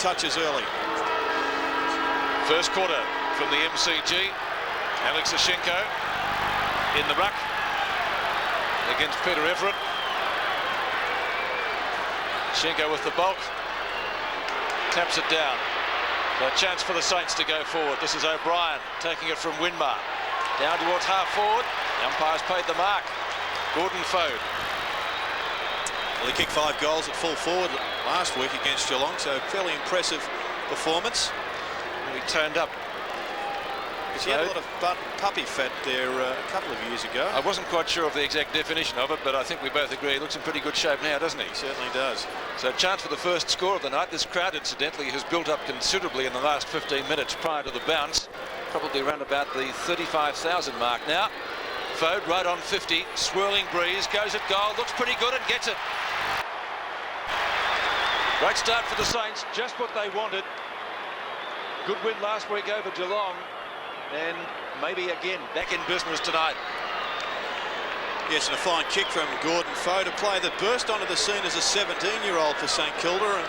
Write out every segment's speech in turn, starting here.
touches early. First quarter from the MCG. Alex Ashenko in the ruck against Peter Everett. Ashenko with the bulk. Taps it down. A chance for the Saints to go forward. This is O'Brien taking it from Winmar. Down towards half forward. The umpire's paid the mark. Gordon Fode. Well, he kicked 5 goals at full forward last week against Geelong, so fairly impressive performance. He turned up. He had a lot of puppy fat there a couple of years ago. I wasn't quite sure of the exact definition of it, but I think we both agree he looks in pretty good shape now, doesn't he? He certainly does. So chance for the first score of the night. This crowd, incidentally, has built up considerably in the last 15 minutes prior to the bounce. Probably around about the 35,000 mark now. Fode right on 50, swirling breeze, goes at goal, looks pretty good and gets it. Great start for the Saints, just what they wanted. Good win last week over Geelong, and maybe again back in business tonight. Yes, and a fine kick from Gordon Fode, a player that burst onto the scene as a 17-year-old for St Kilda, and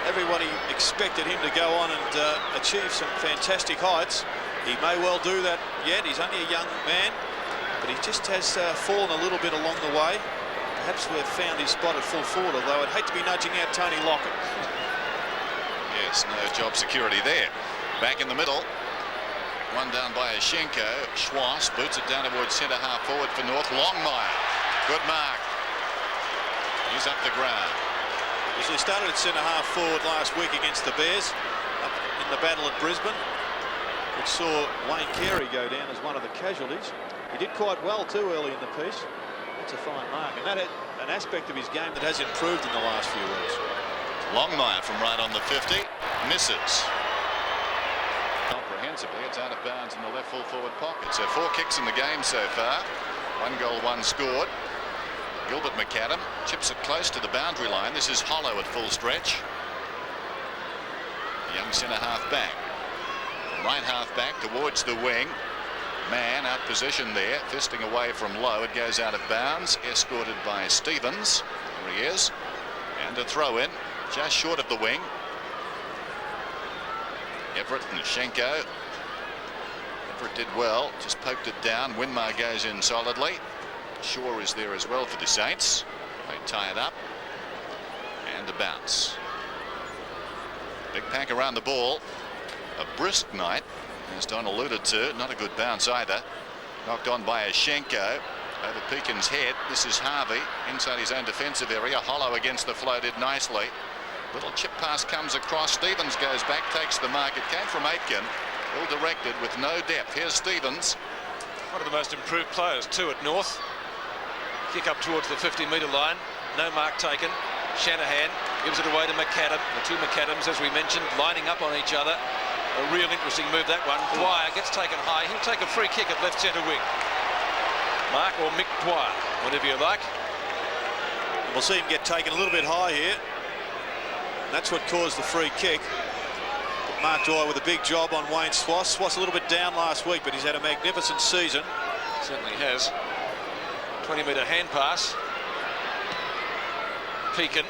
everybody expected him to go on and achieve some fantastic heights. He may well do that yet. He's only a young man, but he just has fallen a little bit along the way. Perhaps we've found his spot at full forward, although I'd hate to be nudging out Tony Lockett. Yes, no job security there. Back in the middle. One down by Ashenko. Schwass boots it down towards centre half forward for North. Longmire. Good mark. He's up the ground. He started at centre half forward last week against the Bears up in the battle at Brisbane, which saw Wayne Carey go down as one of the casualties. He did quite well too early in the piece. That's a fine mark, and that is an aspect of his game that has improved in the last few weeks. Longmire from right on the 50. Misses. Comprehensively, it's out of bounds in the left full forward pocket. So 4 kicks in the game so far. 1 goal, 1 scored. Gilbert McAdam chips it close to the boundary line. This is Hollow at full stretch. Young centre half back. Right half back towards the wing. Man out position there, fisting away from low. It goes out of bounds, escorted by Stevens. There he is. And a throw in, just short of the wing. Everett and Ashenko. Everett did well, just poked it down. Winmar goes in solidly. Shaw is there as well for the Saints. They tie it up. And a bounce. Big pack around the ball. A brisk night, as Don alluded to. Not a good bounce either. Knocked on by Ashenko. Over Pekin's head. This is Harvey inside his own defensive area. Hollow against the flow, did nicely. Little chip pass comes across. Stevens goes back, takes the mark. It came from Aitken. Ill directed with no depth. Here's Stevens. One of the most improved players too at North. Kick up towards the 50-metre line. No mark taken. Shanahan gives it away to McAdam. The two McAdams, as we mentioned, lining up on each other. A real interesting move, that one. Dwyer gets taken high. He'll take a free kick at left centre wing. Mark or Mick Dwyer, whatever you like. We'll see him get taken a little bit high here. And that's what caused the free kick. But Mark Dwyer with a big job on Wayne Schwass. Schwass a little bit down last week, but he's had a magnificent season. Certainly has. 20-metre hand pass. Pekin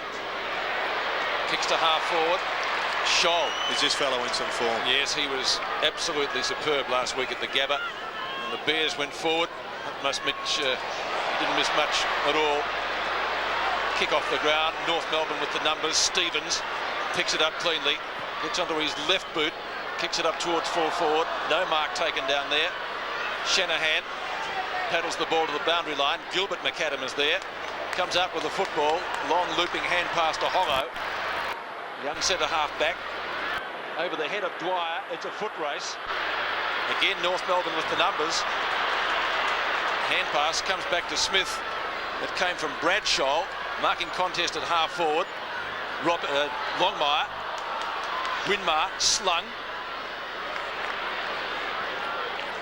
kicks to half forward. Scholl. Is this fellow in some form? Yes, he was absolutely superb last week at the Gabba. And the Bears went forward. He didn't miss much at all. Kick off the ground. North Melbourne with the numbers. Stevens picks it up cleanly. Gets onto his left boot. Kicks it up towards full forward. No mark taken down there. Shanahan paddles the ball to the boundary line. Gilbert McAdam is there. Comes out with the football. Long looping hand pass to Hollow. Young centre half back. Over the head of Dwyer. It's a foot race. Again, North Melbourne with the numbers. Hand pass comes back to Smith. It came from Bradshaw. Marking contest at half forward. Longmire. Winmar slung.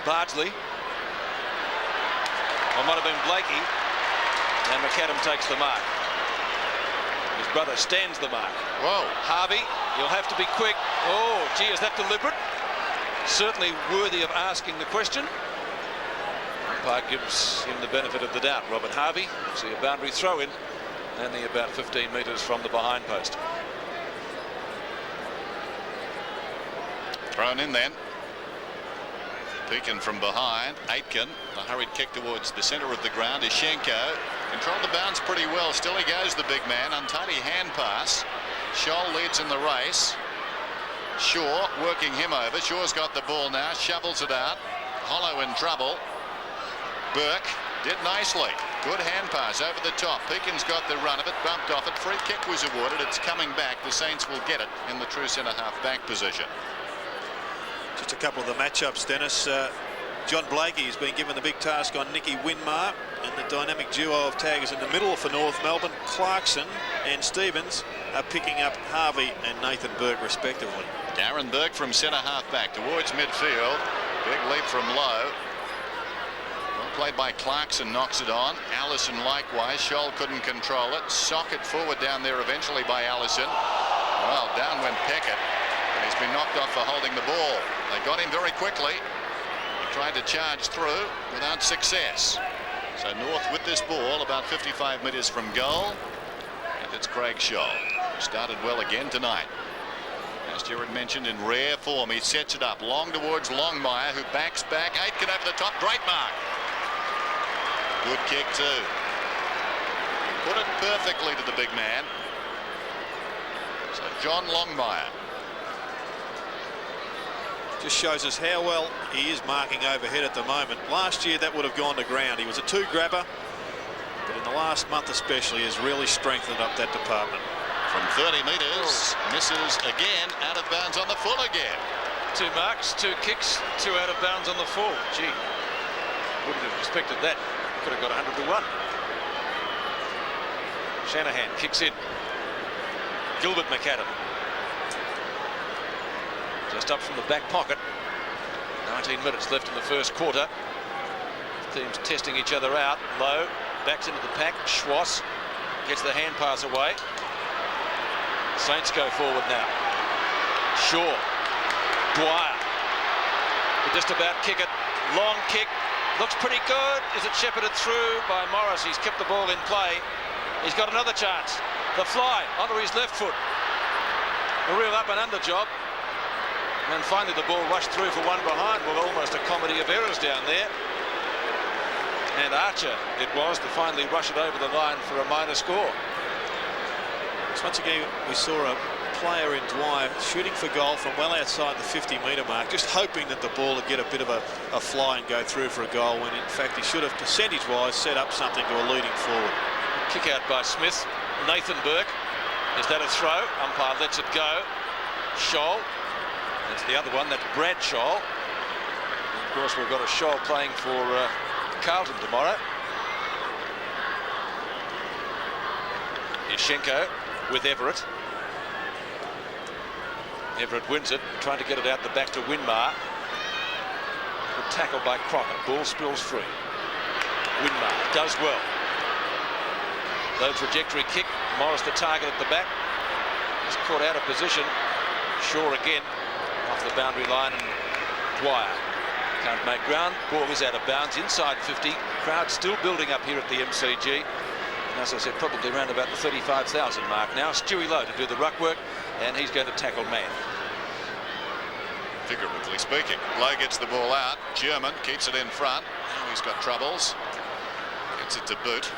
Bardsley. Or might have been Blakey. And McAdam takes the mark. His brother stands the mark. Whoa. Harvey, you'll have to be quick. Oh, gee, is that deliberate? Certainly worthy of asking the question. Umpire gives him the benefit of the doubt. Robert Harvey, see a boundary throw in, only about 15 metres from the behind post. Thrown in then. Peakin from behind. Aitken, the hurried kick towards the centre of the ground is Schenko. Controlled the bounce pretty well. Still he goes, the big man. Untidy hand pass. Scholl leads in the race. Shaw working him over. Shaw's got the ball now. Shovels it out. Hollow in trouble. Burke did nicely. Good hand pass over the top. Peakin's got the run of it. Bumped off it. Free kick was awarded. It's coming back. The Saints will get it in the true centre half back position. Just a couple of the matchups, Dennis. John Blakey has been given the big task on Nicky Winmar, and the dynamic duo of taggers in the middle for North Melbourne, Clarkson and Stevens, are picking up Harvey and Nathan Burke respectively. Darren Burke from centre half back towards midfield. Big leap from Lowe. Well played by Clarkson, knocks it on. Allison likewise. Scholl couldn't control it. Socket forward down there eventually by Allison. Well, down went Peckett. He's been knocked off for holding the ball. They got him very quickly. He tried to charge through without success. So North with this ball about 55 metres from goal. And it's Craig Scholl. Started well again tonight. As Jared mentioned, in rare form, he sets it up long towards Longmire, who backs back. Aitken over the top. Great mark. Good kick too. Put it perfectly to the big man. So John Longmire. Just shows us how well he is marking overhead at the moment. Last year that would have gone to ground. He was a two grabber, but in the last month especially has really strengthened up that department. From 30 metres, misses again, out of bounds on the full again. 2 marks, 2 kicks, 2 out of bounds on the full. Gee, wouldn't have expected that. Could have got 100 to 1. Shanahan kicks in. Gilbert McAdam. Just up from the back pocket. 19 minutes left in the first quarter. Teams testing each other out. Lowe backs into the pack. Schwass gets the hand pass away. Saints go forward now. Shaw. Dwyer. They just about kick it. Long kick. Looks pretty good. Is it shepherded through by Morris? He's kept the ball in play. He's got another chance. The fly onto his left foot. A real up and under job. And finally the ball rushed through for one behind. Well, almost a comedy of errors down there. And Archer it was to finally rush it over the line for a minor score. So once again we saw a player in Dwyer shooting for goal from well outside the 50-metre mark, just hoping that the ball would get a bit of a fly and go through for a goal, when in fact he should have percentage-wise set up something to elude him forward. Kick out by Smith. Nathan Burke. Is that a throw? Umpire lets it go. Scholl. That's the other one. That's Brad Scholl. And of course we've got a Scholl playing for Carlton tomorrow. Here's Schenko with Everett. Everett wins it, trying to get it out the back to Winmar. Good tackle by Crocker. Ball spills free. Winmar does well. Low trajectory kick. Morris the target at the back. Just caught out of position. Shaw again off the boundary line, and Dwyer can't make ground. Ball is out of bounds inside 50. Crowd still building up here at the MCG. And as I said, probably around about the 35,000 mark now. Stewie Lowe to do the ruck work, and he's going to tackle man. Figuratively speaking. Lowe gets the ball out. German keeps it in front. Now he's got troubles. Gets it to boot.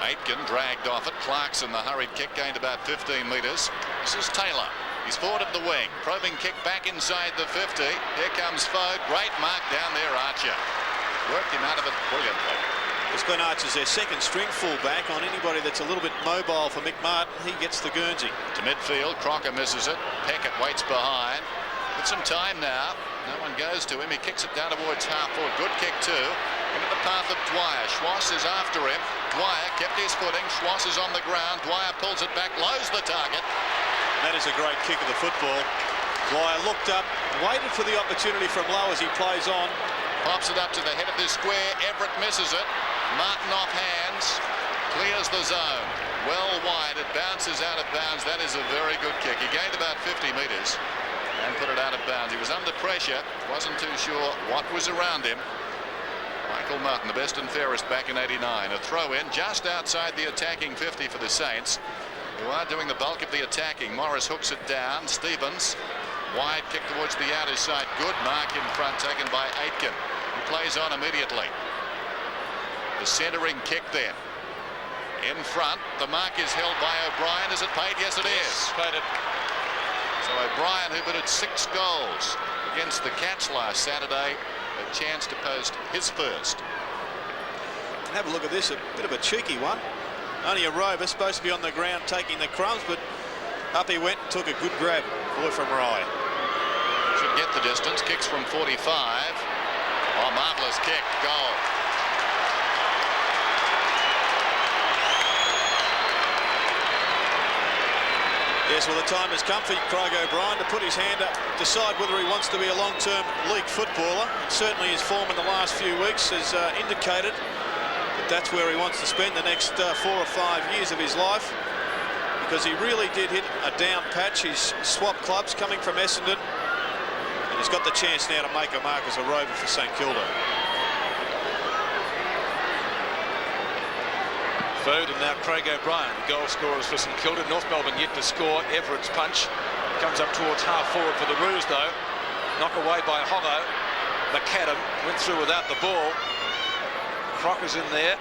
Aitken dragged off it. Clarkson, the hurried kick, gained about 15 metres. This is Taylor. He's forward of the wing. Probing kick back inside the 50. Here comes Fogue. Great mark down there, Archer. Worked him out of it brilliantly. It's Glenn Archer's their second string fullback. On anybody that's a little bit mobile for Mick Martin, he gets the Guernsey. To midfield, Crocker misses it. Peckett waits behind. With some time now. No one goes to him. He kicks it down towards half forward. Good kick too. Into the path of Dwyer. Schwass is after him. Dwyer kept his footing. Schwass is on the ground. Dwyer pulls it back. Lowe's the target. That is a great kick of the football. Dwyer looked up, waited for the opportunity from Lowe as he plays on. Pops it up to the head of this square. Everett misses it. Martin off hands. Clears the zone. Well wide. It bounces out of bounds. That is a very good kick. He gained about 50 metres and put it out of bounds. He was under pressure. Wasn't too sure what was around him. Michael Martin, the best and fairest back in '89. A throw in just outside the attacking 50 for the Saints, who are doing the bulk of the attacking. Morris hooks it down. Stevens Wide kick towards the outer side. Good mark in front, taken by Aitken, who plays on immediately. The centering kick then. In front, the mark is held by O'Brien. Is it paid? Yes, it is. Paid it. So O'Brien, who batted 6 goals against the Cats last Saturday, a chance to post his first. And have a look at this, a bit of a cheeky one. Only a rover, supposed to be on the ground taking the crumbs, but up he went and took a good grab. Boy from Rye. Should get the distance. Kicks from 45. Oh, marvellous kick. Goal. Yes, well, the time has come for Craig O'Brien to put his hand up, decide whether he wants to be a long-term league footballer. And certainly his form in the last few weeks has indicated that that's where he wants to spend the next 4 or 5 years of his life, because he really did hit a down patch. He's swapped clubs coming from Essendon, and he's got the chance now to make a mark as a rover for St Kilda. Food and now Craig O'Brien, goal scorers for St Kilda. North Melbourne yet to score. Everett's punch comes up towards half forward for the Roos, though. Knock away by Hoggo. McAdam went through without the ball. Crocker's in there.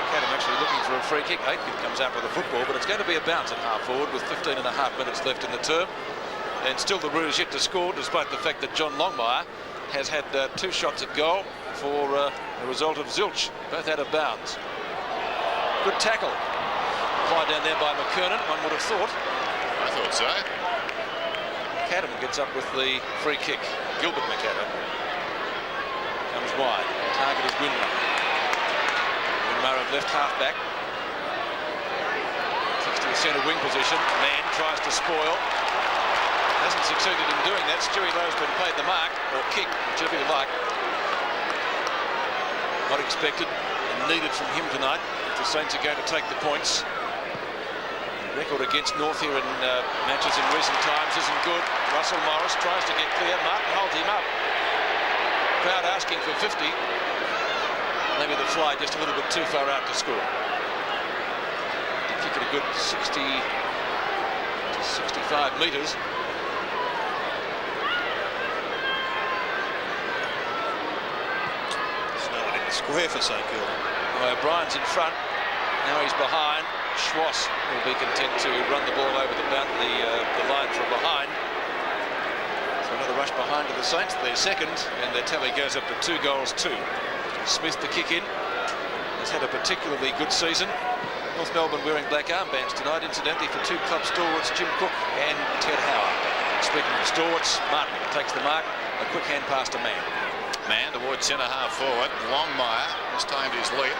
McAdam actually looking for a free kick. Aitken comes out with the football, but it's going to be a bounce at half forward with 15.5 minutes left in the term. And still the Roos yet to score, despite the fact that John Longmire has had 2 shots at goal for the result of zilch, both out of bounds. Good tackle applied down there by McKernan, one would have thought. I thought so. McAdam gets up with the free kick. Gilbert McAdam comes wide. Target is Winmar. Winmar at left half back. Kicks to the centre wing position. Mann tries to spoil. Hasn't succeeded in doing that. Stewie Lowe's been paid the mark, or kick, whichever you like. Not expected and needed from him tonight. The Saints are going to take the points. The record against North here in matches in recent times isn't good. Russell Morris tries to get clear. Martin holds him up. Crowd asking for 50. Maybe the fly just a little bit too far out to score. The kick at a good 60 to 65 metres. Square for St Kilda. Well, O'Brien's in front. Now he's behind. Schwass will be content to run the ball over the line from behind. So another rush behind to the Saints. Their second, and their tally goes up to 2-2. Smith the kick in. Has had a particularly good season. North Melbourne wearing black armbands tonight, incidentally, for 2 club stalwarts, Jim Cook and Ted Howard. Speaking of stalwarts, Martin takes the mark. A quick hand pass to Mann. Man towards centre half forward. Longmire has timed his leap.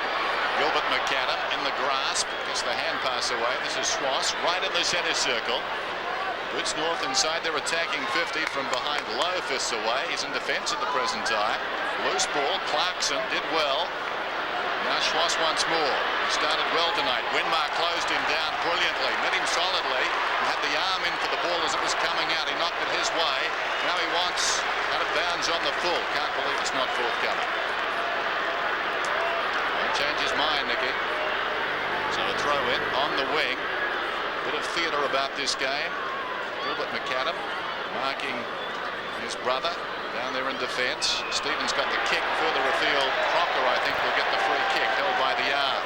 Gilbert McAdam in the grasp. Gets the hand pass away. This is Schwass right in the centre circle. Puts North inside. They're attacking 50 from behind. Low fists away. He's in defence at the present time. Loose ball. Clarkson did well. Now Schwass once more. He started well tonight. Winmar closed him down brilliantly. Met him solidly. He had the arm in for the ball as it was coming out. He knocked it his way. Now he wants out of bounds on the full. Can't believe it's not forthcoming. Won't change his mind, Nicky. So a throw in on the wing. Bit of theatre about this game. Gilbert McAdam marking his brother down there in defence. Stevens got the kick further afield. Crocker, I think, will get the free kick held by the arm.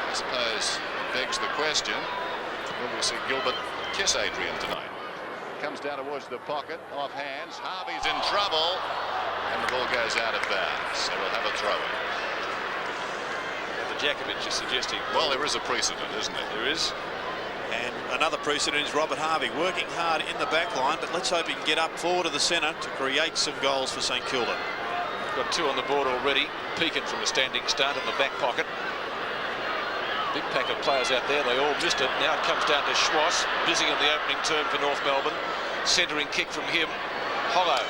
I suppose it begs the question, will we see Gilbert kiss Adrian tonight? Comes down towards the pocket, off hands. Harvey's in trouble, and the ball goes out of bounds. So we'll have a throw in. The Jakovic is suggesting. Well, there is a precedent, isn't it? There is. And another precedent is Robert Harvey working hard in the back line, but let's hope he can get up forward to the centre to create some goals for St Kilda. Got 2 on the board already. Pekin from a standing start in the back pocket. Big pack of players out there. They all missed it. Now it comes down to Schwass, busy in the opening term for North Melbourne. Centering kick from him. Hoggo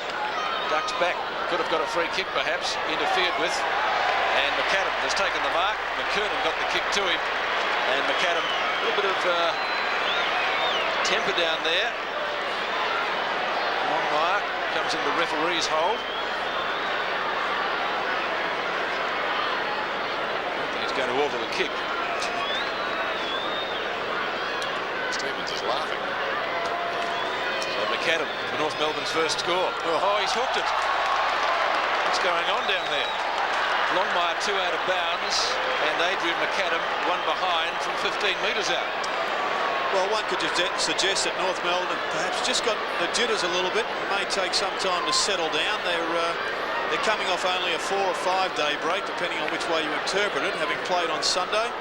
ducks back. Could have got a free kick perhaps. Interfered with. And McAdam has taken the mark. McKernan got the kick to him. And McAdam, a little bit of temper down there. Longmire comes in the referee's hold. I don't think he's going to alter the kick. Stevens is laughing. McAdam for North Melbourne's first score. Oh, he's hooked it. What's going on down there? Longmire 2 out of bounds, and Adrian McAdam 1 behind from 15 metres out. Well, one could suggest that North Melbourne have perhaps just got the jitters a little bit. It may take some time to settle down. They're coming off only a 4 or 5 day break, depending on which way you interpret it, having played on Sunday.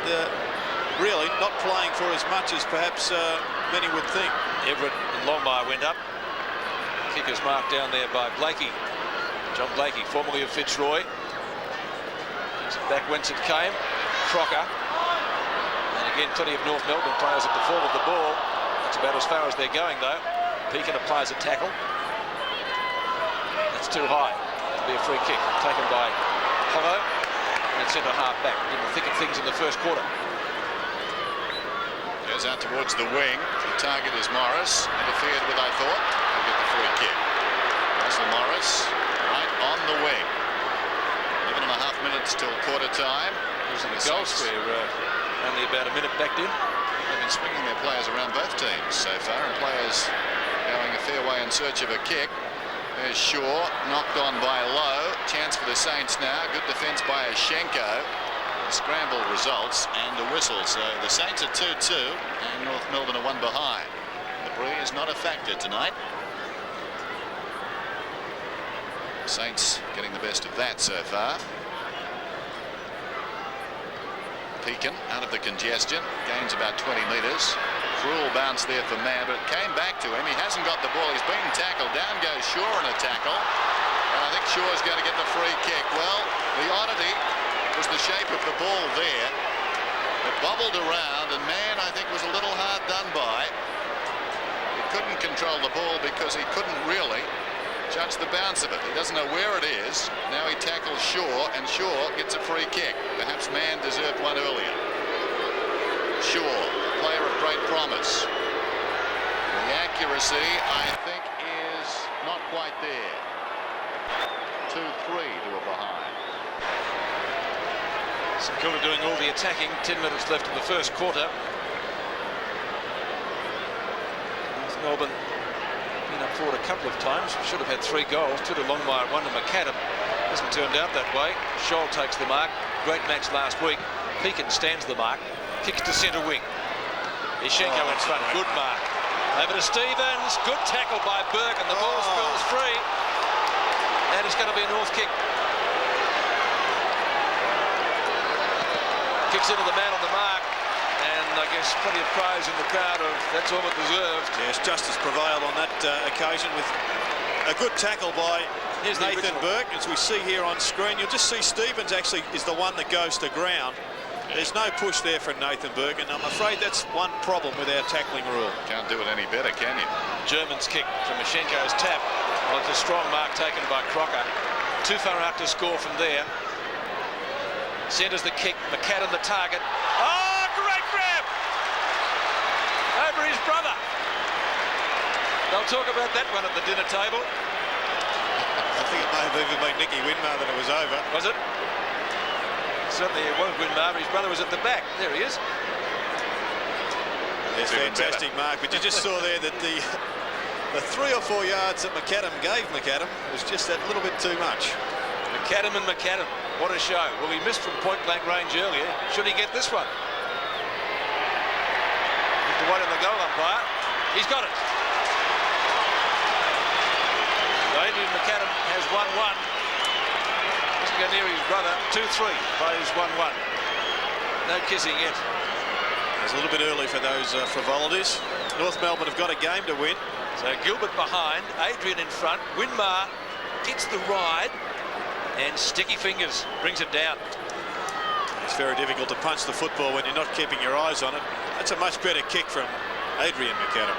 And really not playing for as much as perhaps many would think. Everett and Longmire went up. Kicker's marked down there by Blakey. John Blakey, formerly of Fitzroy. Kicks it back whence it came. Crocker. And again, plenty of North Melbourne players at the fall of the ball. That's about as far as they're going, though. Pekin applies a tackle. That's too high. It'll be a free kick taken by Hollow. And centre half back in the thick of things in the first quarter. Goes out towards the wing. The target is Morris. Interfered with, I thought. He'll get the free kick. Russell Morris right on the wing. 11.5 minutes till quarter time. Using the goal square, only about a minute backed in. They've been swinging their players around both teams so far, and players going a fair way in search of a kick. There's Shaw, knocked on by Lowe. Chance for the Saints now. Good defence by Ashenko. Scramble results and a whistle. So the Saints are 2-2 and North Melbourne are 1 behind. The breeze not a factor tonight. Saints getting the best of that so far. Pekin out of the congestion, gains about 20 metres. Cruel bounce there for Mann, but it came back to him. He hasn't got the ball. He's been tackled. Down goes Shaw in a tackle. And I think Shaw's going to get the free kick. Well, the oddity was the shape of the ball there. It bobbled around, and Mann, I think, was a little hard done by. He couldn't control the ball because he couldn't really judge the bounce of it. He doesn't know where it is. Now he tackles Shaw, and Shaw gets a free kick. Perhaps Mann deserved one earlier. Shaw, player of great promise. The accuracy, I think, is not quite there. 2-3 to a behind. St Kilda doing all the attacking. 10 minutes left in the first quarter. North Melbourne been up forward a couple of times. Should have had 3 goals. 2 to Longmire, 1 to McAdam. Hasn't turned out that way. Scholl takes the mark. Great match last week. Pekin stands the mark. Kicks to centre wing. Ashenko in front. Good mark. Over to Stevens. Good tackle by Burke, and the ball spills free. And it's going to be a North kick. Kicks into the man on the mark. And I guess plenty of praise in the crowd of that's all it deserved. Yes, justice prevailed on that occasion with a good tackle by Nathan Burke. As we see here on screen, you'll just see Stevens actually is the one that goes to ground. There's no push there for Nathan Burke, and I'm afraid that's one problem with our tackling rule. Can't do it any better, can you? German's kick from Ashenko's tap. Well, it's a strong mark taken by Crocker. Too far out to score from there. Centres the kick. McAdam the target. Oh, great grab! Over his brother. They'll talk about that one at the dinner table. I think it may have even been Nicky Winmar that it was over. Was it? Certainly it was Winmar. His brother was at the back. There he is. Yes, fantastic mark. But you just saw there that the 3 or 4 yards that McAdam gave McAdam was just that little bit too much. McAdam and McAdam. What a show. Well, he missed from point-blank range earlier. Should he get this one? The one in the goal umpire. He's got it. Adrian McAdam has 1-1. Doesn't go near his brother. 2-3 plays 1-1. No kissing yet. It's a little bit early for those frivolities. North Melbourne have got a game to win. So Gilbert behind, Adrian in front. Winmar gets the ride, and sticky fingers brings it down. It's very difficult to punch the football when you're not keeping your eyes on it. That's a much better kick from Adrian McAdam.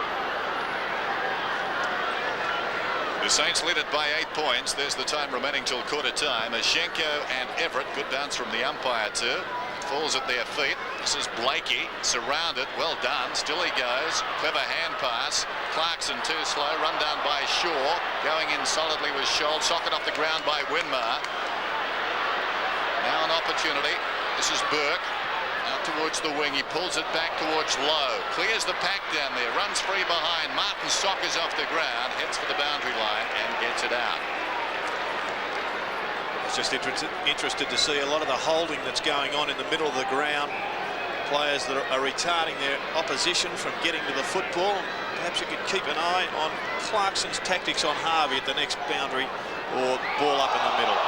The Saints lead it by 8 points. There's the time remaining till quarter time. Ashenko and Everett. Good bounce from the umpire too. Falls at their feet. This is Blakey. Surrounded. Well done. Still he goes. Clever hand pass. Clarkson too slow. Run down by Shaw. Going in solidly with Scholl. Socket off the ground by Winmar. Now an opportunity. This is Burke. Out towards the wing. He pulls it back towards Lowe. Clears the pack down there. Runs free behind. Martin soccers off the ground. Heads for the boundary line and gets it out. Just interested to see a lot of the holding that's going on in the middle of the ground. Players that are retarding their opposition from getting to the football. Perhaps you could keep an eye on Clarkson's tactics on Harvey at the next boundary or ball up in the middle.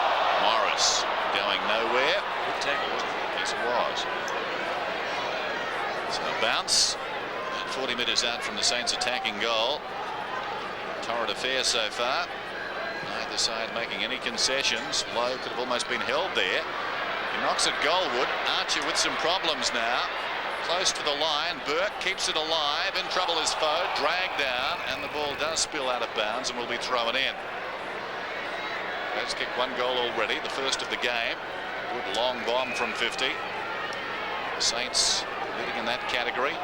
Morris going nowhere. Good tackle, wasn't it? Yes, it was. So a bounce. 40 metres out from the Saints' attacking goal. Torrid affair so far. Neither side making any concessions. Lowe could have almost been held there. He knocks it goalward. Archer with some problems now. Close to the line. Burke keeps it alive. In trouble is Foe. Dragged down. And the ball does spill out of bounds and will be thrown in. Has kicked one goal already. The first of the game. Good long bomb from 50. The Saints leading in that category.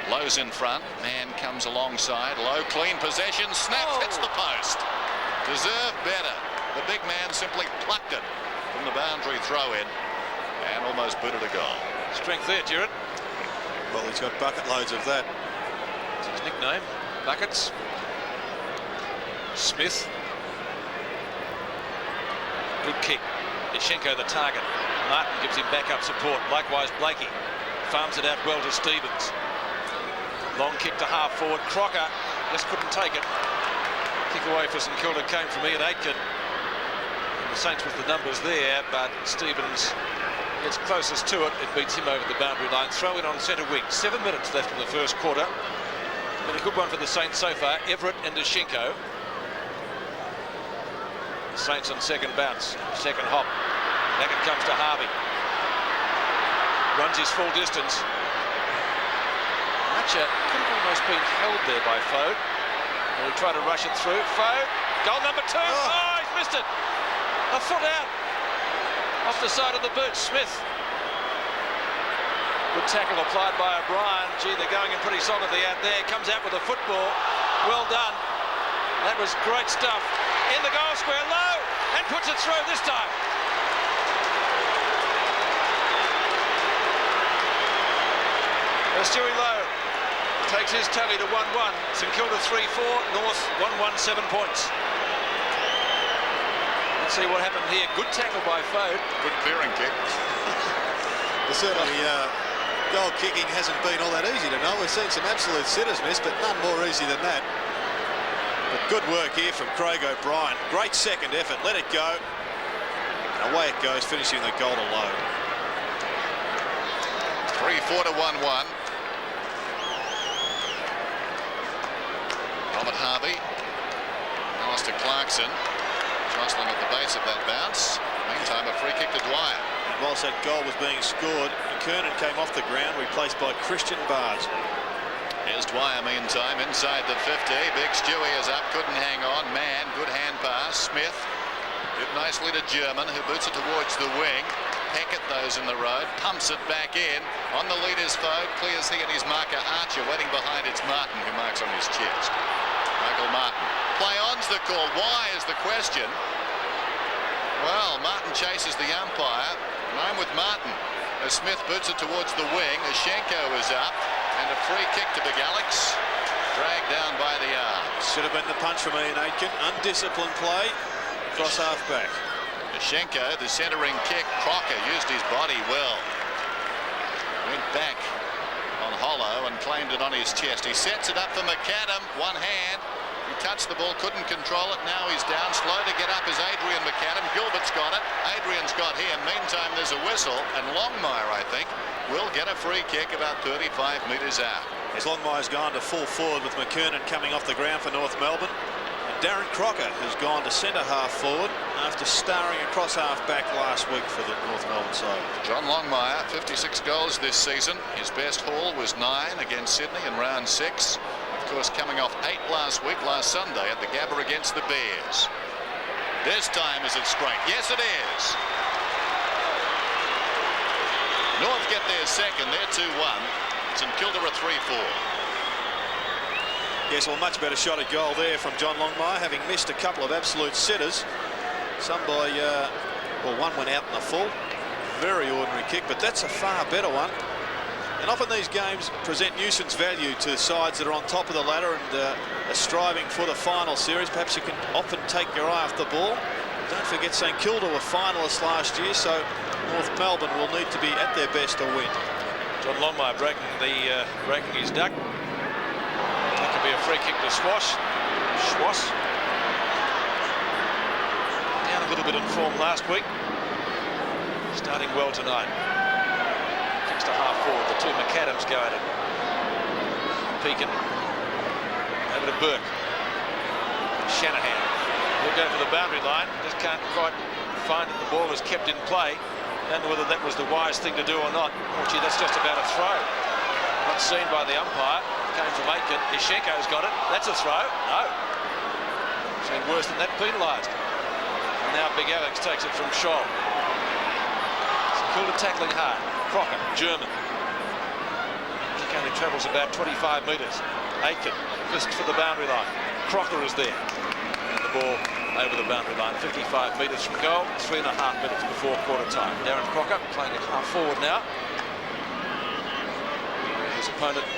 Lowe's in front. Man comes alongside. Lowe clean possession. Snaps. Hits the post. Deserved better. The big man simply plucked it from the boundary throw-in and almost booted a goal. Strength there, Jared. Well, he's got bucket loads of that. That's his nickname. Buckets. Smith. Good kick. Ishenko the target. Martin gives him backup support. Likewise, Blakey farms it out well to Stevens. Long kick to half forward. Crocker just couldn't take it. Kick away for St Kilda came from Ian Aitken. And the Saints with the numbers there, but Stevens gets closest to it. It beats him over the boundary line. Throw in on centre wing. 7 minutes left in the first quarter. Been a good one for the Saints so far. Everett and Ishenko. The Saints on second bounce. Second hop. Back it comes to Harvey. Runs his full distance. Archer could have almost been held there by Foe. And he tried to rush it through. Foe. Goal number 2. Oh, he's missed it. A foot out. Off the side of the boot. Smith. Good tackle applied by O'Brien. Gee, they're going in pretty solidly out there. Comes out with a football. Well done. That was great stuff. In the goal square. Low. And puts it through this time. Stewie Lowe takes his tally to 1-1. St Kilda 3-4, North 1-1, 7 points. Let's see what happened here. Good tackle by Foe. Good clearing kick. Certainly, goal kicking hasn't been all that easy to know. We've seen some absolute sitters miss, but none more easy than that. But good work here from Craig O'Brien. Great second effort. Let it go. And away it goes, finishing the goal to Lowe. 3-4 to 1-1. Robert Harvey. Alistair Clarkson. Jostling at the base of that bounce. Meantime, a free kick to Dwyer. And whilst that goal was being scored, McKernan came off the ground, replaced by Christian Barnes. Here's Dwyer meantime inside the 50. Big Stewie is up, couldn't hang on. Man, good hand pass. Smith did nicely to German, who boots it towards the wing. Hackett those in the road, pumps it back in. On the lead is Foe, clears he and his marker Archer. Waiting behind it's Martin, who marks on his chest. Michael Martin. Play on's the call. Why is the question? Well, Martin chases the umpire, and I'm with Martin. As Smith boots it towards the wing, Ishenko is up, and a free kick to Big Alex. Dragged down by the arms. Should have been the punch from Ian Aitken. Undisciplined play. Cross half back. Ishenko, the centering kick. Crocker used his body well. Went back on Hollow and claimed it on his chest. He sets it up for McAdam. One hand. He touched the ball, couldn't control it. Now he's down. Slow to get up is Adrian McAdam. Gilbert's got it. Adrian's got him. Meantime, there's a whistle. And Longmire, I think, will get a free kick about 35 metres out. As Longmire's gone to full forward with McKernan coming off the ground for North Melbourne. And Darren Crocker has gone to centre half forward after starring across half back last week for the North Melbourne side. John Longmire, 56 goals this season. His best haul was 9 against Sydney in round 6. Of course, coming off 8 last week, last Sunday at the Gabba against the Bears. This time is it straight? Yes, it is. North get their second. They're 2-1. St Kilda are 3-4. Yes, well, much better shot at goal there from John Longmire, having missed a couple of absolute sitters. Some by, well, one went out in the full. Very ordinary kick, but that's a far better one. And often these games present nuisance value to sides that are on top of the ladder and are striving for the final series. Perhaps you can often take your eye off the ball. Don't forget St Kilda were finalists last year, so North Melbourne will need to be at their best to win. John Longmire breaking his duck. That could be a free kick to Schwass. Schwass down a little bit in form last week. Starting well tonight. Kicks to half forward. The two McAdams go at it. Pekin over to Burke. Shanahan. He'll go for the boundary line. Just can't quite find that the ball is kept in play. Don't know whether that was the wise thing to do or not. Oh, gee, that's just about a throw. Not seen by the umpire. Came from Aitken. Ishenko's got it. That's a throw. No. Seen worse than that, penalised. And now Big Alex takes it from Scholl. Kilda tackling hard. Crocker, German. He only travels about 25 metres. Aitken, fist for the boundary line. Crocker is there. And the ball over the boundary line. 55 metres from goal. 3.5 minutes before quarter time. Darren Crocker playing at half forward now. His opponent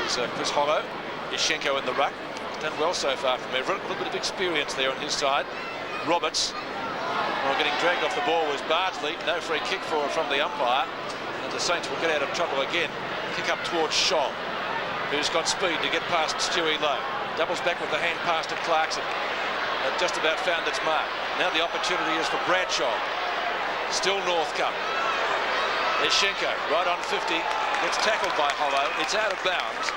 is Chris Hollow. Ishenko in the ruck. He's done well so far from Everett. A little bit of experience there on his side. Roberts. Well, getting dragged off the ball was Bardsley. No free kick for it from the umpire. And the Saints will get out of trouble again. Kick up towards Scholl, who's got speed to get past Stewie Lowe. Doubles back with the hand pass to Clarkson. Just about found its mark. Now the opportunity is for Bradshaw. Still North Cup. Ishenko right on 50. Gets tackled by Hollow. It's out of bounds.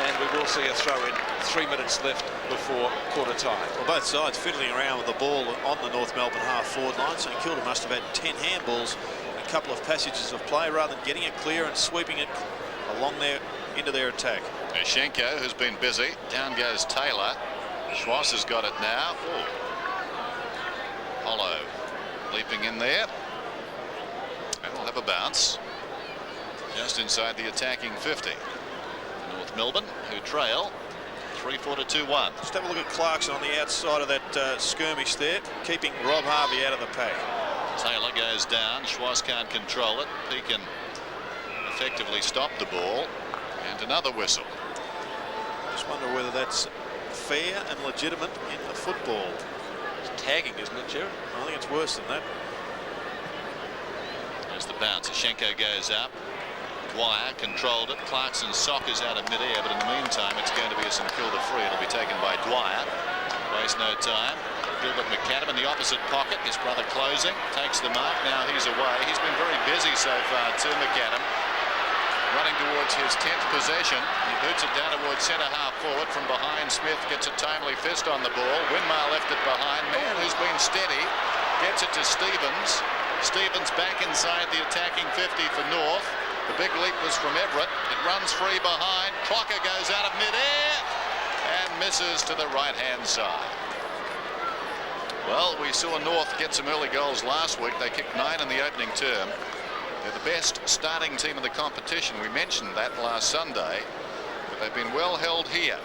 And we will see a throw in. 3 minutes left before quarter time. Well, both sides fiddling around with the ball on the North Melbourne half-forward line. St Kilda must have had 10 handballs in a couple of passages of play rather than getting it clear and sweeping it along there into their attack. Ishenko, who's been busy. Down goes Taylor. Schwass has got it now. Ooh. Hollow leaping in there. And we'll have a bounce just inside the attacking 50. North Melbourne, who trail 3-4-2-1. Just have a look at Clarkson on the outside of that skirmish there, keeping Rob Harvey out of the pack. Taylor goes down. Schwass can't control it. Pekin effectively stopped the ball. And another whistle. Just wonder whether that's fair and legitimate in the football. It's tagging, isn't it, Jared? I think it's worse than that. There's the bounce. Ishenko goes up. Dwyer controlled it. Clarkson's sock is out of mid-air, but in the meantime it's going to be a St Kilda free. It'll be taken by Dwyer. Waste no time. Gilbert McAdam in the opposite pocket. His brother closing. Takes the mark. Now he's away. He's been very busy so far too, McAdam. Running towards his 10th possession. He boots it down towards centre half forward. From behind, Smith gets a timely fist on the ball. Winmar left it behind. Man who's been steady gets it to Stevens. Stevens back inside the attacking 50 for North. The big leap was from Everett. It runs free behind. Crocker goes out of mid-air and misses to the right-hand side. Well, we saw North get some early goals last week. They kicked 9 in the opening term. They're the best starting team in the competition. We mentioned that last Sunday, but they've been well held here.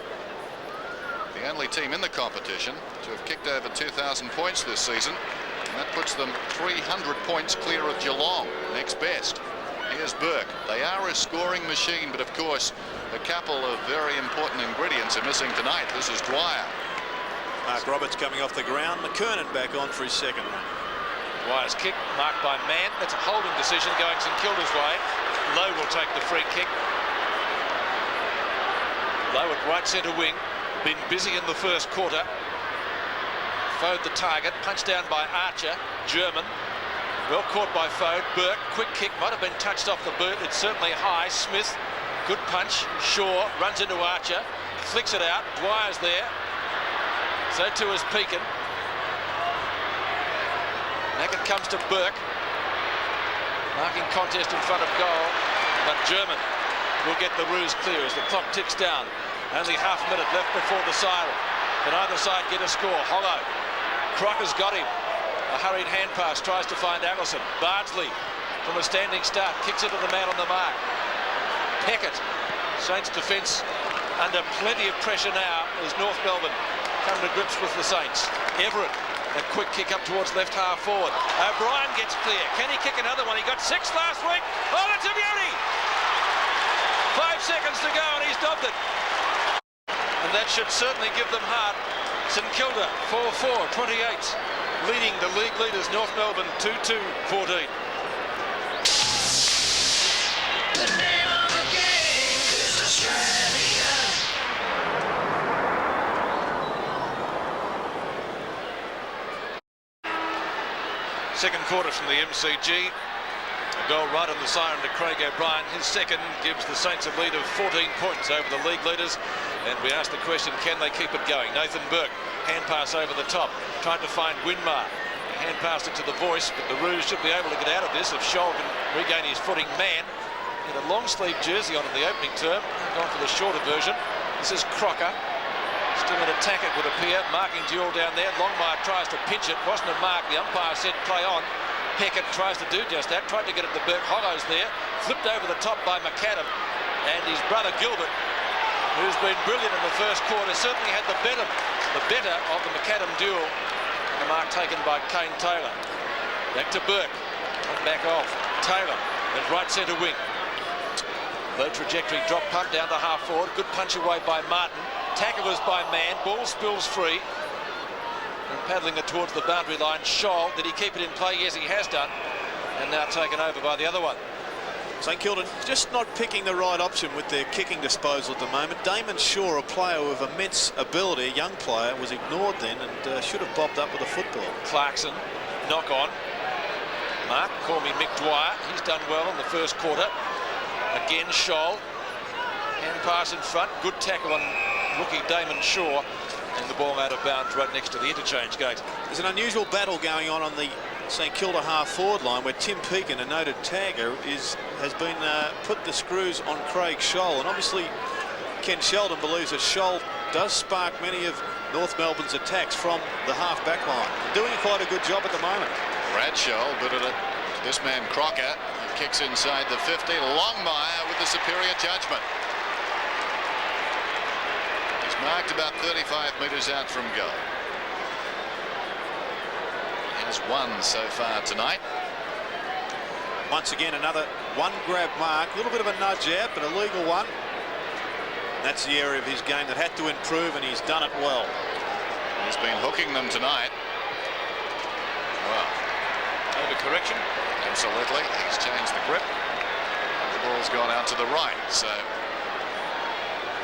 The only team in the competition to have kicked over 2,000 points this season, and that puts them 300 points clear of Geelong, next best. Here's Burke. They are a scoring machine, but of course a couple of very important ingredients are missing tonight. This is Dwyer. Mark Roberts coming off the ground. McKernan back on for his second one. Dwyer's kick marked by Mann. That's a holding decision going St Kilda's way. Lowe will take the free kick. Lowe at right centre wing. Been busy in the first quarter. Fode the target. Punched down by Archer. German. Well caught by Fode. Burke. Quick kick. Might have been touched off the boot. It's certainly high. Smith. Good punch. Shaw runs into Archer. Flicks it out. Dwyer's there. So too is Pekin. Back it comes to Burke. Marking contest in front of goal. But German will get the ruse clear as the clock ticks down. Only half a minute left before the siren. Can either side get a score? Hollow. Crocker's got him. A hurried hand pass. Tries to find Allison. Bardsley from a standing start. Kicks it to the man on the mark. Peckett. Saints defence under plenty of pressure now as North Melbourne come to grips with the Saints. Everett. A quick kick up towards left half forward. O'Brien gets clear. Can he kick another one? He got 6 last week. Oh, that's a beauty! 5 seconds to go and he's dobbed it. And that should certainly give them heart. St Kilda 4-4, 28, leading the league leaders North Melbourne 2-2, 14. The name of the game is Australia. Second quarter from the MCG. A goal right on the siren to Craig O'Brien. His second gives the Saints a lead of 14 points over the league leaders. And we asked the question, can they keep it going? Nathan Burke, hand pass over the top, tried to find Winmar. Hand passed it to the voice, but the Roos should be able to get out of this if Scholl can regain his footing. Man, in a long sleeve jersey on in the opening term, gone for the shorter version. This is Crocker. Still an attack, it would appear. Marking duel down there. Longmire tries to pinch it. Wasn't a mark. The umpire said play on. Hackett tries to do just that. Tried to get it to Burke. Hollows there. Flipped over the top by McAdam. And his brother Gilbert, who's been brilliant in the first quarter, certainly had the better of the McAdam duel. And the mark taken by Kane Taylor. Back to Burke. Back off. Taylor at right centre wing. Low trajectory drop punt down to half forward. Good punch away by Martin. Tackle was by Mann. Ball spills free. And paddling it towards the boundary line. Scholl, did he keep it in play? Yes, he has done. And now taken over by the other one. St Kilda just not picking the right option with their kicking disposal at the moment. Damon Shaw, a player of immense ability, a young player, was ignored then and should have bobbed up with a football. Clarkson, knock on. Mark, call me Mick Dwyer. He's done well in the first quarter. Again, Scholl. Hand pass in front. Good tackle on rookie Damon Shaw. And the ball out of bounds right next to the interchange gate. There's an unusual battle going on the St Kilda half-forward line where Tim Pekin, a noted tagger, has been put the screws on Craig Scholl. And obviously Ken Sheldon believes that Scholl does spark many of North Melbourne's attacks from the half-back line. Doing quite a good job at the moment. Brad Scholl, but this man Crocker kicks inside the 50. Longmire with the superior judgment. He's marked about 35 metres out from goal. He has one so far tonight. Once again, another one grab mark. A little bit of a nudge out, but a legal one. That's the area of his game that had to improve, and he's done it well. He's been hooking them tonight. Well, Overcorrection. absolutely. He's changed the grip. The ball's gone out to the right, so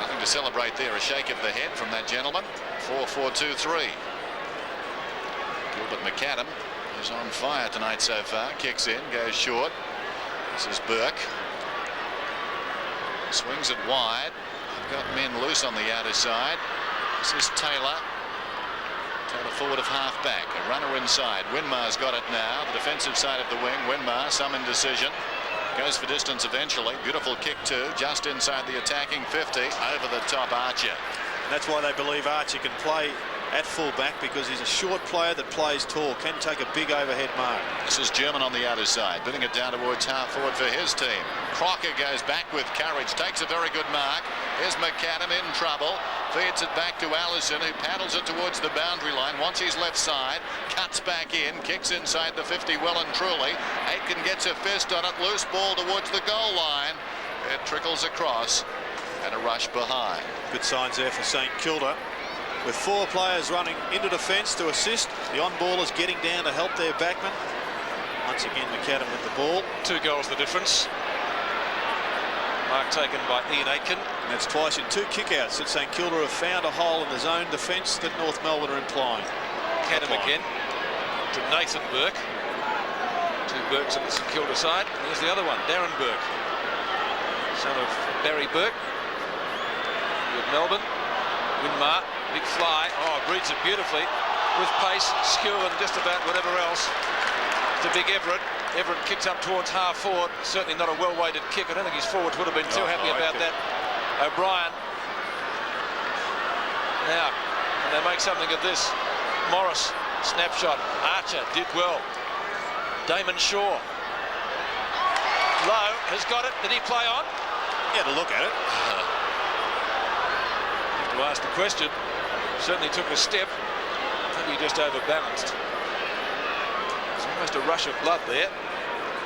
nothing to celebrate there. A shake of the head from that gentleman. 4-4-2-3. Gilbert McAdam is on fire tonight so far. Kicks in, goes short. This is Burke. Swings it wide. Got men loose on the outer side. This is Taylor. Taylor forward of half-back. A runner inside. Winmar's got it now. The defensive side of the wing. Winmar, some indecision. Goes for distance eventually. Beautiful kick too. Just inside the attacking 50. Over the top, Archer. And that's why they believe Archer can play at full-back, because he's a short player that plays tall. Can take a big overhead mark. This is German on the outer side. Bidding it down towards half-forward for his team. Crocker goes back with courage. Takes a very good mark. Here's McAdam in trouble. Feeds it back to Allison, who paddles it towards the boundary line. Wants his left side. Cuts back in. Kicks inside the 50 well and truly. Aitken gets a fist on it. Loose ball towards the goal line. It trickles across. And a rush behind. Good signs there for St Kilda. With 4 players running into defence to assist. The on-ballers getting down to help their backman. Once again, McAdam with the ball. 2 goals the difference. Mark taken by Ian Aitken. And that's twice in 2 kickouts that St Kilda have found a hole in the zone defence that North Melbourne are implying. McAdam again to Nathan Burke. 2 Burkes on the St Kilda side. And there's the other one, Darren Burke, son of Barry Burke with Melbourne. Winmar, big fly. Oh, reads it beautifully with pace, skill, and just about whatever else. To big Everett. Everett kicks up towards half-forward. Certainly not a well-weighted kick. I don't think his forwards would have been too happy about that. O'Brien. Now, can they make something of this? Morris, snapshot. Archer did well. Damon Shaw. Lowe has got it. Did he play on? Yeah, to look at it. To ask the question. Certainly took a step. Maybe just overbalanced. It's almost a rush of blood there.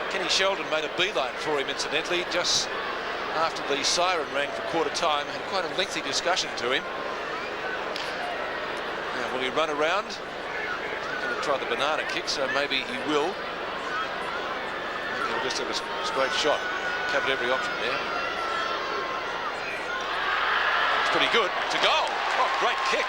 Kenny Sheldon made a beeline for him, incidentally. Just after the siren rang for quarter time, had quite a lengthy discussion to him. Now, will he run around? He's going to try the banana kick, so maybe he will. Maybe he'll just have a straight shot. Covered every option there. It's pretty good. To goal. Oh, great kick.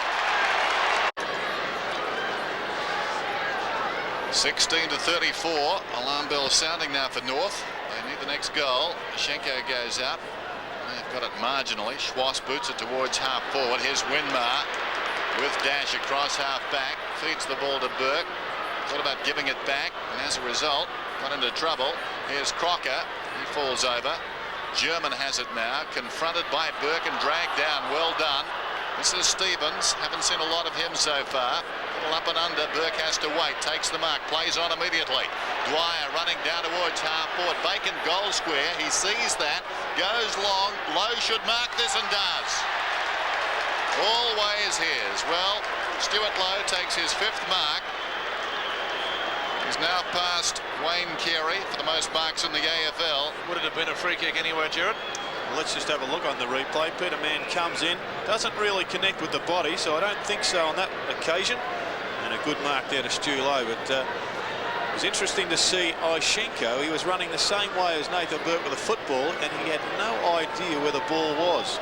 16-34. Alarm bell sounding now for North. They need the next goal. Schenko goes up. They've got it marginally. Schwass boots it towards half forward. Here's Winmar with dash across half back. Feeds the ball to Burke. Thought about giving it back, and as a result, got into trouble. Here's Crocker. He falls over. German has it now. Confronted by Burke and dragged down. Well done. This is Stevens. Haven't seen a lot of him so far. Up and under. Burke has to wait. Takes the mark. Plays on immediately. Dwyer running down towards half forward. Bacon goal square. He sees that. Goes long. Lowe should mark this and does. Always his. Well, Stuart Lowe takes his 5th mark. He's now passed Wayne Carey for the most marks in the AFL. Would it have been a free kick anyway, Gerard? Well, let's just have a look on the replay. Peter Mann comes in. Doesn't really connect with the body, so I don't think so on that occasion. And a good mark there to Stu Lowe, but it was interesting to see Schenko. He was running the same way as Nathan Burke with a football, and he had no idea where the ball was.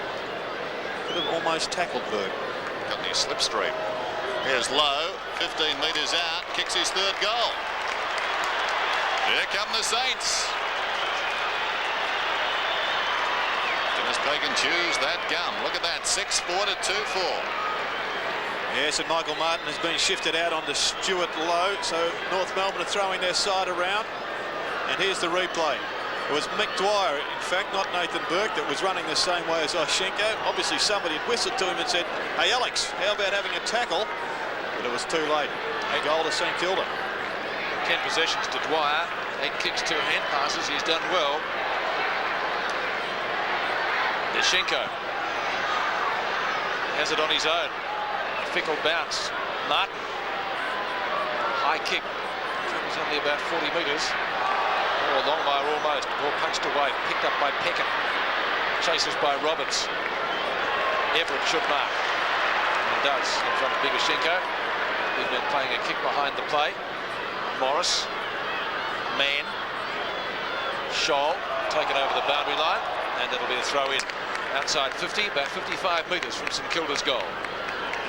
Could have almost tackled Burke. Got near slipstream. Here's Lowe, 15 metres out, kicks his 3rd goal. Here come the Saints. Dennis Bacon chews that gum. Look at that, 6-4 to 2-4. Yes, and Michael Martin has been shifted out onto Stuart Lowe, so North Melbourne are throwing their side around. And here's the replay. It was Mick Dwyer, in fact, not Nathan Burke, that was running the same way as Schenko. Obviously somebody had whistled to him and said, "Hey Alex, how about having a tackle?" But it was too late. A goal to St Kilda. 10 possessions to Dwyer, 8 kicks, 2 hand passes. He's done well. Schenko has it on his own. Fickle bounce. Martin. High kick. It was only about 40 metres. Oh, long by almost. Ball punched away. Picked up by Peckett. Chases by Roberts. Everett should mark. And does in front of Schenko. They've been playing a kick behind the play. Morris. Mann. Scholl. Taken over the boundary line. And it'll be a throw in. Outside 50. About 55 metres from St Kilda's goal.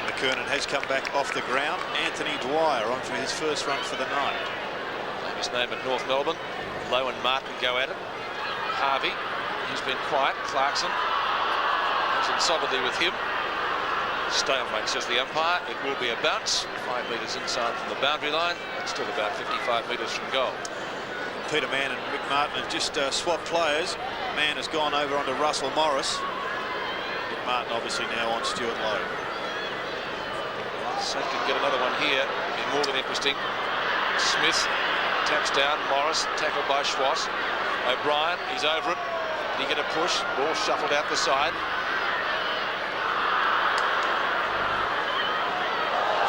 McKernan has come back off the ground. Anthony Dwyer on for his first run for the night. Famous name at North Melbourne. Lowe and Martin go at it. Harvey, he's been quiet. Clarkson is in solidly with him. Stalemate, says the umpire. It will be a bounce. 5 metres inside from the boundary line. It's still about 55 metres from goal. Peter Mann and Mick Martin have just swapped players. Mann has gone over onto Russell Morris. Mick Martin obviously now on Stuart Lowe. Saint could get another one here. Be more than interesting. Smith taps down. Morris tackled by Schwass. O'Brien, he's over it. Did he get a push? Ball shuffled out the side.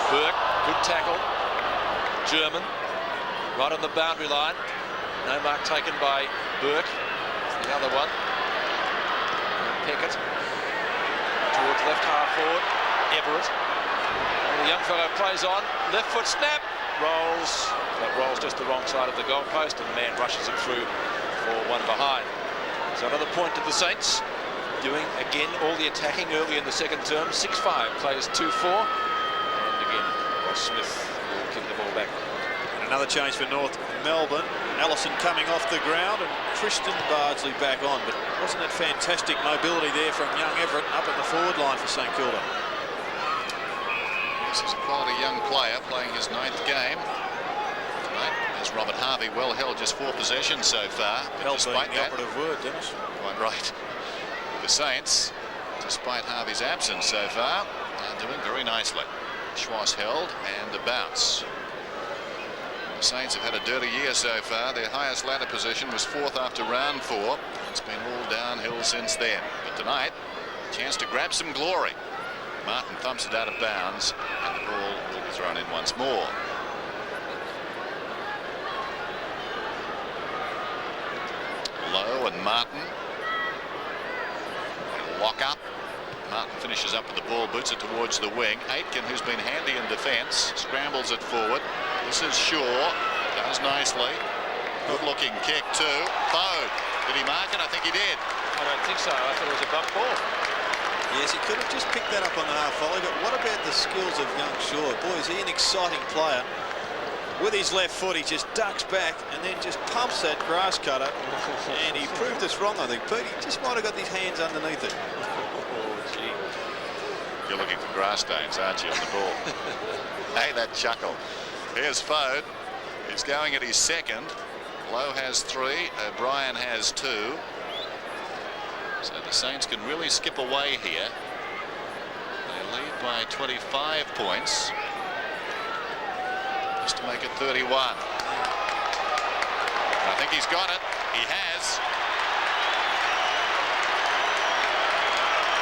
Burke, good tackle. German, right on the boundary line. No mark taken by Burke. The other one. Peckett towards left half forward. Everett. The young fellow plays on, left foot snap, rolls, but rolls just the wrong side of the goalpost, and the man rushes it through for one behind. So another point to the Saints, doing again all the attacking early in the second term. 6-5, plays 2-4, and again Ross Smith will kick the ball back. And another change for North Melbourne. Allison coming off the ground and Tristan Bardsley back on, but wasn't that fantastic mobility there from young Everett up at the forward line for St Kilda? This is a quality young player playing his 9th game tonight. There's Robert Harvey, well held, just 4 possessions so far. But despite the that, operative word, Dennis. Quite right. The Saints, despite Harvey's absence so far, are doing very nicely. Schwass held and a bounce. The Saints have had a dirty year so far. Their highest ladder position was 4th after round 4. It's been all downhill since then. But tonight, a chance to grab some glory. Martin thumps it out of bounds, and the ball will be thrown in once more. Lowe and Martin Lock up. Martin finishes up with the ball, boots it towards the wing. Aitken, who's been handy in defence, scrambles it forward. This is Shaw. Does nicely. Good-looking kick too. Bode. Did he mark it? I think he did. I don't think so. I thought it was a bump ball. Yes, he could have just picked that up on the half volley, but what about the skills of young Shaw? Boy, is he an exciting player. With his left foot, he just ducks back and then just pumps that grass cutter. And he proved us wrong, I think. Pete, he just might have got his hands underneath it. Oh, gee. You're looking for grass stains, aren't you, on the ball? Hey, that chuckle. Here's Fode. He's going at his second. Lowe has 3. O'Brien has 2. So the Saints can really skip away here. They lead by 25 points. Just to make it 31. I think he's got it. He has.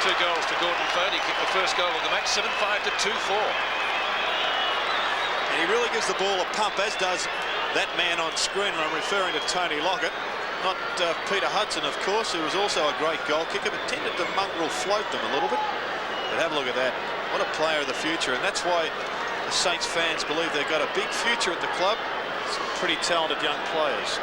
2 goals to Gordon Fode. He kicked the first goal of the match, 7-5 to 2-4. And he really gives the ball a pump, as does that man on screen. And I'm referring to Tony Lockett, not Peter Hudson, of course, who was also a great goal kicker, but tended to mongrel float them a little bit. But have a look at that. What a player of the future. And that's why the Saints fans believe they've got a big future at the club. Some pretty talented young players.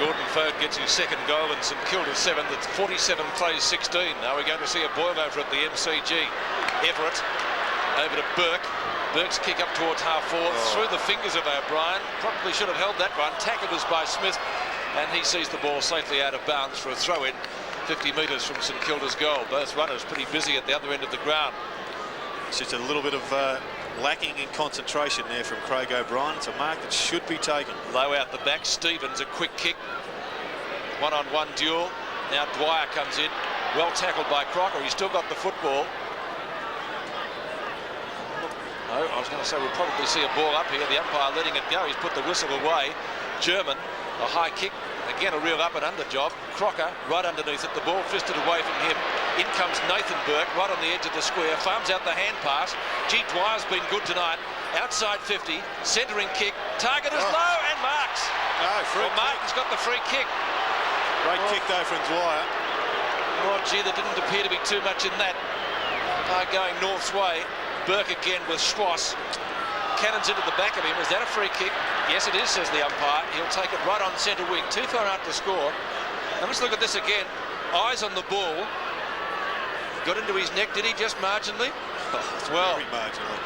Gordon Fode gets his second goal in St Kilda 7. That's 47 plays 16. Now we're going to see a boil over at the MCG. Everett over to Burke. Burke's kick up towards half forward, through the fingers of O'Brien. Probably should have held that one. Tackled us by Smith, and he sees the ball safely out of bounds for a throw-in 50 metres from St Kilda's goal. Both runners pretty busy at the other end of the ground. It's just a little bit of lacking in concentration there from Craig O'Brien. It's a mark that should be taken. Low out the back. Stevens, a quick kick. One-on-one duel. Now Dwyer comes in. Well tackled by Crocker. He's still got the football. No, I was going to say we'll probably see a ball up here. The umpire letting it go. He's put the whistle away. German, a high kick. Again, a real up and under job. Crocker right underneath it. The ball fisted away from him. In comes Nathan Burke right on the edge of the square. Farms out the hand pass. G. Dwyer's been good tonight. Outside 50. Centering kick. Target is low and marks. No, free well, Martin's got the free kick. Great kick though from Dwyer. Oh, gee, there didn't appear to be too much in that. Going North's way. Burke again with Schwass. Cannons into the back of him. Is that a free kick? Yes, it is, says the umpire. He'll take it right on centre wing. Too far out to score. Now let's look at this again. Eyes on the ball. Got into his neck, did he, just marginally? Well, very marginally.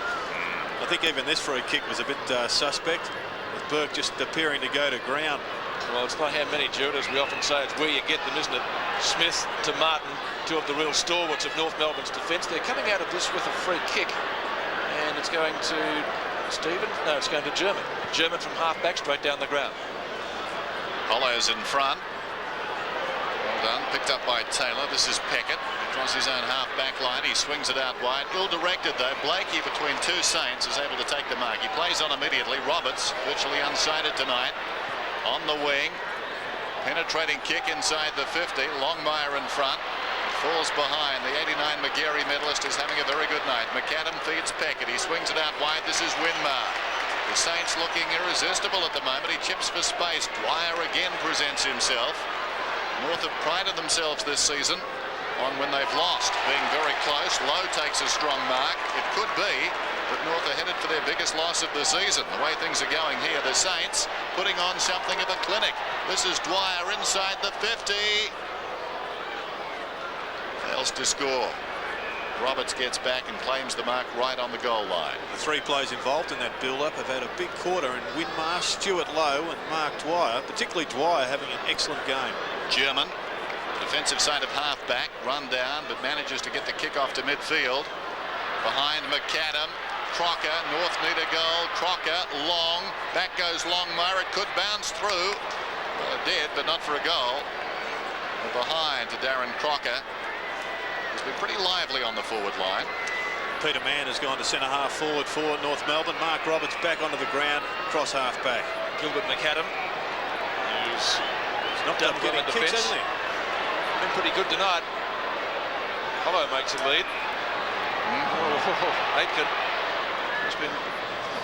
I think even this free kick was a bit suspect, with Burke just appearing to go to ground. Well, it's not how many, Jude, as we often say, it's where you get them, isn't it? Smith to Martin, 2 of the real stalwarts of North Melbourne's defence. They're coming out of this with a free kick, and it's going to Stephen. No, it's going to German. German from half back, straight down the ground. Hollow's in front. Well done. Picked up by Taylor. This is Peckett across his own half back line. He swings it out wide. Ill-directed though. Blakey between 2 Saints is able to take the mark. He plays on immediately. Roberts virtually unsighted tonight. On the wing. Penetrating kick inside the 50. Longmire in front. Falls behind. The 89 Magarey medalist is having a very good night. McAdam feeds Peckett. He swings it out wide. This is Winmar. The Saints looking irresistible at the moment. He chips for space. Dwyer again presents himself. North have prided themselves this season on when they've lost, being very close. Lowe takes a strong mark. It could be that North are headed for their biggest loss of the season. The way things are going here, the Saints putting on something of a clinic. This is Dwyer inside the 50. Fails to score. Roberts gets back and claims the mark right on the goal line. The 3 players involved in that build-up have had a big quarter in Winmar, Stuart Lowe and Mark Dwyer, particularly Dwyer having an excellent game. German, defensive side of half-back, run down, but manages to get the kick-off to midfield. Behind McAdam, Crocker, North need a goal. Crocker, long, back goes Longmire. It could bounce through. Well, it did, but not for a goal. Behind to Darren Crocker. He's been pretty lively on the forward line. Peter Mann has gone to centre half forward for North Melbourne. Mark Roberts back onto the ground, cross half back. Gilbert McAdam, who's not done getting kicks, hasn't he? Been pretty good tonight. Hollow makes a lead. Aitken has been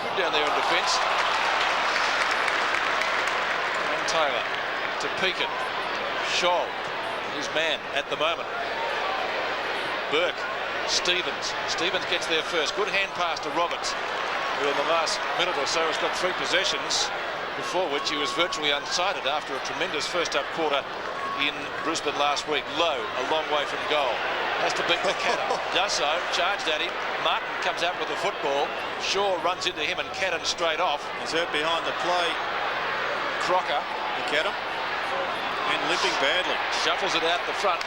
good down there in defence. And Taylor to Pekin. Scholl, his man at the moment. Burke, Stevens. Stevens gets there first. Good hand pass to Roberts, who in the last minute or so has got 3 possessions, before which he was virtually unsighted after a tremendous first-up quarter in Brisbane last week. Low, a long way from goal. Has to beat McCadden. Does so, charged at him. Martin comes out with the football. Shaw runs into him and Cadden straight off. He's hurt behind the play. Crocker. McCadden. And limping badly. Shuffles it out the front.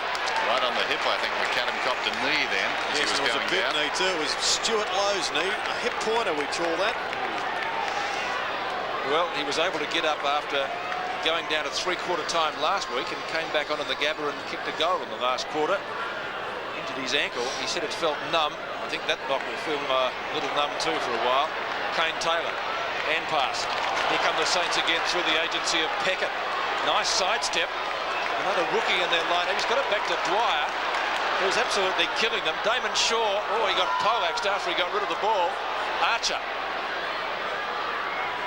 Right on the hip, I think McCadden copped a knee then as Yes, he was it was going a big down. knee too. It was Stuart Lowe's knee. A hip pointer, we call that. Well, he was able to get up after going down to 3/4 time last week and came back on in the Gabba and kicked a goal in the last quarter. Injured his ankle. He said it felt numb. I think that knock will feel a little numb too for a while. Kane Taylor. Hand pass. Here come the Saints again through the agency of Peckett. Nice sidestep. Another rookie in their line. He's got it back to Dwyer, who's absolutely killing them. Damon Shaw. Oh, he got poleaxed after he got rid of the ball. Archer.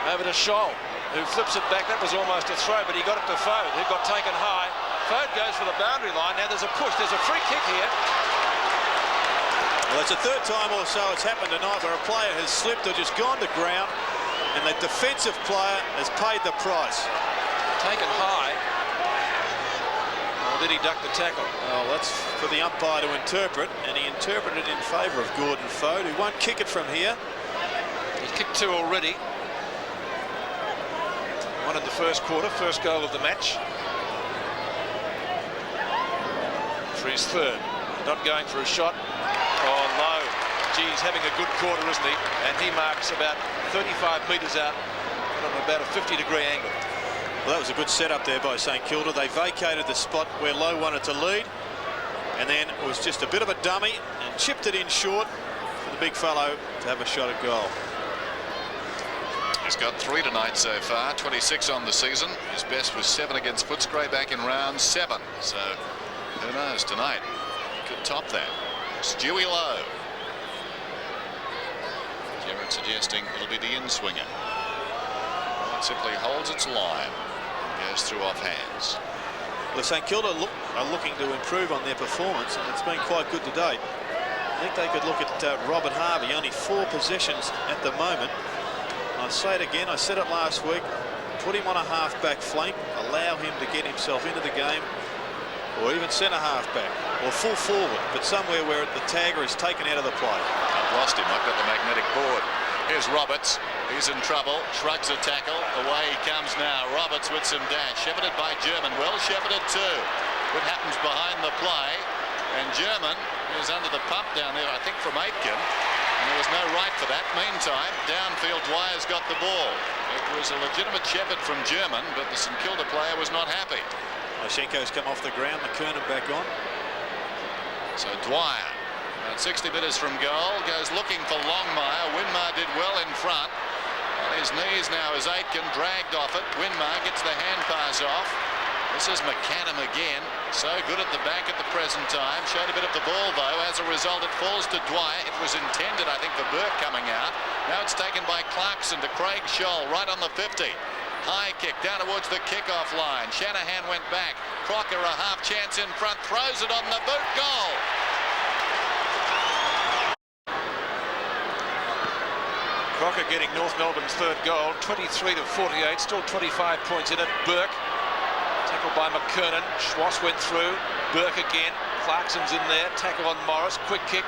Over to Scholl, who flips it back. That was almost a throw, but he got it to Fode, who got taken high. Fode goes for the boundary line. Now there's a push. There's a free kick here. Well, it's the 3rd time or so it's happened tonight where a player has slipped or just gone to ground, and the defensive player has paid the price. Taken high. Or did he duck the tackle? Well, that's for the umpire to interpret, and he interpreted in favour of Gordon Fode, who won't kick it from here. He's kicked 2 already. 1 in the first quarter, first goal of the match. For his 3rd. Not going for a shot. Oh, low. Gee, he's having a good quarter, isn't he? And he marks about 35 metres out on about a 50-degree angle. Well, that was a good setup there by St Kilda. They vacated the spot where Lowe wanted to lead, and then it was just a bit of a dummy and chipped it in short for the big fellow to have a shot at goal. He's got 3 tonight so far, 26 on the season. His best was 7 against Footscray back in round 7. So who knows tonight? He could top that. Stewie Lowe. Gerard suggesting it'll be the in-swinger. It simply holds its line. Goes through off hands. Well, St Kilda are looking to improve on their performance, and it's been quite good to date. I think they could look at Robert Harvey, only 4 possessions at the moment. I say it again, I said it last week, put him on a half-back flank, allow him to get himself into the game, or even centre half-back, or full forward, but somewhere where the tagger is taken out of the play. I've lost him, I've got the magnetic board. Here's Roberts, he's in trouble, shrugs a tackle, away he comes now. Roberts with some dash, shepherded by German, well shepherded too. What happens behind the play, and German is under the pump down there, I think from Aitken. And there was no right for that. Meantime, downfield, Dwyer's got the ball. It was a legitimate shepherd from German, but the St Kilda player was not happy. Oshenko's come off the ground, McKernan back on. So Dwyer, about 60 metres from goal, goes looking for Longmire. Winmar did well in front. On his knees now is Aitken, dragged off it. Winmar gets the hand pass off. This is McCann again. So good at the back at the present time. Showed a bit of the ball, though. As a result, it falls to Dwyer. It was intended, I think, for Burke coming out. Now it's taken by Clarkson to Craig Scholl, right on the 50. High kick down towards the kickoff line. Shanahan went back. Crocker a half chance in front. Throws it on the boot. Goal. Crocker getting North Melbourne's 3rd goal, 23-48, still 25 points in it. Burke, tackled by McKernan. Schwass went through. Burke again. Clarkson's in there. Tackle on Morris. Quick kick.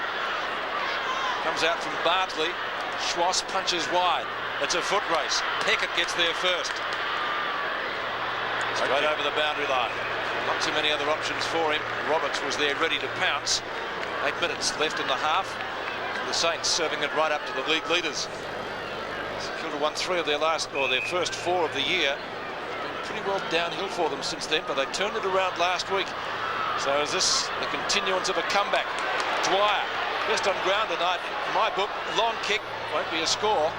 Comes out from Bartley. Schwass punches wide. It's a foot race. Peckett gets there first. Straight over the boundary line. Not too many other options for him. Roberts was there ready to pounce. 8 minutes left in the half. The Saints serving it right up to the league leaders. St Kilda won 3 of their first 4 of the year. Been pretty well downhill for them since then, but they turned it around last week. So is this the continuance of a comeback? Dwyer, best on ground tonight. In my book, long kick, won't be a score.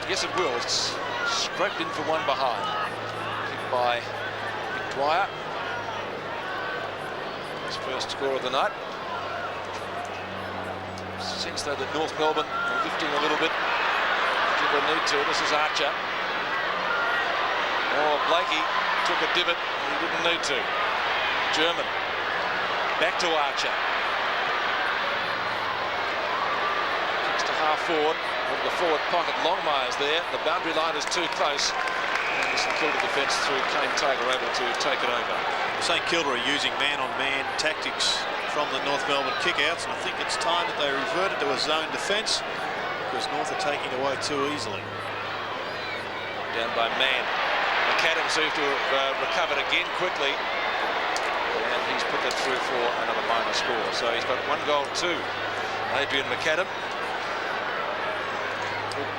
Yes, it will. It's scraped in for one behind. Kick by Dwyer. His first score of the night. Sense though that North Melbourne are lifting a little bit. Did they need to? This is Archer. Oh, Blakey took a divot and he didn't need to. German. Back to Archer. Kicks to half forward. From the forward pocket, Longmire's there. The boundary line is too close. And the St Kilda defence through Kane Taylor able to take it over. St Kilda are using man-on-man tactics from the North Melbourne kickouts, and I think it's time that they reverted to a zone defence because North are taking it away too easily. Down by Mann. McAdam seems to have recovered again quickly. And he's put that through for another minor score. So he's got 1 goal too. Adrian McAdam.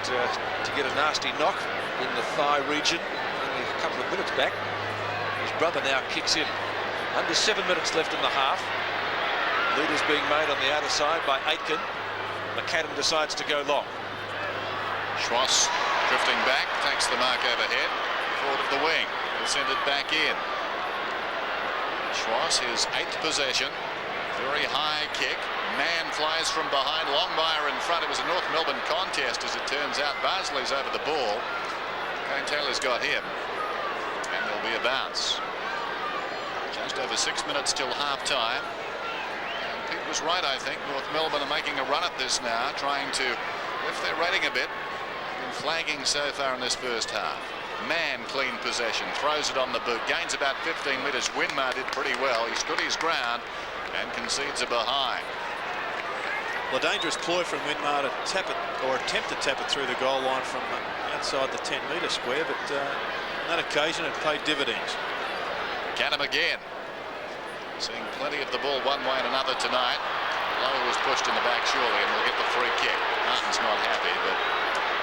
To get a nasty knock in the thigh region only a couple of minutes back. His brother now kicks in. Under 7 minutes left in the half. Lead is being made on the outer side by Aitken. McAdam decides to go long. Schwass drifting back, takes the mark overhead. Forward of the wing, will send it back in. Schwass, his 8th possession. Very high kick. Mann flies from behind. Longmire in front. It was a North Melbourne contest, as it turns out. Barsley's over the ball. Kane Taylor's got him. And there'll be a bounce. Just over 6 minutes till half-time. And Pete was right, I think. North Melbourne are making a run at this now, trying to lift their rating a bit. Been flagging so far in this first half. Mann clean possession, throws it on the boot, gains about 15 metres. Winmar did pretty well. He stood his ground and concedes a behind. Well, a dangerous ploy from Winmar to tap it, or attempt to tap it through the goal line from outside the 10-metre square, but on that occasion it paid dividends. McAdam again. Seeing plenty of the ball one way and another tonight. Lowe was pushed in the back surely, and we'll get the free kick. Martin's not happy, but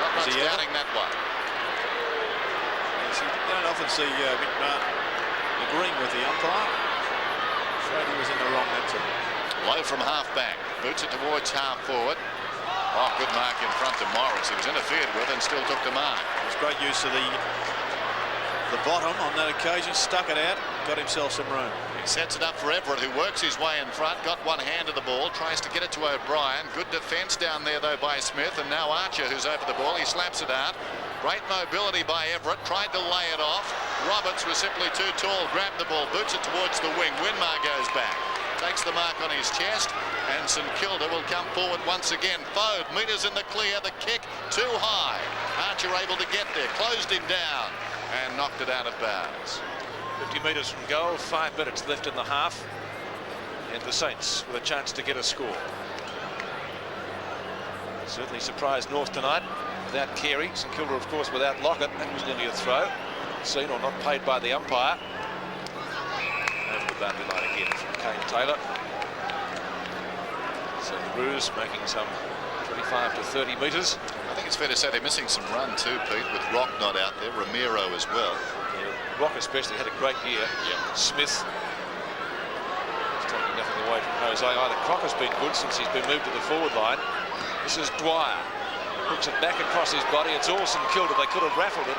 not much doubting that one. Yes, you don't often see Winmar agreeing with the umpire. Afraid he was in the wrong that time. Lowe from half-back, boots it towards half-forward. Oh, good mark in front to Morris. He was interfered with and still took the mark. It was great use of the bottom on that occasion, stuck it out, got himself some room. He sets it up for Everett, who works his way in front, got one hand of the ball, tries to get it to O'Brien. Good defence down there, though, by Smith, and now Archer, who's over the ball. He slaps it out. Great mobility by Everett, tried to lay it off. Roberts was simply too tall, grabbed the ball, boots it towards the wing. Winmar goes back. Takes the mark on his chest, and St Kilda will come forward once again. Fode, metres in the clear, the kick too high. Archer able to get there, closed him down, and knocked it out of bounds. 50 metres from goal, 5 minutes left in the half, and the Saints with a chance to get a score. Certainly surprised North tonight without Carey. St Kilda, of course, without Lockett. That was nearly a throw. Seen or not paid by the umpire. Over the boundary line again from Kane Taylor. So the Roos making some 25 to 30 metres. I think it's fair to say they're missing some run too, Pete, with Rock not out there, Ramiro as well. Yeah, Rock especially had a great year. Yeah. Smith is taking nothing away from Jose either. Crocker's been good since he's been moved to the forward line. This is Dwyer. Hooks it back across his body. It's all St Kilda. They could have raffled it.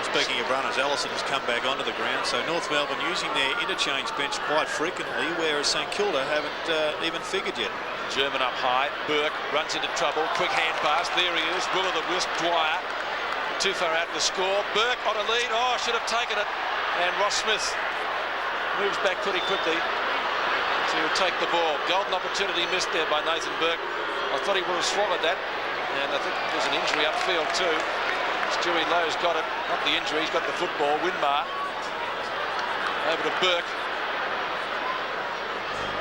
Speaking of runners, Allison has come back onto the ground, so North Melbourne using their interchange bench quite frequently, whereas St Kilda haven't even figured yet. German up high. Burke runs into trouble. Quick hand pass. There he is. Will of the wisp. Dwyer too far out to score. Burke on a lead. Oh, should have taken it. And Ross Smith moves back pretty quickly to take the ball. Golden opportunity missed there by Nathan Burke. I thought he would have swallowed that. And I think there's an injury upfield too. Stewie Lowe's got it. Not the injury. He's got the football. Winmar over to Burke.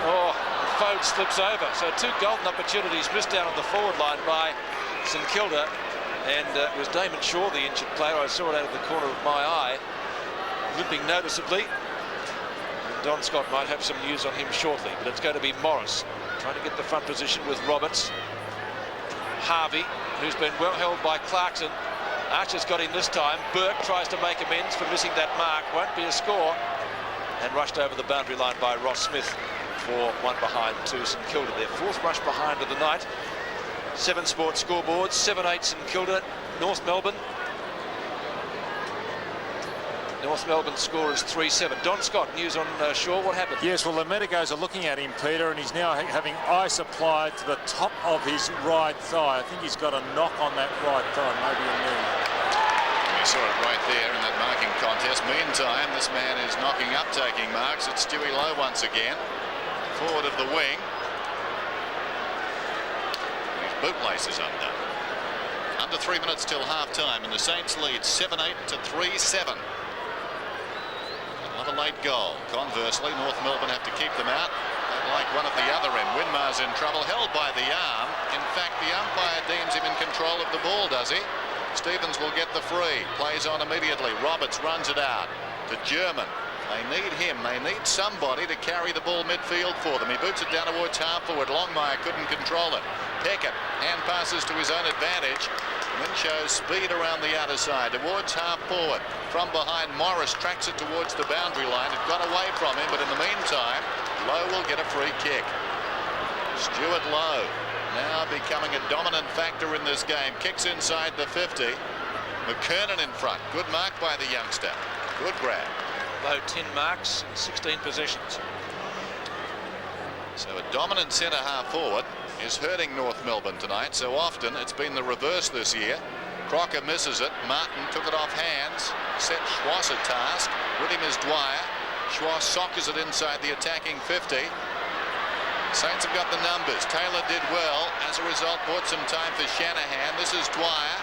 Oh, Fode slips over. So 2 golden opportunities missed down on the forward line by St Kilda. And it was Damon Shaw, the injured player. I saw it out of the corner of my eye, limping noticeably. And Don Scott might have some news on him shortly. But it's going to be Morris trying to get the front position with Roberts. Harvey, who's been well held by Clarkson. Archer's got him this time. Burke tries to make amends for missing that mark. Won't be a score. And rushed over the boundary line by Ross Smith for 1 behind to St Kilda. Their 4th rush behind of the night. 7 sports scoreboards, 7-8 St Kilda. North Melbourne. North Melbourne score is 3-7. Don Scott, news on Shaw. What happened? Yes, well, the Medicos are looking at him, Peter, and he's now having ice applied to the top of his right thigh. I think he's got a knock on that right thigh, maybe a knee. He saw it right there in that marking contest. Meantime, this man is knocking up, taking marks. It's Stewie Lowe once again, forward of the wing. His bootlaces undone. Under 3 minutes till half-time, and the Saints lead 7-8 to 3-7. Another late goal. Conversely, North Melbourne have to keep them out. Like one at the other end. Winmar's in trouble, held by the arm. In fact, the umpire deems him in control of the ball, does he? Stevens will get the free. Plays on immediately. Roberts runs it out to German. They need him. They need somebody to carry the ball midfield for them. He boots it down towards half forward. Longmire couldn't control it. Peckett hand passes to his own advantage and then shows speed around the outer side towards half forward. From behind, Morris tracks it towards the boundary line. It got away from him, but in the meantime, Lowe will get a free kick. Stuart Lowe now becoming a dominant factor in this game. Kicks inside the 50. McKernan in front. Good mark by the youngster. Good grab. Lowe 10 marks and 16 possessions. So a dominant centre half forward is hurting North Melbourne tonight. So often it's been the reverse this year. Crocker misses it. Martin took it off hands. Set Schwass a task. With him is Dwyer. Schwass soccers it inside the attacking 50. Saints have got the numbers. Taylor did well. As a result, bought some time for Shanahan. This is Dwyer.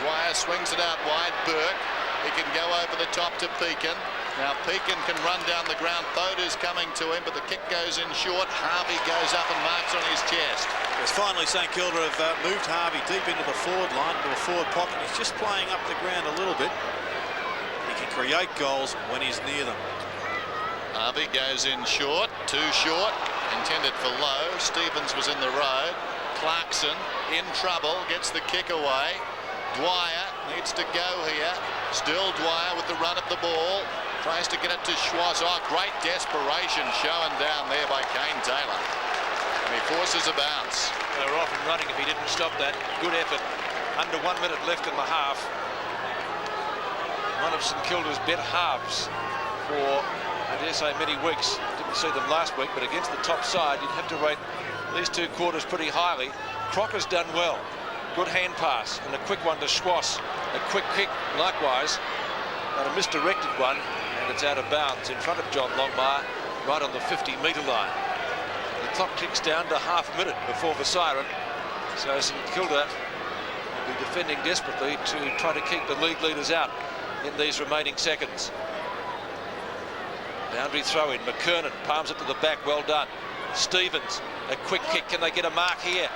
Dwyer swings it out wide. Burke. He can go over the top to Pekin. Now Pekin can run down the ground. Thoda's coming to him, but the kick goes in short. Harvey goes up and marks on his chest. Yes, finally St Kilda have moved Harvey deep into the forward line, into a forward pocket. He's just playing up the ground a little bit. He can create goals when he's near them. Harvey goes in short, too short, intended for Lowe. Stevens was in the road. Clarkson in trouble, gets the kick away. Dwyer needs to go here. Still Dwyer with the run of the ball. Tries to get it to Schwass. Oh, great desperation shown down there by Kane Taylor. And he forces a bounce. They were off and running if he didn't stop that. Good effort. Under 1 minute left in the half. One of St Kilda's better halves for, I dare say, many weeks. Didn't see them last week, but against the top side, you'd have to rate these 2 quarters pretty highly. Crocker's done well. Good hand pass and a quick one to Schwass. A quick kick likewise, but a misdirected one, and it's out of bounds in front of John Longmire, right on the 50-metre line. The clock ticks down to half a minute before the siren, so St Kilda will be defending desperately to try to keep the league leaders out in these remaining seconds. Boundary throw in. McKernan palms it to the back. Well done. Stevens, a quick kick. Can they get a mark here?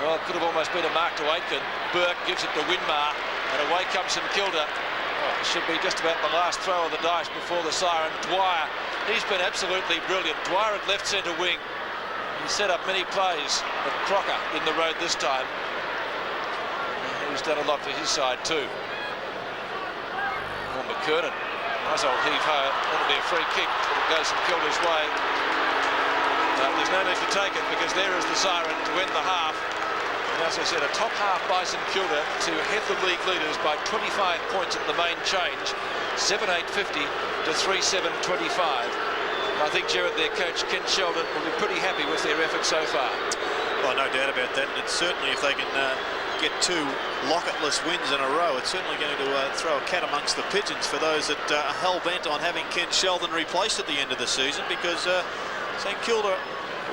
Well, it could have almost been a mark to Aitken. Burke gives it to Winmar, and away comes St Kilda. Oh, it should be just about the last throw of the dice before the siren. Dwyer, he's been absolutely brilliant. Dwyer at left centre wing. He set up many plays, but Crocker in the road this time. He's done a lot for his side too. Oh, McKernan, nice old heave-ho. That'll be a free kick, but it goes St Kilda's way. There's no need to take it because there is the siren to end the half. And as I said, a top half by St Kilda to head the league leaders by 25 points at the main change. 7-8-50 to 3-7-25. I think Gerard, their coach, Ken Sheldon, will be pretty happy with their effort so far. Well, no doubt about that. And it's certainly, if they can get 2 locketless wins in a row, it's certainly going to throw a cat amongst the pigeons for those that are hell-bent on having Ken Sheldon replaced at the end of the season, because St Kilda are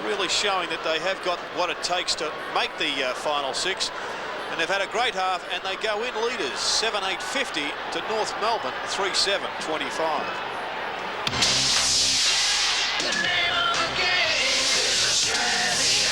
really showing that they have got what it takes to make the final 6, and they've had a great half, and they go in leaders 7-8-50 to North Melbourne 3-7-25. The name of the game is Australia.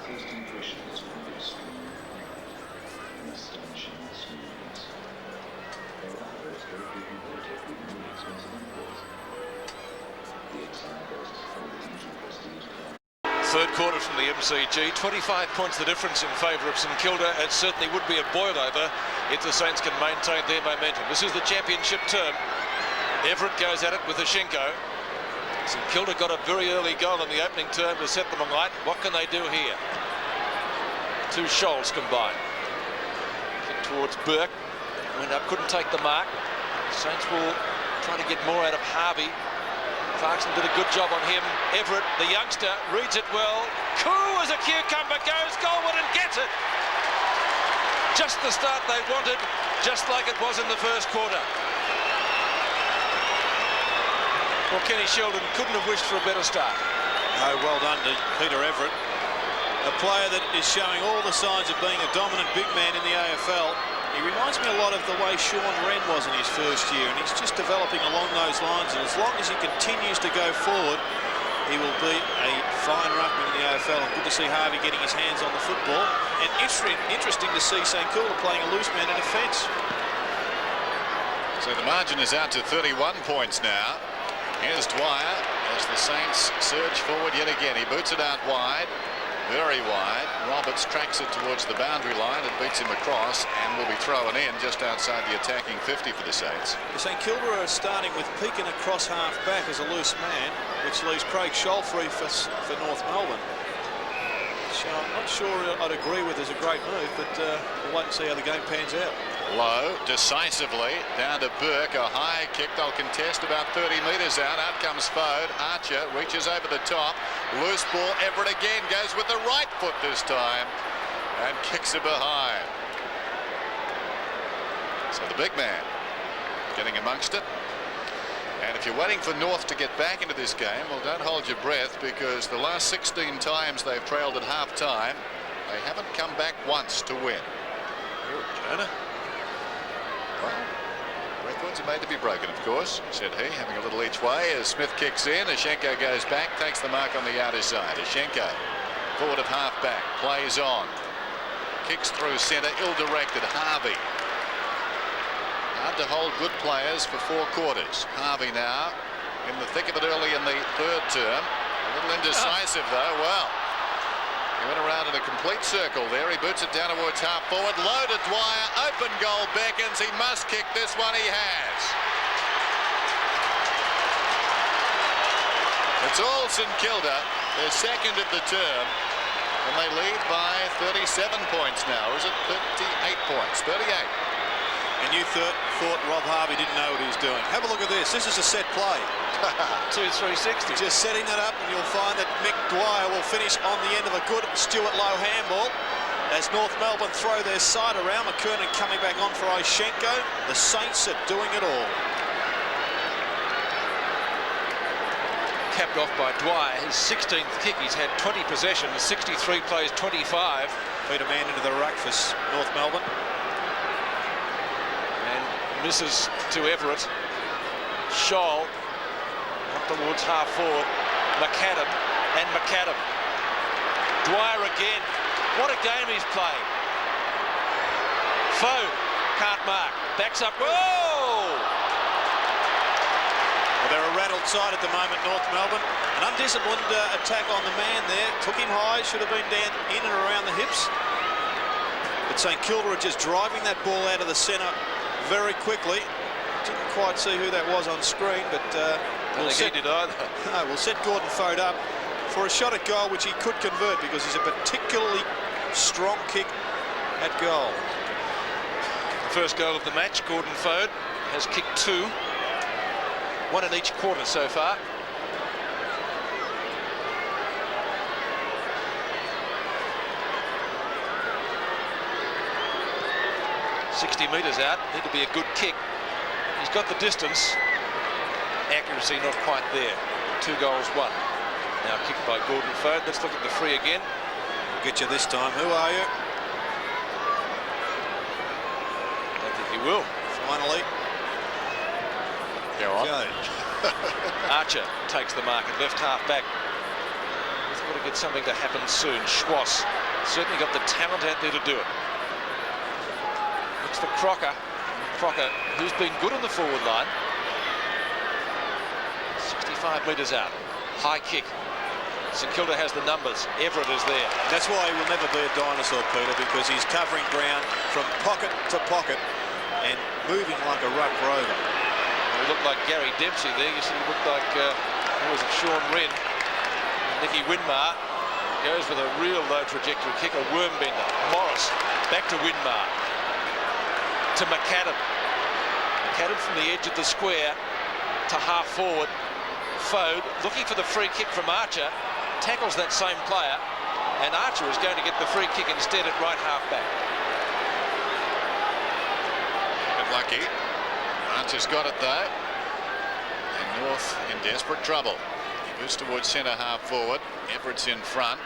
First impressions will be strong and astonishing smoothness. There are others very good quality with really expensive imports. The Exxon Coast for the usual prestige car. Third quarter from the MCG, 25 points the difference in favour of St Kilda. It certainly would be a boil over if the Saints can maintain their momentum. This is the championship term. Everett goes at it with Ashenko. St Kilda got a very early goal in the opening term to set them alight. What can they do here? Two Shoals combined. Kick towards Burke. Went up, couldn't take the mark. Saints will try to get more out of Harvey. Clarkson did a good job on him. Everett, the youngster, reads it well. Cool as a cucumber, goes Goldwood and gets it. Just the start they wanted, just like it was in the first quarter. Well, Kenny Sheldon couldn't have wished for a better start. No, well done to Peter Everett. A player that is showing all the signs of being a dominant big man in the AFL. He reminds me a lot of the way Sean Wren was in his first year, and he's just developing along those lines. And as long as he continues to go forward, he will be a fine ruckman in the AFL. And good to see Harvey getting his hands on the football. And interesting to see St Kilda playing a loose man in defence. So the margin is out to 31 points now. Here's Dwyer as the Saints surge forward yet again. He boots it out wide. Very wide. Roberts tracks it towards the boundary line. It beats him across and will be thrown in just outside the attacking 50 for the Saints. St Kilda are starting with Pekin across half back as a loose man, which leaves Craig Scholl free for North Melbourne. So I'm not sure I'd agree with as a great move, but we'll wait and see how the game pans out. Low, decisively, down to Burke. A high kick. They'll contest about 30 metres out. Out comes Fode. Archer reaches over the top. Loose ball. Everett again goes with the right foot this time and kicks it behind. So the big man getting amongst it. And if you're waiting for North to get back into this game, well, don't hold your breath, because the last 16 times they've trailed at half-time, they haven't come back once to win. Jonah. Well, records are made to be broken, of course, said he, having a little each way as Smith kicks in. Ashenko goes back, takes the mark on the outer side. Ashenko, forward of half-back, plays on. Kicks through centre, ill-directed. Harvey. Hard to hold good players for 4 quarters. Harvey now in the thick of it early in the third term. A little indecisive though. Well, he went around in a complete circle there. He boots it down towards half forward. Low to Dwyer. Open goal beckons. He must kick this one. He has. It's all St Kilda. They're second of the term. And they lead by 37 points now. Or is it 38 points? 38. And you thought Rob Harvey didn't know what he was doing. Have a look at this. This is a set play. 2-3-60. Just setting that up, and you'll find that Mick Dwyer will finish on the end of a good Stuart Lowe handball. As North Melbourne throw their side around, McKernan coming back on for Ashenko. The Saints are doing it all. Capped off by Dwyer, his 16th kick. He's had 20 possessions, 63 plays, 25. Feed a man into the ruck for North Melbourne. Misses to Everett. Scholl up towards half forward. McAdam and McAdam. Dwyer again. What a game he's playing. Fode can't mark. Backs up. Whoa! Well, they're a rattled side at the moment, North Melbourne. An undisciplined attack on the man there. Took him high. Should have been down in and around the hips. But St Kilda are just driving that ball out of the centre very quickly. Didn't quite see who that was on screen, but we'll set it either. No, we'll set Gordon Fode up for a shot at goal, which he could convert because he's a particularly strong kick at goal. The first goal of the match, Gordon Fode has kicked 2, 1 in each quarter so far. ...60 metres out, need to be a good kick. He's got the distance. Accuracy not quite there. 2 goals, 1. Now kicked by Gordon Fode. Let's look at the free again. We'll get you this time. Who are you? I don't think he will. Finally. Go on. Jones. Archer takes the mark at left half back. He's got to get something to happen soon. Schwass certainly got the talent out there to do it. Looks for Crocker. Crocker, who's been good on the forward line. 65 metres out. High kick. St Kilda has the numbers. Everett is there. That's why he will never be a dinosaur, Peter, because he's covering ground from pocket to pocket and moving like a ruck rover. He looked like Gary Dempsey there. You see, he looked like, who was it, Sean Wren. Nicky Winmar goes with a real low trajectory kick, a worm bender. Morris back to Winmar. To McAdam. McAdam from the edge of the square to half forward. Fode looking for the free kick from Archer. Tackles that same player, and Archer is going to get the free kick instead at right half back. But lucky. Archer's got it though. And North in desperate trouble. He moves towards centre half forward. Everett's in front.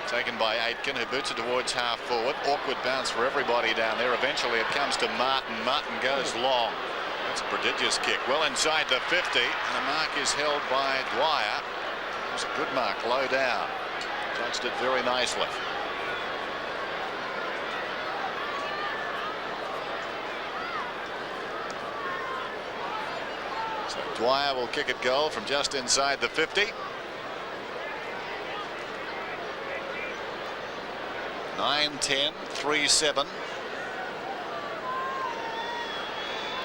Taken by Aitken, who boots it towards half forward. Awkward bounce for everybody down there. Eventually it comes to Martin. Martin goes long. That's a prodigious kick. Well inside the 50. And the mark is held by Dwyer. It was a good mark, low down. Judged it very nicely. So Dwyer will kick it goal from just inside the 50. 9-10, 3-7.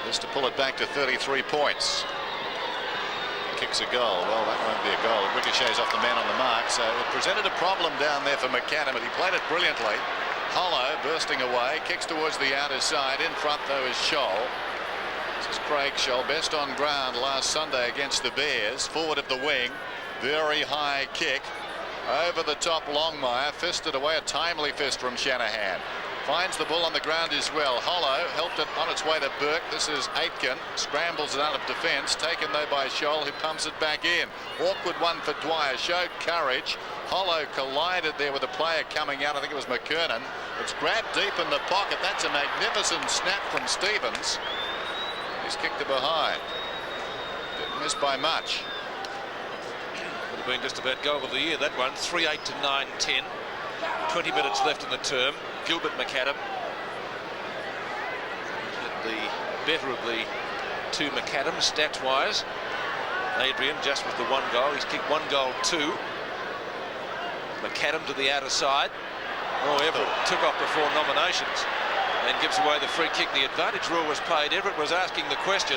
Just to pull it back to 33 points. Kicks a goal. Well, that won't be a goal. It ricochets off the man on the mark. So it presented a problem down there for McAdam, but he played it brilliantly. Hollow bursting away. Kicks towards the outer side. In front, though, is Scholl. This is Craig Scholl. Best on ground last Sunday against the Bears. Forward of the wing. Very high kick. Over the top, Longmire. Fisted away. A timely fist from Shanahan. Finds the ball on the ground as well. Hollow helped it on its way to Burke. This is Aitken. Scrambles it out of defence. Taken though by Scholl, who pumps it back in. Awkward one for Dwyer. Showed courage. Hollow collided there with a player coming out. I think it was McKernan. It's grabbed deep in the pocket. That's a magnificent snap from Stevens. He's kicked it behind. Didn't miss by much. Would have been just about goal of the year, that one. 3-8 to 9-10. 20 minutes left in the term. Gilbert McAdam the better of the two McAdams stats wise. Adrian just with the one goal. He's kicked one goal too. McAdam to the outer side. Oh, Everett took off before nominations and gives away the free kick. The advantage rule was played. Everett was asking the question.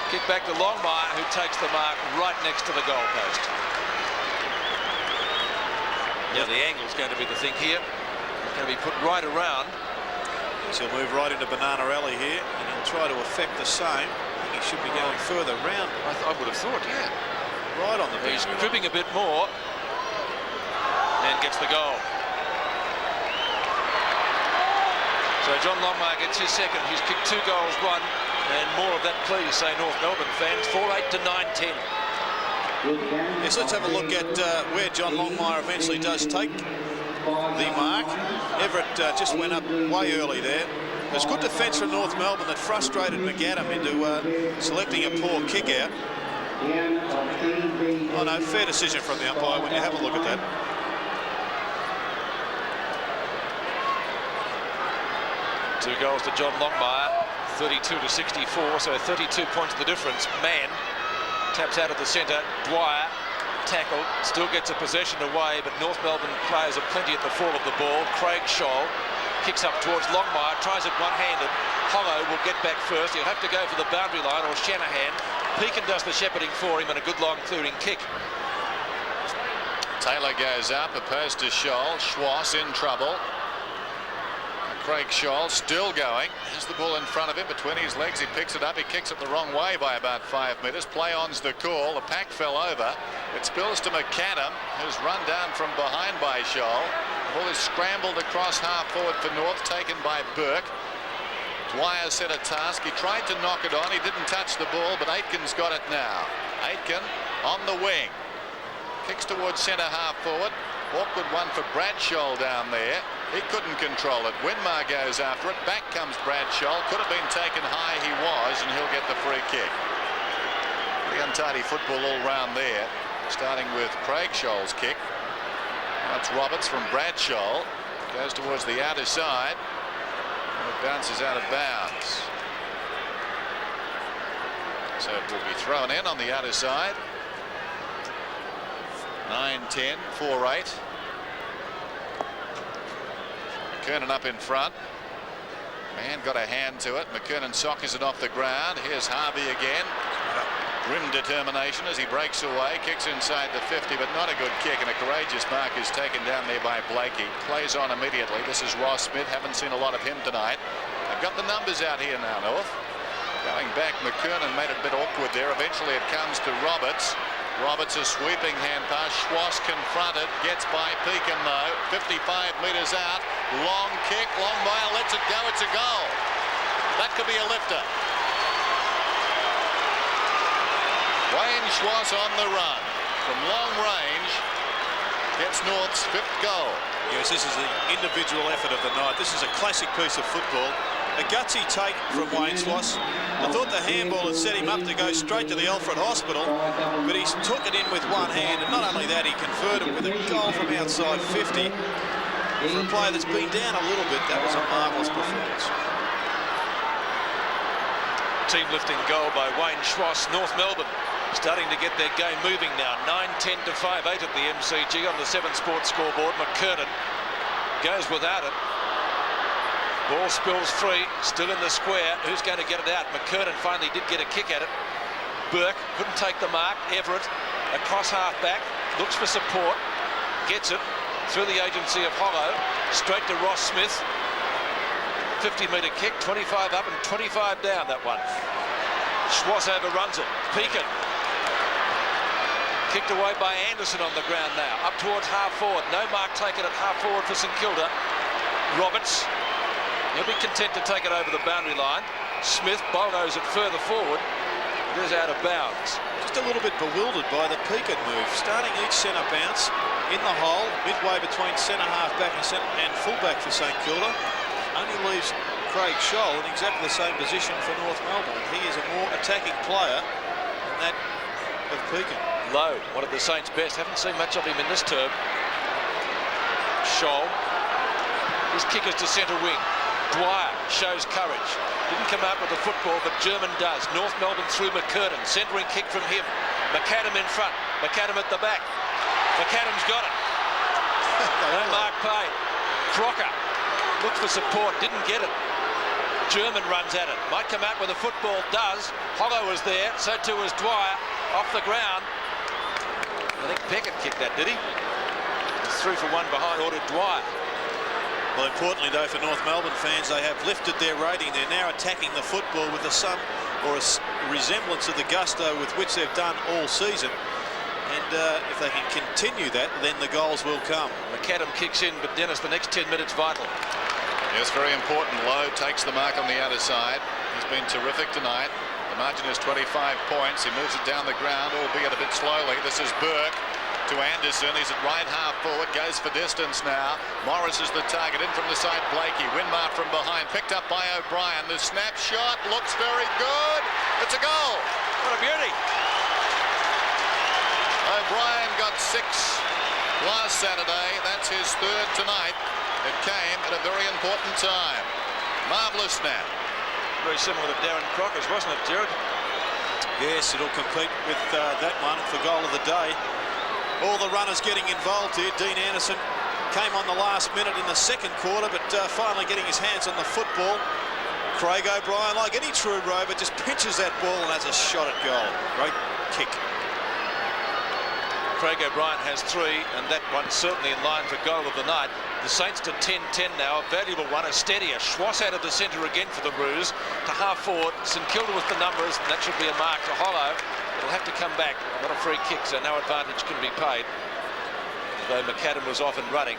Kick back to Longmire, who takes the mark right next to the goalpost. Yeah, the angle's going to be the thing here. It's going to be put right around. So he'll move right into Banana Alley here, and he'll try to affect the same. I think he should be going further round. I would have thought, yeah. Right on the He's boundary. cribbing a bit more and gets the goal. So John Longmire gets his second. He's kicked 2 goals, 1, and more of that, please, say North Melbourne fans. 4-8 to 9-10. Yes, let's have a look at where John Longmire eventually does take the mark. Everett just went up way early there. It was good defence from North Melbourne that frustrated McAdam into selecting a poor kick out. Oh no, fair decision from the umpire when you have a look at that. Two goals to John Longmire, 32 to 64, so 32 points the difference. Mann taps out of the centre. Dwyer tackled, still gets a possession away, but North Melbourne players are plenty at the fall of the ball. Craig Scholl kicks up towards Longmire, tries it one-handed. Hollow will get back first. He'll have to go for the boundary line, or Shanahan. Pekin does the shepherding for him, and a good long clearing kick. Taylor goes up, opposed to Scholl. Schwass in trouble. Craig Scholl still going. Has the ball in front of him between his legs. He picks it up. He kicks it the wrong way by about 5 metres. Play on's the call. The pack fell over. It spills to McAdam, who's run down from behind by Scholl. The ball is scrambled across half forward for North, taken by Burke. Dwyer set a task. He tried to knock it on. He didn't touch the ball, but Aitken's got it now. Aitken on the wing. Kicks towards centre half forward. Awkward one for Brad Scholl down there. He couldn't control it. Winmar goes after it. Back comes Brad Scholl. Could have been taken high. He was, and he'll get the free kick. Pretty untidy football all round there. Starting with Craig Scholl's kick. That's Roberts from Bradshaw. Goes towards the outer side. And it bounces out of bounds. So it will be thrown in on the outer side. 9-10, 4-8. McKernan up in front. Man got a hand to it. McKernan sockers it off the ground. Here's Harvey again. Grim determination as he breaks away. Kicks inside the 50, but not a good kick. And a courageous mark is taken down there by Blakey. Plays on immediately. This is Ross Smith. Haven't seen a lot of him tonight. They've got the numbers out here now, North. Going back, McKernan made it a bit awkward there. Eventually it comes to Roberts. Roberts, a sweeping hand pass. Schwass confronted. Gets by Pekin though. 55 metres out. Long kick. Long mile. Lets it go. It's a goal. That could be a lifter. Wayne Schwass on the run. From long range. Gets North's 5th goal. Yes, this is the individual effort of the night. This is a classic piece of football. A gutsy take from Wayne Schwass. I thought the handball had set him up to go straight to the Alfred Hospital, but he took it in with one hand, and not only that, he converted with a goal from outside 50. For a player that's been down a little bit, that was a marvellous performance. Team lifting goal by Wayne Schwass. North Melbourne starting to get their game moving now. 9-10 to 5-8 at the MCG on the 7 Sports scoreboard. McKernan goes without it. Ball spills free, still in the square. Who's going to get it out? McKernan finally did get a kick at it. Burke couldn't take the mark. Everett across half back, looks for support, gets it through the agency of Hollow, straight to Ross Smith. 50-metre kick, 25 up and 25 down, that one. Schwass overruns it. Pekin kicked away by Anderson on the ground now. Up towards half forward. No mark taken at half forward for St Kilda. Roberts. He'll be content to take it over the boundary line. Smith bulldoze it further forward. It is out of bounds. Just a little bit bewildered by the Pekin move. Starting each centre bounce in the hole, midway between centre half-back and full-back for St Kilda. Only leaves Craig Scholl in exactly the same position for North Melbourne. He is a more attacking player than that of Pekin. Low, one of the Saints' best. Haven't seen much of him in this term. Scholl. His kick is to centre wing. Dwyer shows courage. Didn't come out with the football, but German does. North Melbourne through McKernan. Centering kick from him. McAdam in front. McAdam at the back. McAdam's got it. No mark paid. Crocker looked for support. Didn't get it. German runs at it. Might come out with the football. Does. Hollow was there. So too was Dwyer. Off the ground. I think Peckett kicked that, did he? He's 3 for 1 behind. Ordered Dwyer. Well, importantly, though, for North Melbourne fans, they have lifted their rating. They're now attacking the football with a resemblance of the gusto with which they've done all season. And if they can continue that, then the goals will come. McAdam kicks in, but Dennis, the next 10 minutes vital. Yes, very important. Lowe takes the mark on the outer side. He's been terrific tonight. The margin is 25 points. He moves it down the ground, albeit a bit slowly. This is Burke to Anderson. He's at right half forward, goes for distance now. Morris is the target, in from the side Blakey. Winmar from behind, picked up by O'Brien. The snap shot looks very good. It's a goal. What a beauty. O'Brien got 6 last Saturday. That's his 3rd tonight. It came at a very important time. Marvellous snap. Very similar to Darren Crocker's, wasn't it, Jared? Yes, it'll compete with that one for goal of the day. All the runners getting involved here. Dean Anderson came on the last minute in the 2nd quarter, but finally getting his hands on the football. Craig O'Brien, like any true rover, just pinches that ball and has a shot at goal. Great kick. Craig O'Brien has 3, and that one's certainly in line for goal of the night. The Saints to 10-10 now. A valuable one, a steadier. Schwass out of the centre again for the Roos to half forward. St Kilda with the numbers, and that should be a mark to Hollow. It'll have to come back. Not a free kick, so no advantage can be paid. Though McAdam was off and running.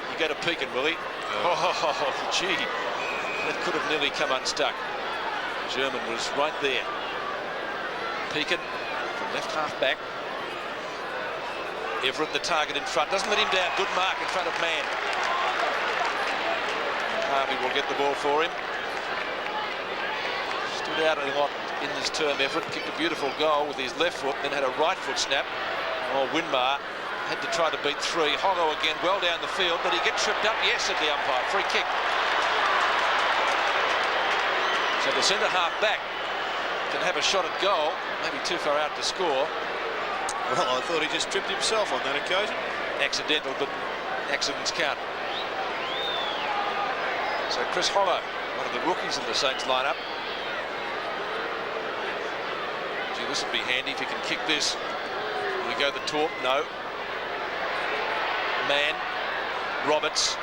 You go to Pekin, will he? Oh, gee. That could have nearly come unstuck. German was right there. Pekin from left half back. Everett the target in front. Doesn't let him down. Good mark in front of man. Harvey will get the ball for him. Stood out a lot in this term. Everett kicked a beautiful goal with his left foot, then had a right foot snap. Oh, Winmar had to try to beat 3. Hollow again, well down the field. Did he get tripped up? Yes, said the umpire. Free kick. So the centre half back can have a shot at goal. Maybe too far out to score. Well, I thought he just tripped himself on that occasion. Accidental, but accidents count. So Chris Hollow, one of the rookies in the Saints lineup. Gee, this would be handy if he can kick this. Will he go the torp? No. Mann, Roberts.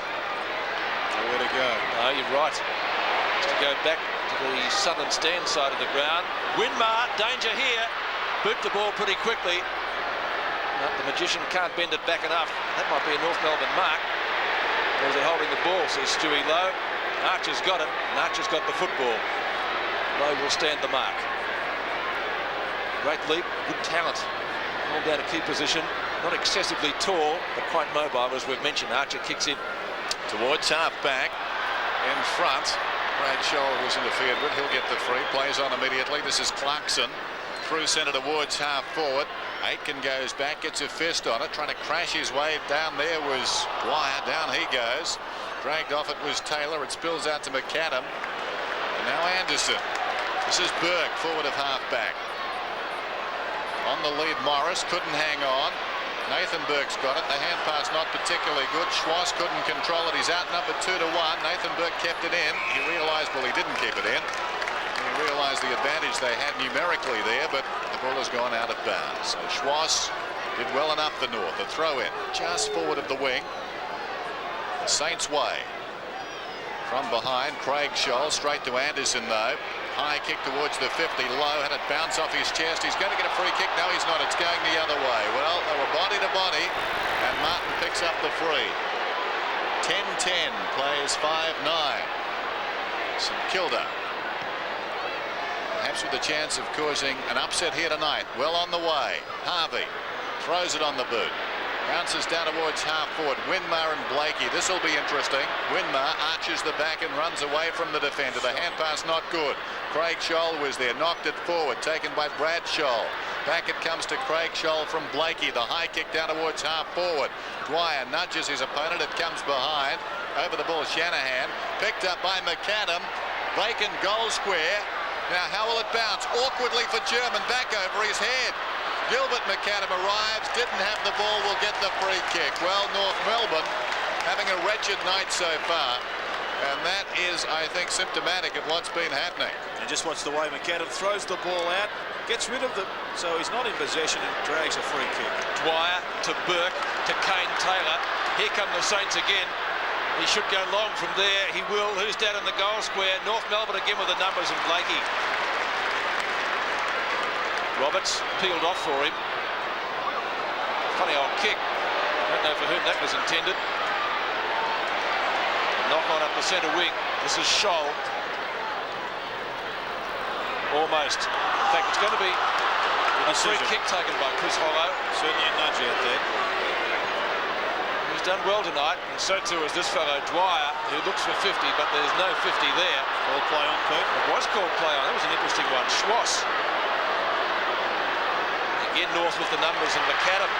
Nowhere to go. No, you're right. Just to go back to the southern stand side of the ground. Winmar, danger here. Boot the ball pretty quickly. No, the magician can't bend it back enough. That might be a North Melbourne mark. Or is he holding the ball, says Stewie Lowe. Archer's got it, and Archer's got the football. Lowe will stand the mark. Great leap, good talent. Hold down a key position. Not excessively tall, but quite mobile, as we've mentioned. Archer kicks in. Towards half-back. In front. Brad Scholl was interfered with. He'll get the free. Plays on immediately. This is Clarkson. Through centre towards half-forward. Aitken goes back, gets a fist on it. Trying to crash his way down there was Dwyer. Down he goes. Dragged off it was Taylor. It spills out to McAdam. And now Anderson. This is Burke, forward of half-back. On the lead, Morris couldn't hang on. Nathan Burke's got it. The hand pass not particularly good. Schwass couldn't control it. He's out number 2-1. Nathan Burke kept it in. He realised, well, he didn't keep it in. He realised the advantage they had numerically there, but the ball has gone out of bounds. So Schwass did well enough for North. A throw in just forward of the wing. The Saints way. From behind, Craig Scholl straight to Anderson though. High kick towards the 50. Low had it bounce off his chest. He's going to get a free kick. No, he's not. It's going the other way. Well, they were body to body, and Martin picks up the free. 10-10 plays 5-9. St Kilda perhaps with a chance of causing an upset here tonight. Well on the way. Harvey throws it on the boot. Bounces down towards half-forward. Winmar and Blakey. This will be interesting. Winmar arches the back and runs away from the defender. The hand pass not good. Craig Scholl was there. Knocked it forward. Taken by Brad Scholl. Back it comes to Craig Scholl from Blakey. The high kick down towards half-forward. Dwyer nudges his opponent. It comes behind. Over the ball, Shanahan. Picked up by McAdam. Vacant goal square. Now, how will it bounce? Awkwardly for German. Back over his head. Gilbert McAdam arrives, didn't have the ball, will get the free kick. Well, North Melbourne having a wretched night so far, and that is, I think, symptomatic of what's been happening. And just watch the way McAdam throws the ball out, gets rid of the, so he's not in possession and drags a free kick. Dwyer to Burke to Kane Taylor. Here come the Saints again. He should go long from there. He will. Who's down in the goal square? North Melbourne again with the numbers, and Blakey. Roberts peeled off for him. Funny old kick. Don't know for whom that was intended. Knock on up the centre wing. This is Scholl. Almost. In fact, it's going to be a free kick taken by Chris Hollow. Certainly a nudge out there. He's done well tonight, and so too is this fellow Dwyer, who looks for 50, but there's no 50 there. Called play on, Pete. It was called play on. That was an interesting one. Schwass. Again, North with the numbers, and McAdam,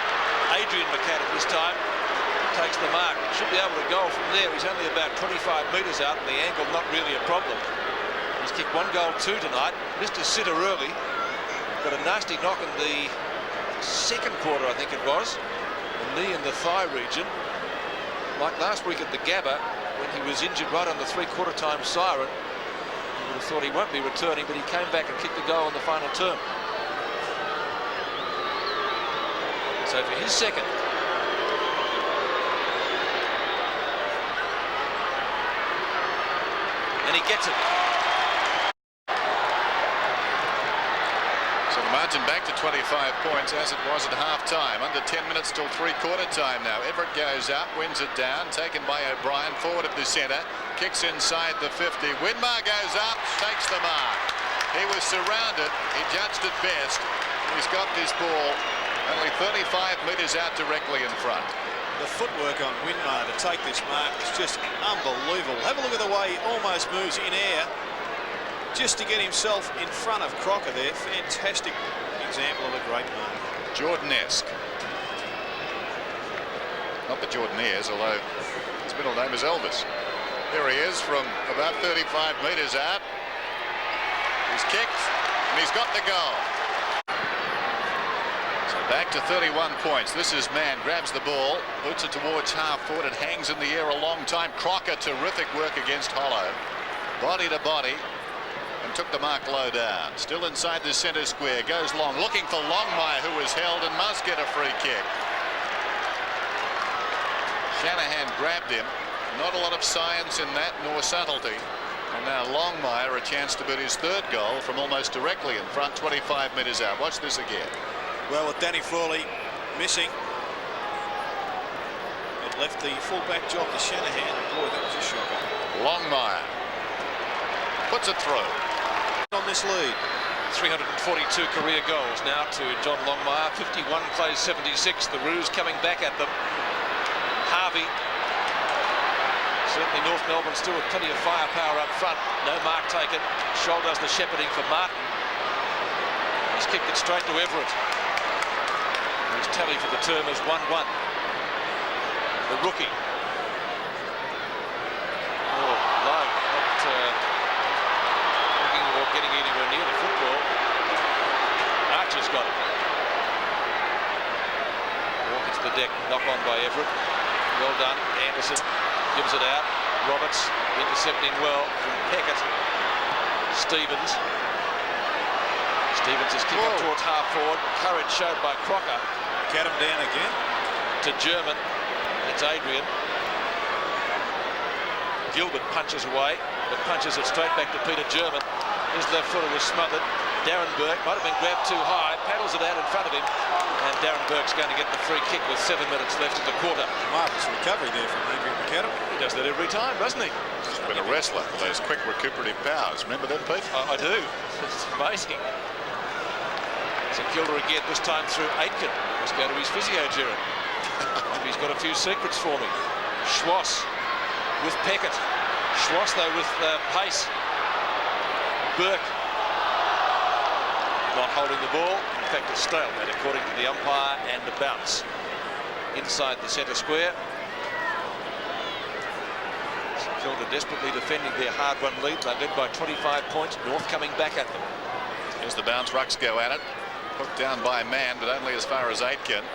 Adrian McAdam this time, takes the mark. Should be able to go from there. He's only about 25 metres out, and the angle not really a problem. He's kicked 1 goal 2 tonight. Missed his sitter early. Got a nasty knock in the second quarter, I think it was. A knee in the thigh region. Like last week at the Gabba, when he was injured right on the 3/4 time siren. You would have thought he won't be returning, but he came back and kicked the goal in the final term. So for his second. And he gets it. So the margin back to 25 points as it was at half-time. Under 10 minutes till 3/4 time now. Everett goes up, wins it down, taken by O'Brien, forward of the centre, kicks inside the 50. Winmar goes up, takes the mark. He was surrounded, he judged it best. He's got this ball only 35 metres out directly in front. The footwork on Winmar to take this mark is just unbelievable. Have a look at the way he almost moves in air just to get himself in front of Crocker there. Fantastic example of a great mark. Jordan-esque. Not the Jordanaires, although his middle name is Elvis. Here he is from about 35 metres out. He's kicked and he's got the goal. So back to 31 points. This is Mann, grabs the ball, boots it towards half forward. It hangs in the air a long time. Crocker, terrific work against Hollow. Body to body. And took the mark low down. Still inside the centre square. Goes long. Looking for Longmire, who was held and must get a free kick. Shanahan grabbed him. Not a lot of science in that, nor subtlety. And now Longmire a chance to boot his third goal from almost directly in front, 25 metres out. Watch this again. Well, with Danny Frawley missing, it left the fullback job to Shanahan. Boy, that was a shocker. Longmire puts it through. On this lead. 342 career goals now to John Longmire. 51 plays 76. The Roos coming back at them. Harvey. Certainly North Melbourne still with plenty of firepower up front. No mark taken. Scholl does the shepherding for Martin. He's kicked it straight to Everett. His tally for the term is 1-1. The rookie. Oh, low. Not looking or getting anywhere near the football. Archer's got it. Walk into the deck. Knock on by Everett. Well done. Anderson gives it out. Roberts intercepting well from Peckett. Stevens. Stevens is kicked up towards half forward. Courage showed by Crocker. Cat him down again. To German. It's Adrian. Gilbert punches away, but punches it straight back to Peter German. His left footer was smothered. Darren Burke might have been grabbed too high, paddles it out in front of him, and Darren Burke's going to get the free kick with 7 minutes left in the quarter. Marvellous recovery there from Adrian McAdam. He does that every time, doesn't he? He's been a wrestler with those quick recuperative powers. Remember them, Pete? I do. It's amazing. So Kilda again, this time through Aitken. Must go to his physio, Gerard. Maybe he's got a few secrets for me. Schwass with Peckett. Schwass, though, with pace. Burke not holding the ball. In fact, a stalemate according to the umpire, and a bounce inside the centre square. St Kilda desperately defending their hard-won lead. They're led by 25 points. North coming back at them. Here's the bounce. Rucks go at it. Hooked down by Mann, but only as far as Aitken.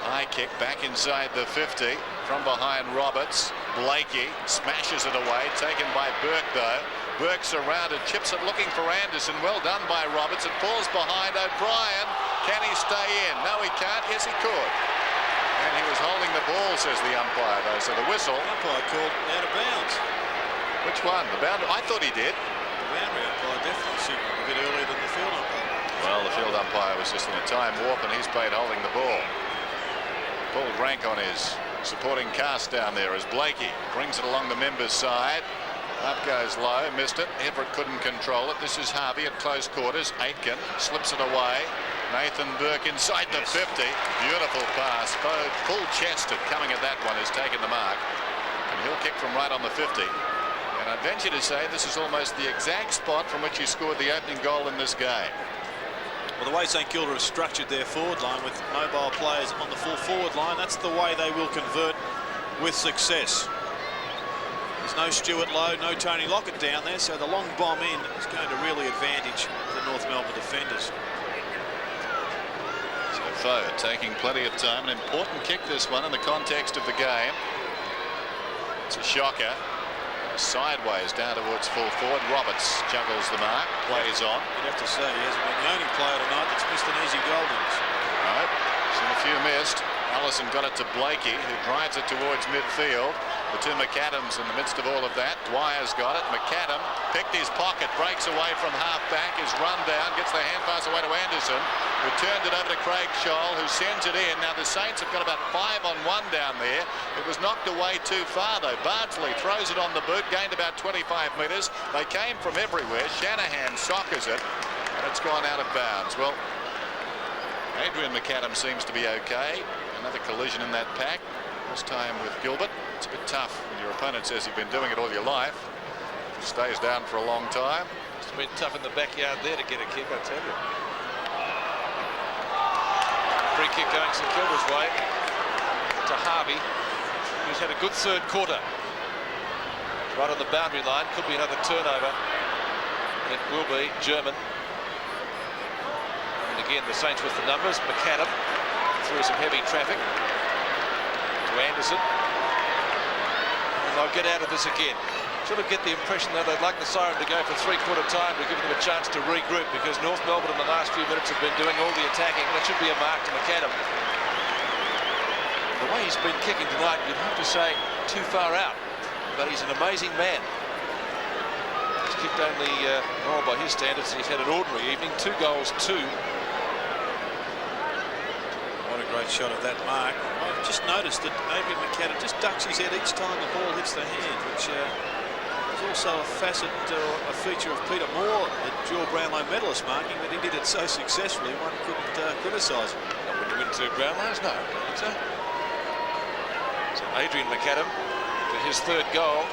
High kick back inside the 50. From behind Roberts. Blakey smashes it away. Taken by Burke, though. Burke's surrounded, chips it looking for Anderson. Well done by Roberts. It falls behind O'Brien. Can he stay in? No, he can't. Yes, he could. And he was holding the ball, says the umpire, though. So the whistle. The umpire called out of bounds. Which one? The boundary? I thought he did. The boundary umpire definitely signalled a bit earlier than the field umpire. Well, the field umpire was just in a time warp, and he's played holding the ball. Pulled rank on his supporting cast down there as Blakey brings it along the members' side. Up goes low, missed it. Everett couldn't control it. This is Harvey at close quarters. Aitken slips it away. Nathan Burke inside the 50. Beautiful pass. Full-chested coming at that one has taken the mark. And he'll kick from right on the 50. And I'd venture to say this is almost the exact spot from which he scored the opening goal in this game. Well, the way St Kilda have structured their forward line with mobile players on the full forward line, that's the way they will convert with success. There's no Stuart Lowe, no Tony Lockett down there, so the long bomb in is going to really advantage the North Melbourne defenders. So Foe taking plenty of time. An important kick, this one, in the context of the game. It's a shocker. Sideways down towards full forward. Roberts juggles the mark, plays on. You'd have to say he hasn't been the only player tonight that's missed an easy goal. Nope, seen a few missed. Allison got it to Blakey, who drives it towards midfield. The two McAdams in the midst of all of that. Dwyer's got it. McAdam picked his pocket, breaks away from half back, is run down, gets the hand pass away to Anderson, who turned it over to Craig Scholl, who sends it in. Now the Saints have got about 5-on-1 down there. It was knocked away too far, though. Bardsley throws it on the boot, gained about 25 metres. They came from everywhere. Shanahan soccers it, and it's gone out of bounds. Well, Adrian McAdam seems to be okay. Another collision in that pack. This time with Gilbert. It's a bit tough when your opponent says you've been doing it all your life. It stays down for a long time. It's been tough in the backyard there to get a kick, I tell you. Free kick going St Kilda's way to Harvey. who's had a good third quarter. Right on the boundary line, could be another turnover. It will be German. And again, the Saints with the numbers. McAdam through some heavy traffic to Anderson. And they'll get out of this again. Sort of get the impression that they'd like the siren to go for three-quarter time to give them a chance to regroup, because North Melbourne in the last few minutes have been doing all the attacking. That should be a mark to McAdam. The way he's been kicking tonight, you'd have to say too far out, but he's an amazing man. He's kicked only, well, by his standards, he's had an ordinary evening. 2 goals, 2. What a great shot of that mark. I've just noticed that Adrian McAdam just ducks his head each time the ball hits the hand, which is also a facet or a feature of Peter Moore, the dual Brownlow medalist marking, but he did it so successfully one couldn't criticise him. Would you win 2 Brownlows? No, I don't think so. So Adrian McAdam for his 3rd goal.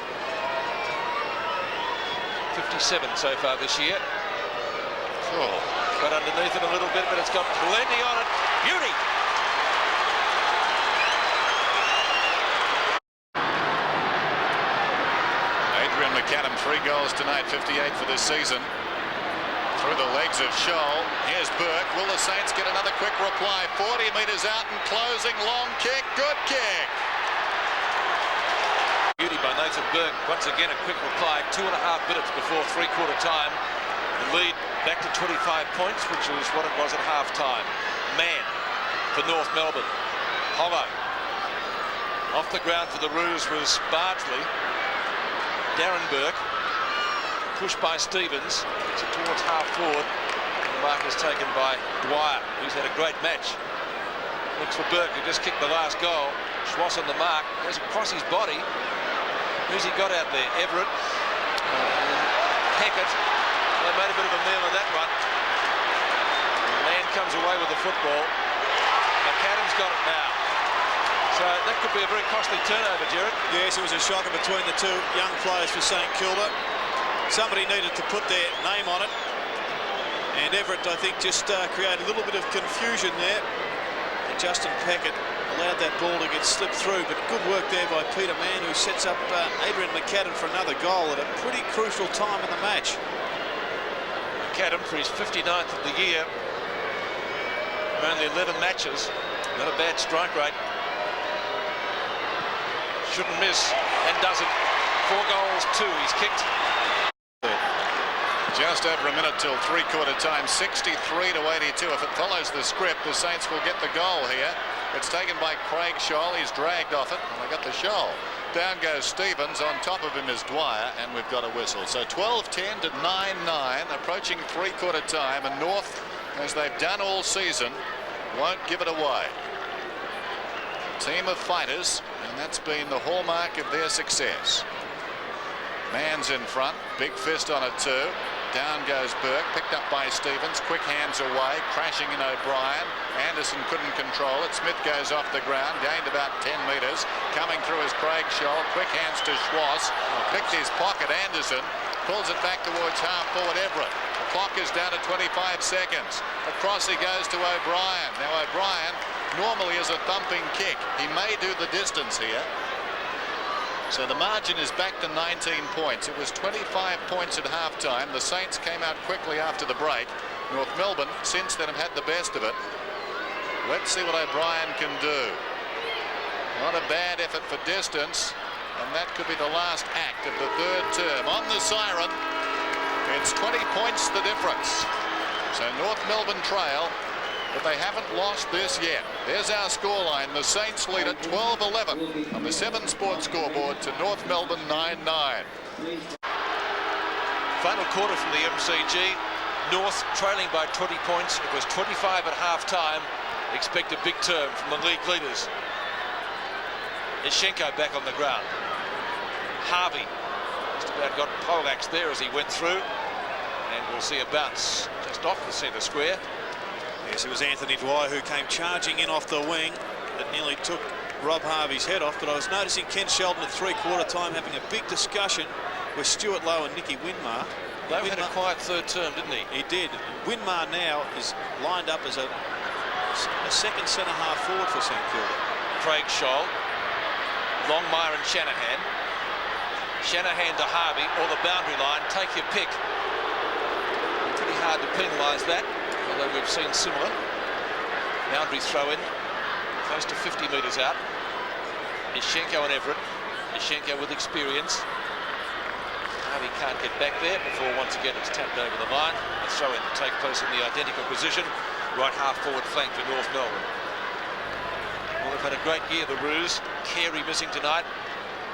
57 so far this year. Oh. Got underneath it a little bit, but it's got plenty on it. Beauty! Adrian McAdam, 3 goals tonight, 58 for this season. Through the legs of Scholl. Here's Burke. Will the Saints get another quick reply? 40 metres out and closing. Long kick. Good kick. Beauty by Nathan Burke. Once again, a quick reply. 2.5 minutes before three-quarter time. The lead back to 25 points, which is what it was at half-time. Man for North Melbourne. Hollow. Off the ground for the Roos was Bardsley. Darren Burke. Pushed by Stevens. Takes it towards half-forward. The mark is taken by Dwyer, who's had a great match. Looks for Burke, who just kicked the last goal. Schwass on the mark. Goes across his body. Who's he got out there? Everett. Peckett. They made a bit of a meal of that one. The man comes away with the football. McAdam's got it now. So that could be a very costly turnover, Jared. Yes, it was a shocker between the 2 young players for St Kilda. Somebody needed to put their name on it. And Everett, I think, just created a little bit of confusion there. And Justin Peckett allowed that ball to get slipped through, but good work there by Peter Mann, who sets up Adrian McAdam for another goal at a pretty crucial time in the match. McAdam for his 59th of the year. Only 11 matches. Not a bad strike rate. Shouldn't miss and doesn't. 4 goals, 2 he's kicked. Just over a minute till three-quarter time. 63 to 82. If it follows the script, the Saints will get the goal here. It's taken by Craig Scholl. He's dragged off it, and they got the Scholl. Down goes Stevens. On top of him is Dwyer, and we've got a whistle. So 12-10 to 9-9, approaching three-quarter time, and North, as they've done all season, won't give it away. Team of fighters, and that's been the hallmark of their success. Mann's in front, big fist on it too. Down goes Burke, picked up by Stevens, quick hands away, crashing in O'Brien. Anderson couldn't control it. Smith goes off the ground, gained about 10 metres. Coming through is Craig Scholl, quick hands to Schwass, picked his pocket. Anderson pulls it back towards half-forward Everett. The clock is down to 25 seconds. Across he goes to O'Brien. Now O'Brien normally is a thumping kick. He may do the distance here. So the margin is back to 19 points. It was 25 points at half-time. The Saints came out quickly after the break. North Melbourne, since then, have had the best of it. Let's see what O'Brien can do. Not a bad effort for distance, and that could be the last act of the 3rd term. On the siren, it's 20 points the difference. So North Melbourne trail, but they haven't lost this yet. There's our scoreline. The Saints lead at 12-11 on the 7 Sports scoreboard to North Melbourne 9-9. Final quarter from the MCG. North trailing by 20 points. It was 25 at half-time. Expect a big term from the league leaders. Ishenko back on the ground. Harvey just about got poleaxed there as he went through. And we'll see a bounce just off the centre square. Yes, it was Anthony Dwyer who came charging in off the wing. That nearly took Rob Harvey's head off. But I was noticing Ken Sheldon at three-quarter time having a big discussion with Stuart Lowe and Nicky Winmar. Lowe had a quiet 3rd term, didn't he? He did. Winmar now is lined up as a second centre-half forward for St Kilda. Craig Scholl Longmire and Shanahan. Shanahan to Harvey or the boundary line. Take your pick. Pretty hard to penalise that, although we've seen similar. Boundary throw in, close to 50 metres out. Ishenko and Everett. Ishenko with experience. Harvey can't get back there before once again it's tapped over the line. A throw in to take place in the identical position. Right half forward flank for North Melbourne. Well, they've had a great year, the Roos. Carey missing tonight.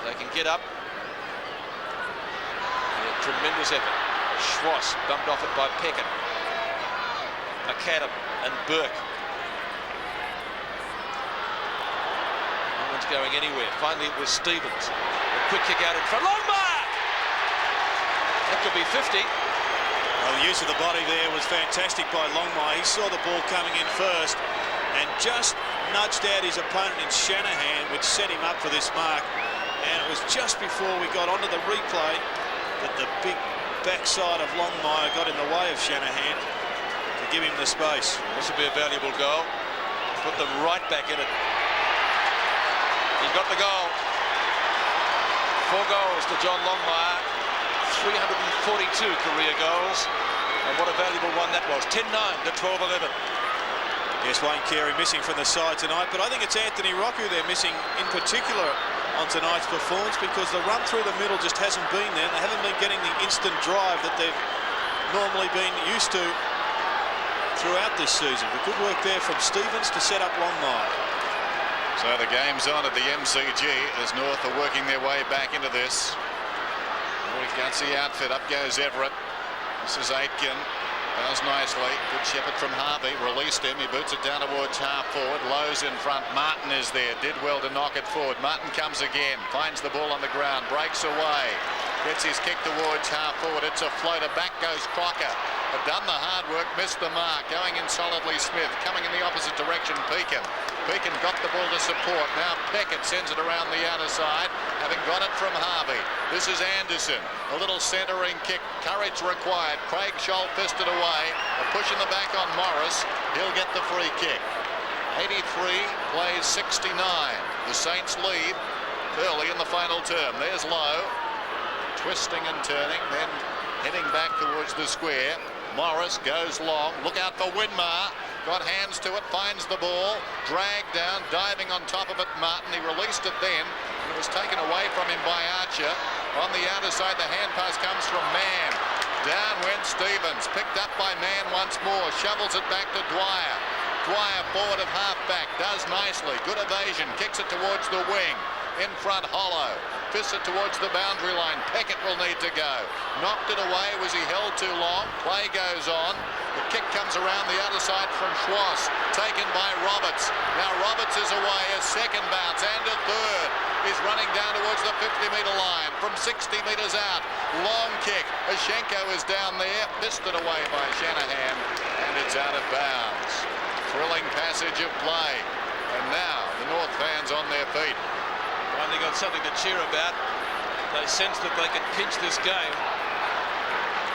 They can get up. Yeah, tremendous effort. Schwass bumped off it by Peckett. McAdam and Burke. No one's going anywhere. Finally it was Stevens. A quick kick out in front. Longmire! That could be 50. Well, the use of the body there was fantastic by Longmire. He saw the ball coming in first and just nudged out his opponent in Shanahan, which set him up for this mark. And it was just before we got onto the replay that the big backside of Longmire got in the way of Shanahan to give him the space. This would be a valuable goal. Put them right back in it. He's got the goal. 4 goals to John Longmire. 342 career goals. And what a valuable one that was. 10-9 to 12-11. Yes, Wayne Carey missing from the side tonight, but I think it's Anthony Rocco they're missing in particular on tonight's performance, because the run through the middle just hasn't been there. They haven't been getting the instant drive that they've normally been used to throughout this season. But good work there from Stevens to set up Longmire. So the game's on at the MCG as North are working their way back into this. Very gutsy outfit. Up goes Everett. This is Aitken. Does nicely. Good shepherd from Harvey. Released him. He boots it down towards half forward. Lowe's in front. Martin is there. Did well to knock it forward. Martin comes again. Finds the ball on the ground. Breaks away. Gets his kick towards half forward. It's a floater. Back goes Crocker. Had done the hard work. Missed the mark. Going in solidly Smith. Coming in the opposite direction. Pekin. Pekin got the ball to support. Now Peckett sends it around the outer side, having got it from Harvey. This is Anderson. A little centering kick. Courage required. Craig Scholl fisted away. A push in the back on Morris. He'll get the free kick. 83 plays 69. The Saints lead early in the final term. There's Lowe. Twisting and turning, then heading back towards the square. Morris goes long. Look out for Winmar. Got hands to it, finds the ball, dragged down, diving on top of it. Martin, he released it then, and it was taken away from him by Archer. On the outer side, the hand pass comes from Mann. Down went Stevens, picked up by Mann once more, shovels it back to Dwyer. Dwyer forward of half-back, does nicely, good evasion, kicks it towards the wing. In front, Hollow. Fists it towards the boundary line. Peckett will need to go. Knocked it away. Was he held too long? Play goes on. The kick comes around the other side from Schwass. Taken by Roberts. Now Roberts is away. A second bounce and a third. He's running down towards the 50-metre line from 60 metres out. Long kick. Ishenko is down there. Fisted away by Shanahan. And it's out of bounds. Thrilling passage of play. And now the North fans on their feet. Finally got something to cheer about. They sense that they can pinch this game.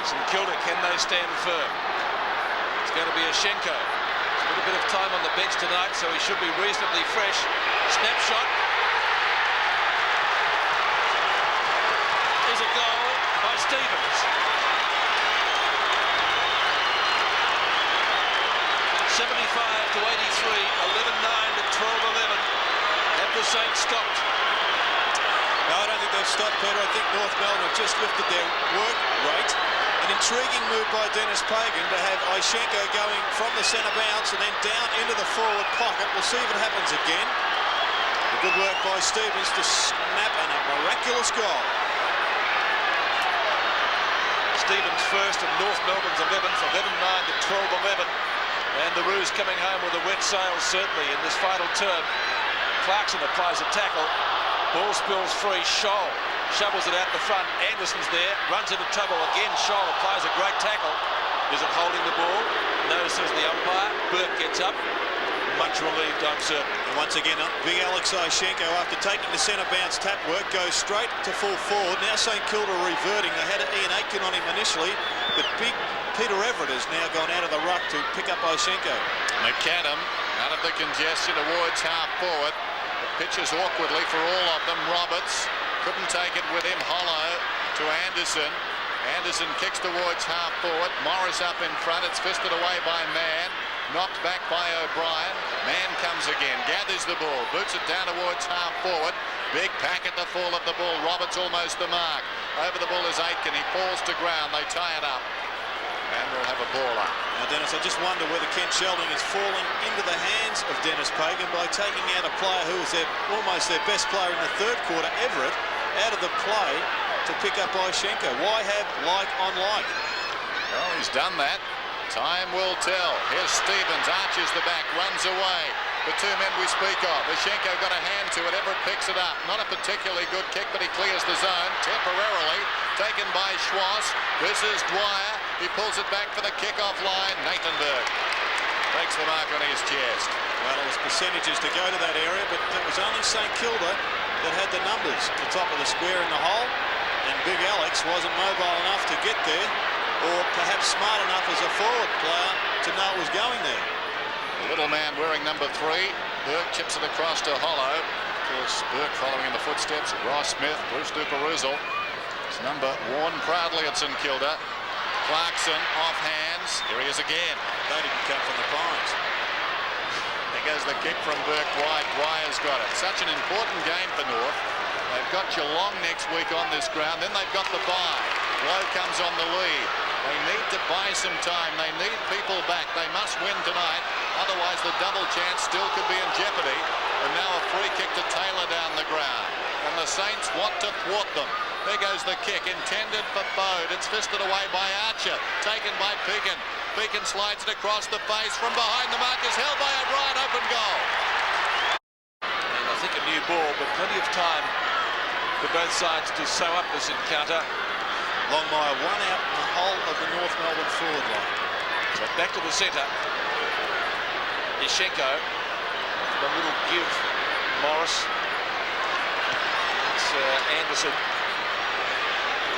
St Kilda, can they stand firm? It's going to be Ishenko. A little bit of time on the bench tonight, so he should be reasonably fresh. Snapshot. Is a goal by Stevens. 75 to 83, 11-9 to 12-11. Have the Saints stopped? No, I don't think they've stopped, Peter. I think North Melbourne have just lifted their work rate. An intriguing move by Dennis Pagan to have Ishenko going from the centre bounce and then down into the forward pocket. We'll see if it happens again. A good work by Stevens to snap and a miraculous goal. Stevens first and North Melbourne's 11th, 11-9 to 12-11. And the Roos coming home with a wet sail, certainly, in this final term. Clarkson applies a tackle. Ball spills free. Scholl shovels it out the front. Anderson's there. Runs into trouble again. Scholl applies a great tackle. Is it holding the ball? No, says the umpire. Burke gets up. Much relieved, I'm certain. And once again, big Alex Ishenko, after taking the centre bounce tap work, goes straight to full forward. Now St Kilda reverting. They had Ian Aitken on him initially, but big Peter Everett has now gone out of the ruck to pick up Ishenko. McAdam out of the congestion towards half forward. pitches awkwardly for all of them. Roberts couldn't take it with him. Hollow to Anderson. Anderson kicks towards half forward. Morris up in front. It's fisted away by Mann. Knocked back by O'Brien. Mann comes again. Gathers the ball. Boots it down towards half forward. Big pack at the fall of the ball. Roberts almost the mark. Over the ball is Aitken. He falls to ground. They tie it up. And we'll have a ball up. Now, Dennis, I just wonder whether Kent Sheldon is falling into the hands of Dennis Pagan by taking out a player who was almost their best player in the third quarter, Everett, out of the play to pick up Ishenko. Why have like on like? Well, he's done that. Time will tell. Here's Stevens, arches the back, runs away. The two men we speak of. Ishenko got a hand to it. Everett picks it up. Not a particularly good kick, but he clears the zone temporarily. Taken by Schwartz. This is Dwyer. He pulls it back for the kickoff line. Nathanberg takes the mark on his chest. Well, it was percentages to go to that area, but it was only St Kilda that had the numbers at the top of the square in the hole, and Big Alex wasn't mobile enough to get there, or perhaps smart enough as a forward player to know it was going there. The little man wearing number 3. Burke chips it across to Hollow. Of course, Burke following in the footsteps of Ross Smith, Bruce Duper-Ruzel. His number worn proudly at St Kilda. Clarkson off hands. Here he is again. They didn't come from the Pines. There goes the kick from Burke wide. Dwyer's got it. Such an important game for North. They've got Geelong next week on this ground. Then they've got the bye. Lowe comes on the lead. They need to buy some time. They need people back. They must win tonight. Otherwise, the double chance still could be in jeopardy. And now a free kick to Taylor down the ground. And the Saints want to thwart them. There goes the kick, intended for Bode. It's fisted away by Archer, taken by Pekin. Pekin slides it across the face. From behind, the mark is held by O'Brien. Open goal. And I think a new ball, but plenty of time for both sides to sew up this encounter. Longmire one out in the whole of the North Melbourne forward line. So back to the centre. Ishenko. A little give. Morris. It's Anderson.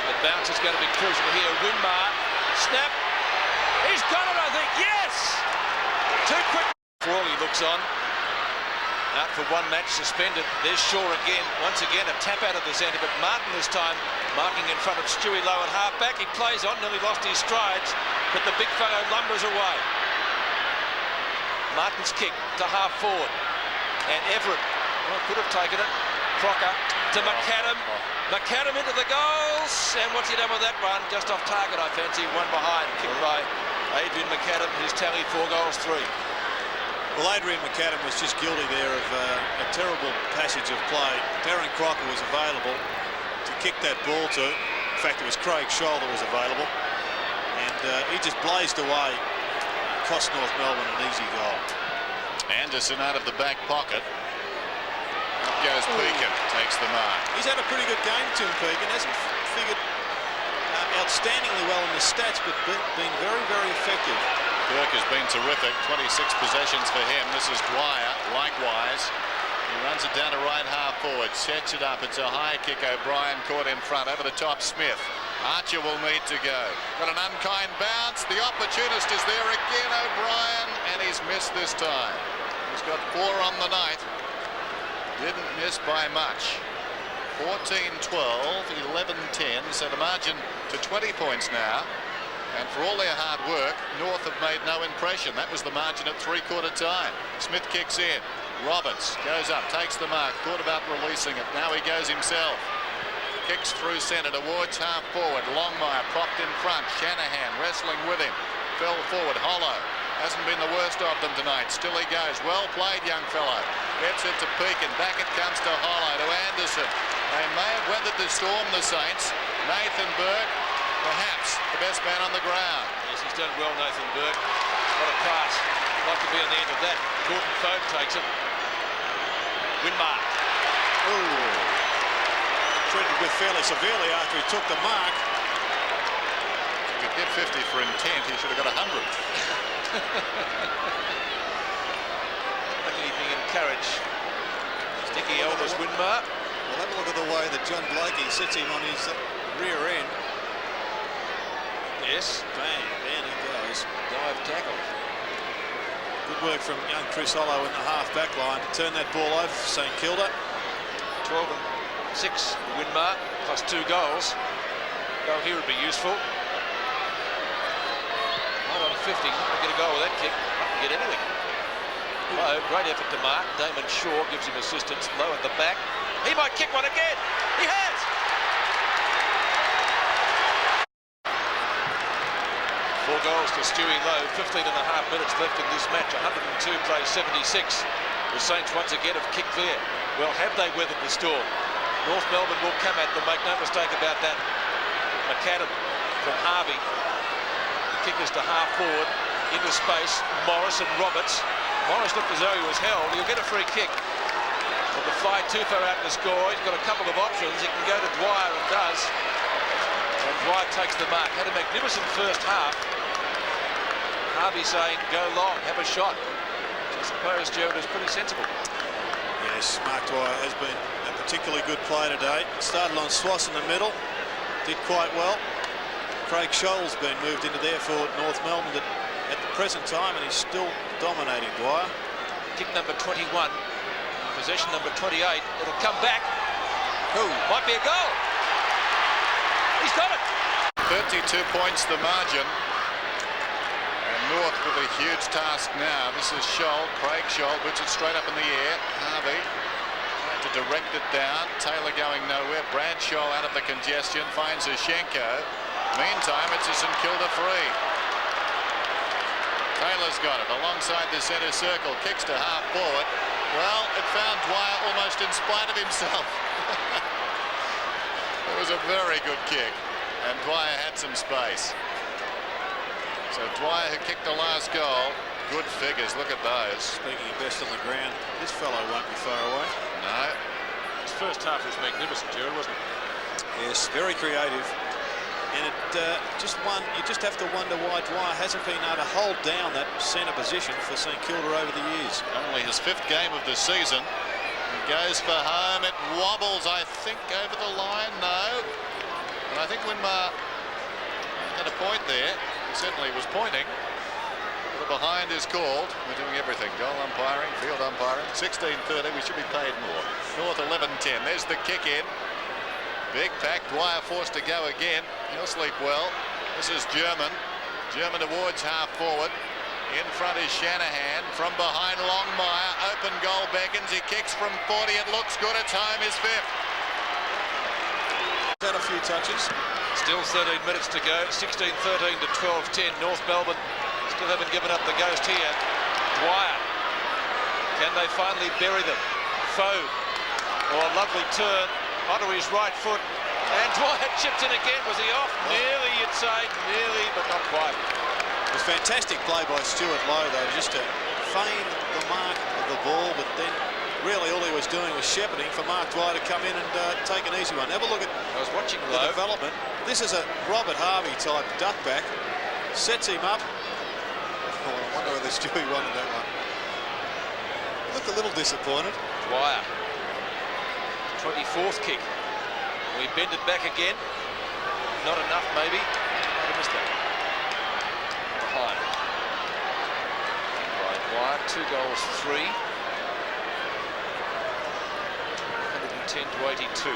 The bounce is going to be crucial here. Winmar. Snap. He's got it, I think. Yes! Too quick. Frawley looks on. Out for one match, suspended. There's Shaw again. Once again, a tap out of the centre, but Martin this time marking in front of Stewie Lowe at half-back. He plays on, nearly lost his strides, but the big fellow lumbers away. Martin's kick to half-forward. And Everett, well, could have taken it. Crocker to McAdam. McAdam into the goals. And what's he done with that one? Just off target, I fancy. One behind. Kicked by Adrian McAdam, who's tallied 4 goals, 3. Well, Adrian McAdam was just guilty there of a terrible passage of play. Darren Crocker was available to kick that ball to. In fact, it was Craig Scholl that was available. And he just blazed away. Cost North Melbourne an easy goal. Anderson out of the back pocket. Up goes Pekin, takes the mark. He's had a pretty good game, Tim Pekin. Hasn't figured outstandingly well in the stats, but been very, very effective. Burke has been terrific. 26 possessions for him. This is Dwyer, likewise. He runs it down to right half forward, sets it up. It's a high kick. O'Brien caught in front. Over the top, Smith. Archer will need to go. Got an unkind bounce. The opportunist is there again, O'Brien, and he's missed this time. He's got 4 on the night. Didn't miss by much. 14-12, 11-10, so the margin to 20 points now. And for all their hard work, North have made no impression. That was the margin at 3/4 time. Smith kicks in. Roberts goes up, takes the mark, thought about releasing it. Now he goes himself. Kicks through centre towards half forward. Longmire propped in front. Shanahan wrestling with him. Fell forward. Hollow hasn't been the worst of them tonight. Still he goes. Well played, young fellow. Gets it to Pekin. Back it comes to Hollow, to Anderson. They may have weathered the storm, the Saints. Nathan Burke, perhaps the best man on the ground. Yes, he's done well, Nathan Burke. What a pass. Like to be on the end of that. Gordon Fogue takes it. Winmar. Ooh. Treated with fairly severely after he took the mark. If he could get 50 for intent, he should have got 100. Luckily being encouraged. Sticky elders Winmar. Well, have a look at the way that John Blakey sits him on his rear end. Yes. Bang, down he goes. Dive tackle. Good work from young Chris Hollow in the half-back line to turn that ball over for St Kilda. 12 and 6 for Winmar, plus 2 goals. Goal here would be useful. Right on 50, not going to get a goal with that kick, not going to get anything. Low, great effort to mark. Damon Shaw gives him assistance. Low at the back. He might kick one again. He has! Four goals to Stewie Lowe. 15 and a half minutes left in this match. 102 plays 76. The Saints once again have kicked clear. Well, have they weathered the storm? North Melbourne will come at them. Make no mistake about that. McAdam from Harvey. The kick is to half forward. Into space. Morris and Roberts. Morris looked as though he was held. He'll get a free kick. But the fly too far out to score. He's got a couple of options. He can go to Dwyer and does. And Dwyer takes the mark. Had a magnificent first half. Harvey saying, go long, have a shot. I suppose Gerald is pretty sensible. Yes, Mark Dwyer has been a particularly good player today. Started on Swass in the middle. Did quite well. Craig Scholl's been moved into there for North Melbourne at the present time, and he's still dominating Dwyer. Kick number 21, possession number 28. It'll come back. Oh, might be a goal. He's got it. 32 points the margin. And North with a huge task now. This is Scholl, Craig Scholl, puts it straight up in the air. Harvey trying to direct it down. Taylor going nowhere. Bradshaw out of the congestion, finds Ashenko. Meantime, it's a St Kilda free. Taylor's got it alongside the centre circle, kicks to half forward. Well, it found Dwyer almost in spite of himself. It was a very good kick, and Dwyer had some space. So Dwyer, who kicked the last goal, good figures, look at those. Speaking of best on the ground, this fellow won't be far away. No. His first half was magnificent, Gerald, wasn't it? Yes, very creative. And you just have to wonder why Dwyer hasn't been able to hold down that centre position for St Kilda over the years. Only his 5th game of the season. He goes for home. It wobbles, I think, over the line. No. And I think Winmar had a point there. He certainly was pointing. The behind is called. We're doing everything. Goal umpiring, field umpiring. 16:30. We should be paid more. North 11:10. There's the kick in. Big pack. Dwyer forced to go again. He'll sleep well. This is German. German towards half forward. In front is Shanahan. From behind, Longmire. Open goal beckons. He kicks from 40. It looks good. It's home. His 5th. Had a few touches. Still 13 minutes to go. 16-13 to 12-10. North Melbourne still haven't given up the ghost here. Dwyer. Can they finally bury them? Foe. Oh, a lovely turn onto his right foot. And Dwyer chipped in again. Was he off? Nearly, you'd say. Nearly, but not quite. It was fantastic play by Stuart Lowe, though, just to feign the mark of the ball, but then really all he was doing was shepherding for Mark Dwyer to come in and take an easy one. Have a look at I was watching the Lowe. development. This is a Robert Harvey type duck back. Sets him up. Oh, I wonder whether Stewie wanted that one. Looked a little disappointed. Dwyer. 24th kick. We bend it back again. Not enough, maybe. Might have missed that. Behind. By Dwyer, 2 goals, 3. 110 to 82.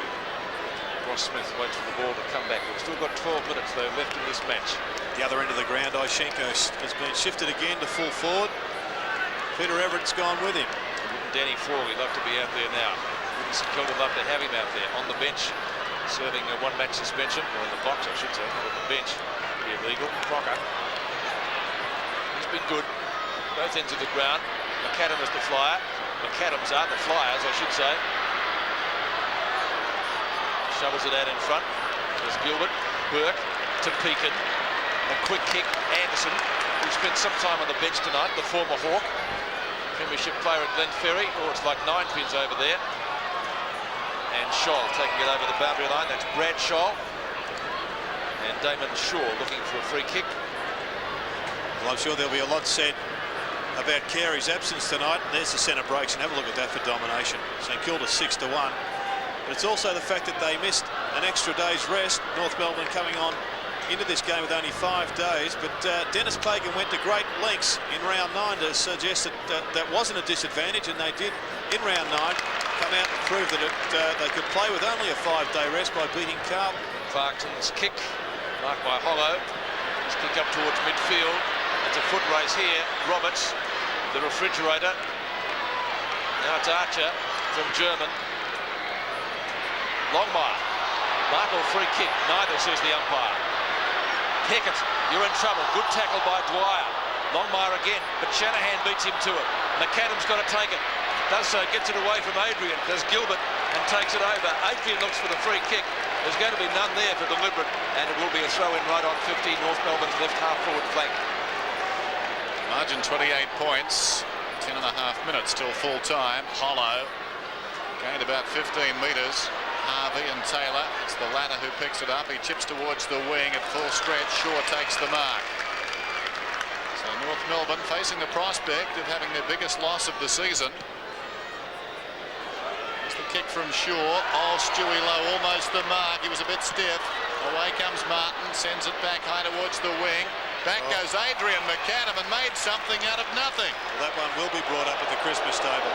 Ross Smith waits for the ball to come back. We've still got 12 minutes, though, left in this match. The other end of the ground, Ishenko has been shifted again to full forward. Peter Everett's gone with him. Danny Frog, he'd love to be out there now. Wouldn't St Kilda love to have him out there on the bench, serving a 1-match suspension, or in the box, I should say, not on the bench. Be illegal. Crocker. He's been good. Both ends of the ground. McAdam is the flyer. McAdams are the flyers, I should say. Shovels it out in front. There's Gilbert. Burke to Pekin. A quick kick. Anderson, who spent some time on the bench tonight, the former Hawk. Premiership player at Glenferrie. Oh, it's like 9 pins over there. And Scholl taking it over the boundary line. That's Bradshaw. And Damon Shaw looking for a free kick. Well, I'm sure there'll be a lot said about Carey's absence tonight. There's the centre breaks, and have a look at that for domination. St Kilda 6-1. But it's also the fact that they missed an extra day's rest. North Melbourne coming on into this game with only 5 days, but Dennis Pagan went to great lengths in round 9 to suggest that that wasn't a disadvantage, and they did in round 9 come out and prove that they could play with only a 5-day rest by beating Carlton. Clarkson's kick, marked by Hollow. His kick up towards midfield. It's a foot race here. Roberts, the refrigerator. Now it's Archer from German. Longmire. Bartle free kick. Neither, says the umpire. Pickett, you're in trouble. Good tackle by Dwyer. Longmire again, but Shanahan beats him to it. McAdam's got to take it. Does so, gets it away from Adrian. Does Gilbert and takes it over. Adrian looks for the free kick. There's going to be none there for deliberate, and it will be a throw-in right on 50, North Melbourne's left half-forward flank. Margin 28 points. 10.5 minutes till full time. Hollow gained about 15 metres. Harvey and Taylor, it's the latter who picks it up. He chips towards the wing at full stretch. Shaw takes the mark. So North Melbourne facing the prospect of having their biggest loss of the season. There's the kick from Shaw. Oh, Stewie Lowe almost the mark. He was a bit stiff. Away comes Martin, sends it back high towards the wing. Back goes Adrian McAdam and made something out of nothing. Well, that one will be brought up at the Christmas table.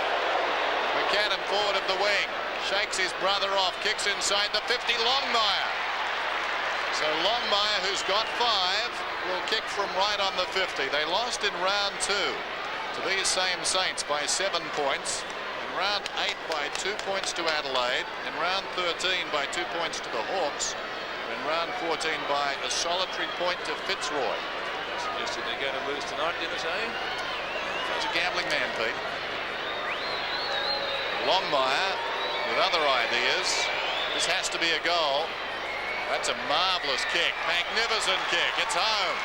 McAdam forward of the wing. Shakes his brother off, kicks inside the 50, Longmire. So Longmire, who's got 5, will kick from right on the 50. They lost in round 2 to these same Saints by 7 points. In round 8 by 2 points to Adelaide. In round 13 by 2 points to the Hawks. In round 14 by a solitary point to Fitzroy. Suggested they're going to lose tonight, Dennis, eh? He's a gambling man, Pete. Longmire with other ideas. This has to be a goal. That's a marvellous kick. Magnificent kick. It's home.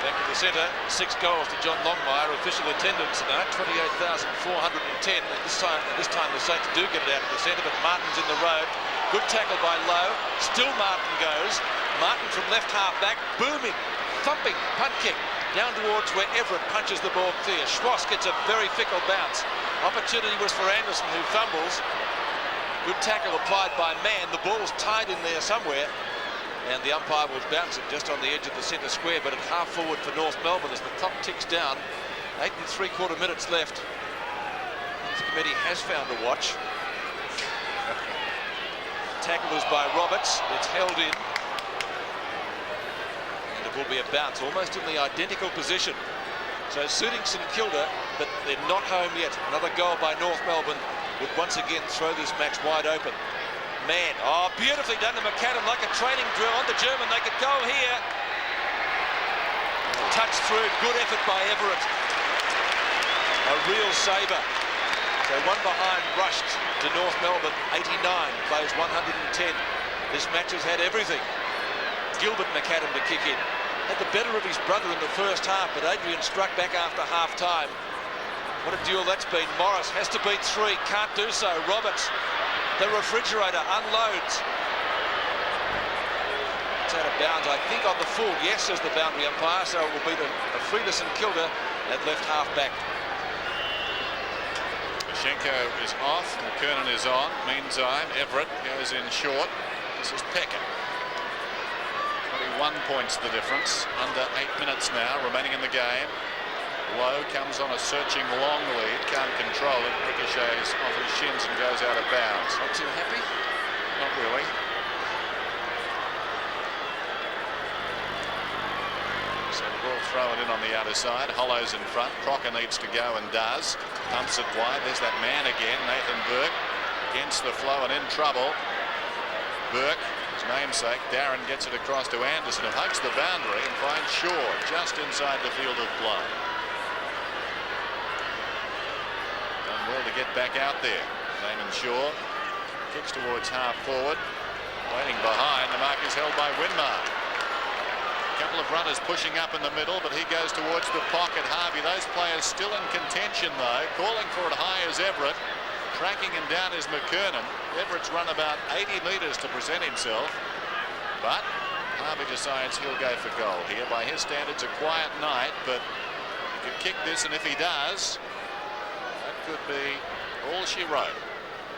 Back to the centre. 6 goals to John Longmire. Official attendance tonight, 28,410. This time the Saints do get it out of the centre, but Martin's in the road. Good tackle by Lowe. Still Martin goes. Martin from left half back. Booming, thumping punt kick. Down towards where Everett punches the ball clear. Schwass gets a very fickle bounce. Opportunity was for Anderson, who fumbles. Good tackle applied by Mann. The ball's tied in there somewhere, and the umpire will bounce it just on the edge of the centre square, but at half forward for North Melbourne as the clock ticks down. 8 3/4 minutes left. The committee has found a watch. Tackle is by Roberts. It's held in. Will be a bounce, almost in the identical position. So suiting St Kilda, but they're not home yet. Another goal by North Melbourne would once again throw this match wide open. Mann, oh, beautifully done to McAdam, like a training drill on the German. They could go here. Touch through, good effort by Everett. A real saver. So one behind rushed to North Melbourne, 89, plays 110. This match has had everything. Gilbert McAdam to kick in. Had the better of his brother in the first half, but Adrian struck back after half-time. What a duel that's been. Morris has to beat 3, can't do so. Roberts, the refrigerator, unloads. It's out of bounds, I think, on the full. Yes, says the boundary umpire, so it will be a free to St Kilda at left half-back. Schenko is off, McKernan is on. Meantime, Everett goes in short. This is Pecker. 21 points the difference. Under 8 minutes now remaining in the game. Lowe comes on a searching long lead, can't control it, ricochets off his shins and goes out of bounds. Not too happy? Not really. So the ball thrown in on the outer side. Hollow's in front. Crocker needs to go and does. Pumps it wide. There's that man again, Nathan Burke, against the flow and in trouble. Burke, his namesake, Darren gets it across to Anderson, who hugs the boundary and finds Shaw just inside the field of play. Done well to get back out there. Damon Shaw kicks towards half forward. Waiting behind, the mark is held by Winmar. A couple of runners pushing up in the middle, but he goes towards the pocket. Harvey, those players still in contention though. Calling for it high as Everett. Tracking him down is McKernan. Everett's run about 80 metres to present himself, but Harvey decides he'll go for goal here. By his standards, a quiet night, but he could kick this, and if he does, that could be all she wrote.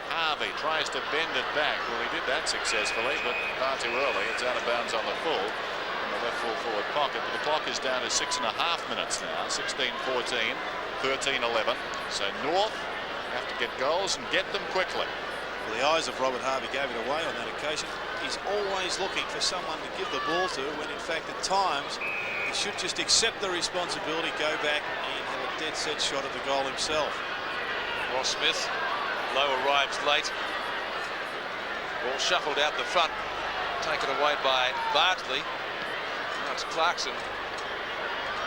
Harvey tries to bend it back. Well, he did that successfully, but far too early. It's out of bounds on the full in the left full forward pocket. But the clock is down to 6.5 minutes now. 16-14, 13-11. So North have to get goals and get them quickly. Well, the eyes of Robert Harvey gave it away on that occasion. He's always looking for someone to give the ball to, when in fact at times he should just accept the responsibility, go back and have a dead set shot at the goal himself. Ross Smith, Lowe arrives late. Ball shuffled out the front, taken away by Bardsley. Now it's Clarkson.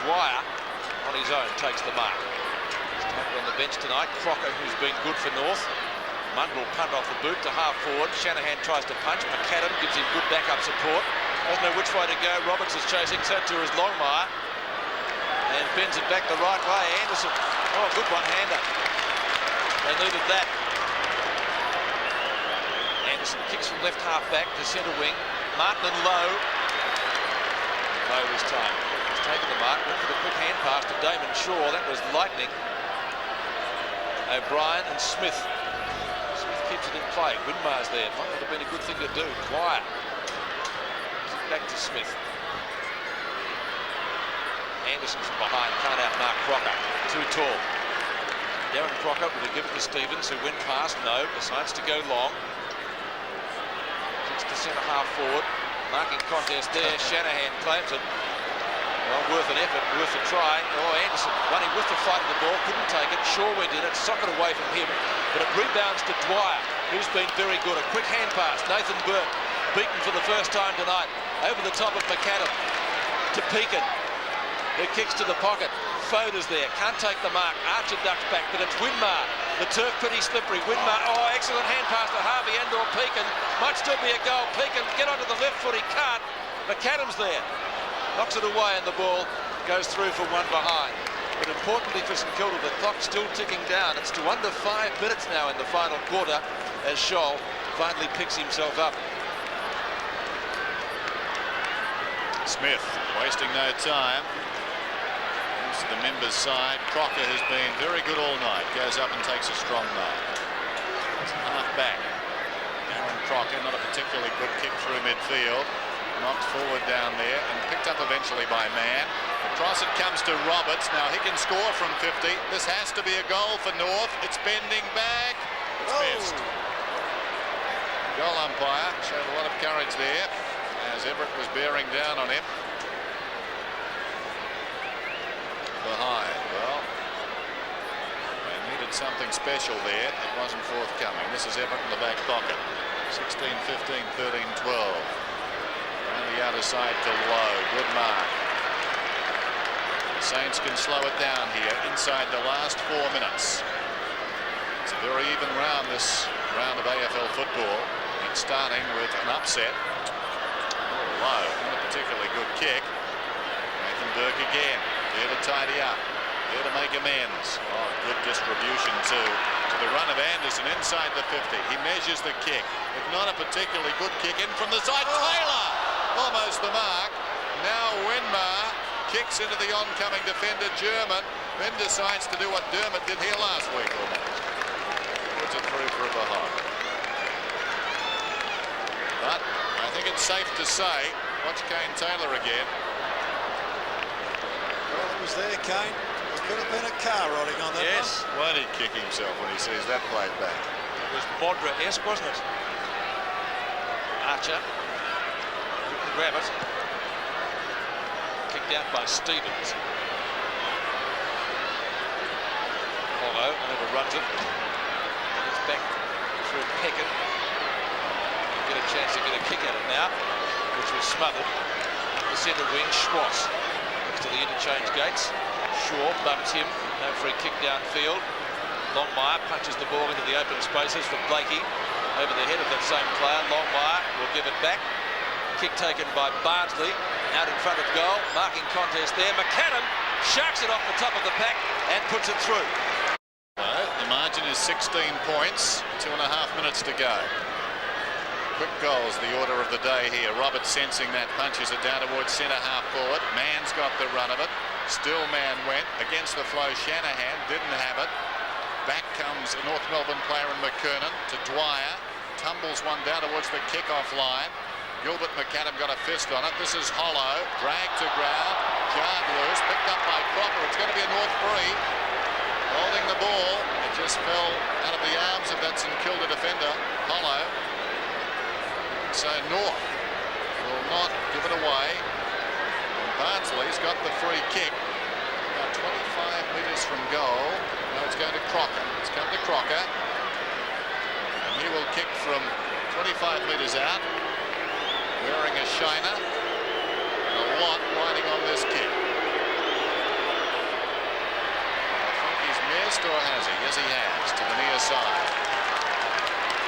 Dwyer on his own takes the mark. He's taken on the bench tonight. Crocker, who's been good for North. Mundell punt off the boot to half forward. Shanahan tries to punch. McAdam gives him good backup support. Doesn't know which way to go. Roberts is chasing. So too is Longmire. And bends it back the right way. Anderson. Oh, good one-hander. They needed that. Anderson kicks from left half back to centre wing. Martin and Lowe. Lowe this time. He's taken the mark. Went for the quick hand pass to Damon Shaw. That was lightning. O'Brien and Smith. Smith keeps it in play. Winmar's there. Might not have been a good thing to do. Dwyer. Back to Smith. Anderson from behind. Can't outmark Crocker. Too tall. Darren Crocker will give it to Stevens, who went past. No, decides to go long. Kicks to centre half forward. Marking contest there. Shanahan claims it. Well, worth an effort, worth a try. Oh, Anderson running with the fight of the ball, couldn't take it. Shaw went in it, socket away from him, but it rebounds to Dwyer, who's been very good. A quick hand pass. Nathan Burke beaten for the first time tonight. Over the top of McAdam to Pekin, who kicks to the pocket. Foda's there, can't take the mark. Archer ducks back, but it's Winmar. The turf pretty slippery. Winmar, oh, excellent hand pass to Harvey and/or Pekin. Might still be a goal. Pekin get onto the left foot, he can't. McAdam's there, knocks it away, and the ball goes through for one behind. But importantly for St Kilda, the clock's still ticking down. It's to under 5 minutes now in the final quarter as Scholl finally picks himself up. Smith wasting no time. To the members' side. Crocker has been very good all night. Goes up and takes a strong mark. It's half back. Aaron Crocker, not a particularly good kick through midfield. Knocked forward down there and picked up eventually by Mann. Across it comes to Roberts. Now he can score from 50. This has to be a goal for North. It's bending back. It's missed. Goal umpire showed a lot of courage there as Everett was bearing down on him. Behind. Well, they needed something special there. It wasn't forthcoming. This is Everett in the back pocket. 16, 15, 13, 12. Around the outer side to Lowe. Good mark. The Saints can slow it down here inside the last 4 minutes. It's a very even round, this round of AFL football. It's starting with an upset. Oh, Lowe, not a particularly good kick. Nathan Burke again. There to tidy up. There to make amends. Oh, good distribution too. To the run of Anderson inside the 50. He measures the kick. But not a particularly good kick in from the side. Taylor! Almost the mark. Now Winmar kicks into the oncoming defender, German. Then decides to do what Dermott did here last week almost. Puts it through for a behind. But I think it's safe to say, watch Kane Taylor again. Well, it was there, Kane. There could have been a car riding on that one. Yes. Won't he kick himself when he sees that played back? It was Bodra-esque, wasn't it? Archer couldn't grab it. Kicked out by Stevens. Although never runs it. It's back through Peckett. Get a chance to get a kick at it now, which was smothered. The centre wing, Schwartz. To the interchange gates. Shaw bumps him. No free kick downfield. Longmire punches the ball into the open spaces for Blakey. Over the head of that same player. Longmire will give it back. Kick taken by Bardsley. Out in front of goal. Marking contest there. McAdam sharks it off the top of the pack and puts it through. The margin is 16 points. 2.5 minutes to go. Quick goals, the order of the day here. Roberts sensing that, punches it down towards centre half forward. Mann's got the run of it. Still Mann went against the flow. Shanahan didn't have it. Back comes a North Melbourne player in McKernan to Dwyer. Tumbles one down towards the kick-off line. Gilbert McAdam got a fist on it. This is Hollow. Dragged to ground. Jarred loose. Picked up by Crocker. It's going to be a North free. Holding the ball. It just fell out of the arms of that St Kilda defender, Hollow. So North will not give it away. Bardsley's got the free kick. About 25 metres from goal. Now it's going to Crocker. It's come to Crocker. And he will kick from 25 metres out. Wearing a shiner. And a lot riding on this kick. I think he's missed, or has he? Yes, he has, to the near side.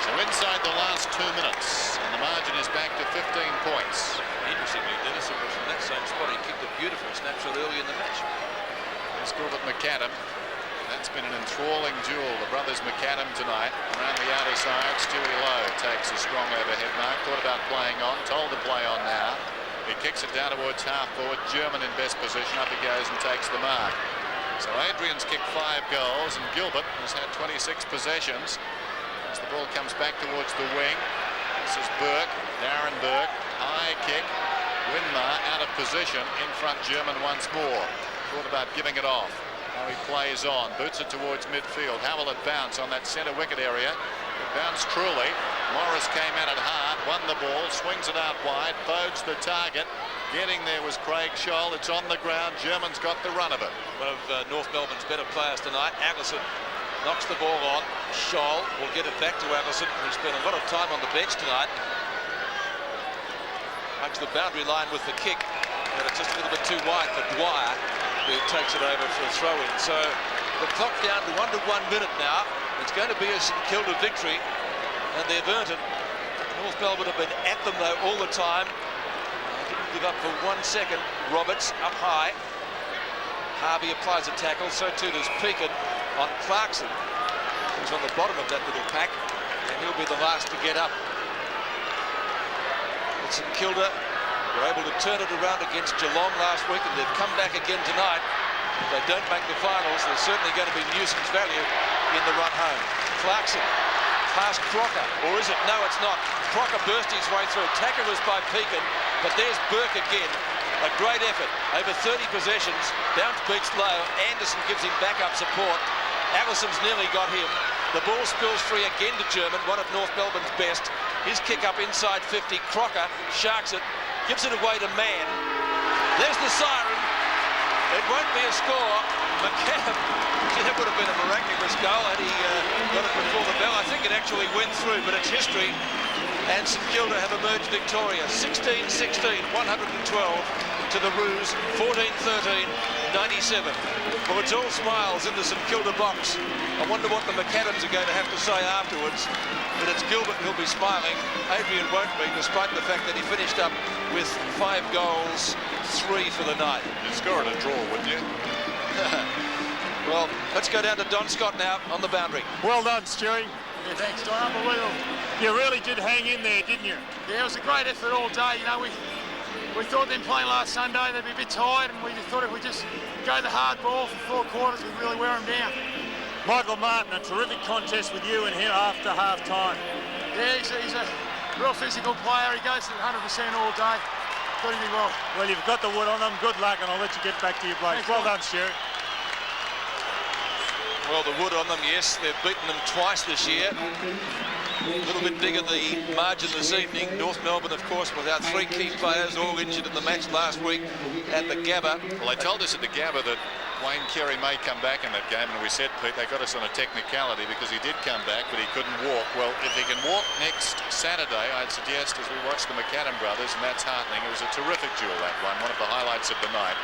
So inside the last 2 minutes, and the margin is back to 15 points. Interestingly, Dennis, it was from that same spot he kicked a beautiful snapshot early in the match. There's Gilbert McAdam. That's been an enthralling duel. The brothers McAdam tonight. Around the outer side, Stewie Lowe takes a strong overhead mark. Thought about playing on, told to play on now. He kicks it down towards half forward. German in best position. Up he goes and takes the mark. So Adrian's kicked 5 goals, and Gilbert has had 26 possessions. As the ball comes back towards the wing. This is Burke, Darren Burke. High kick. Winmar out of position. In front, German once more. Thought about giving it off. Now he plays on, boots it towards midfield. How will it bounce on that centre wicket area? It bounced truly. Morris came at it hard, won the ball, swings it out wide, bodes the target. Getting there was Craig Scholl. It's on the ground. German's got the run of it. One of North Melbourne's better players tonight. Allison knocks the ball on. Scholl will get it back to Allison, who's spent a lot of time on the bench tonight. Hugs the boundary line with the kick, but it's just a little bit too wide for Dwyer, who takes it over for a throw-in. So the clock down to under 1 minute now. It's going to be a St Kilda victory, and they've earned it. North Melbourne have been at them though all the time. Didn't give up for 1 second. Roberts up high. Harvey applies a tackle. So too does Pekin on Clarkson, who's on the bottom of that little pack, and he'll be the last to get up. But St Kilda were able to turn it around against Geelong last week, and they've come back again tonight. If they don't make the finals, they're certainly going to be nuisance value in the run home. Clarkson past Crocker, or is it? No, it's not. Crocker burst his way through. Tacker was by Pekin, but there's Burke again. A great effort. Over 30 possessions. Bounce beats low. Anderson gives him backup support. Allison's nearly got him. The ball spills free again to German, one of North Melbourne's best. His kick up inside 50. Crocker sharks it. Gives it away to Mann. There's the siren. It won't be a score. McAdam, that would have been a miraculous goal had he got it before the bell. I think it actually went through, but it's history. And St Kilda have emerged victorious. 16-16, 112 to the Roos, 14-13, 97. Well, it's all smiles in the St Kilda box. I wonder what the McAdams are going to have to say afterwards. But it's Gilbert who'll be smiling. Adrian won't be, despite the fact that he finished up with 5 goals, 3 for the night. You'd score it a draw, wouldn't you? Well, let's go down to Don Scott now on the boundary. Well done, Stewie. Yeah, thanks, Don. Unbelievable. You really did hang in there, didn't you? Yeah, it was a great effort all day. You know, we thought them playing last Sunday, they'd be a bit tired, and we just thought if we just go the hard ball for 4 quarters, we'd really wear them down. Michael Martin, a terrific contest with you and him after half-time. Yeah, he's a real physical player. He goes to 100% all day. Thought he did well. Well, you've got the wood on them. Good luck, and I'll let you get back to your blokes. Thanks, well Don. done, Stewie. Well, the wood on them, yes. They've beaten them twice this year. A little bit bigger the margin this evening. North Melbourne, of course, without 3 key players, all injured in the match last week at the Gabba. Well, they told us at the Gabba that Wayne Carey may come back in that game, and we said, Pete, they got us on a technicality because he did come back, but he couldn't walk. Well, if he can walk next Saturday, I'd suggest, as we watch the McAdam brothers, and that's heartening. It was a terrific duel, that one of the highlights of the night.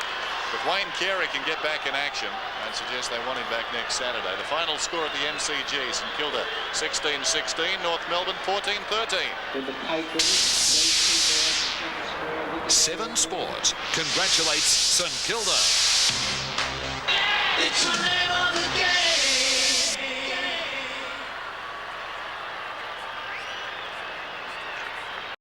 If Wayne Carey can get back in action, I'd suggest they want him back next Saturday. The final score at the MCG, St Kilda 16-16, North Melbourne 14-13. 7 Sports congratulates St Kilda. It's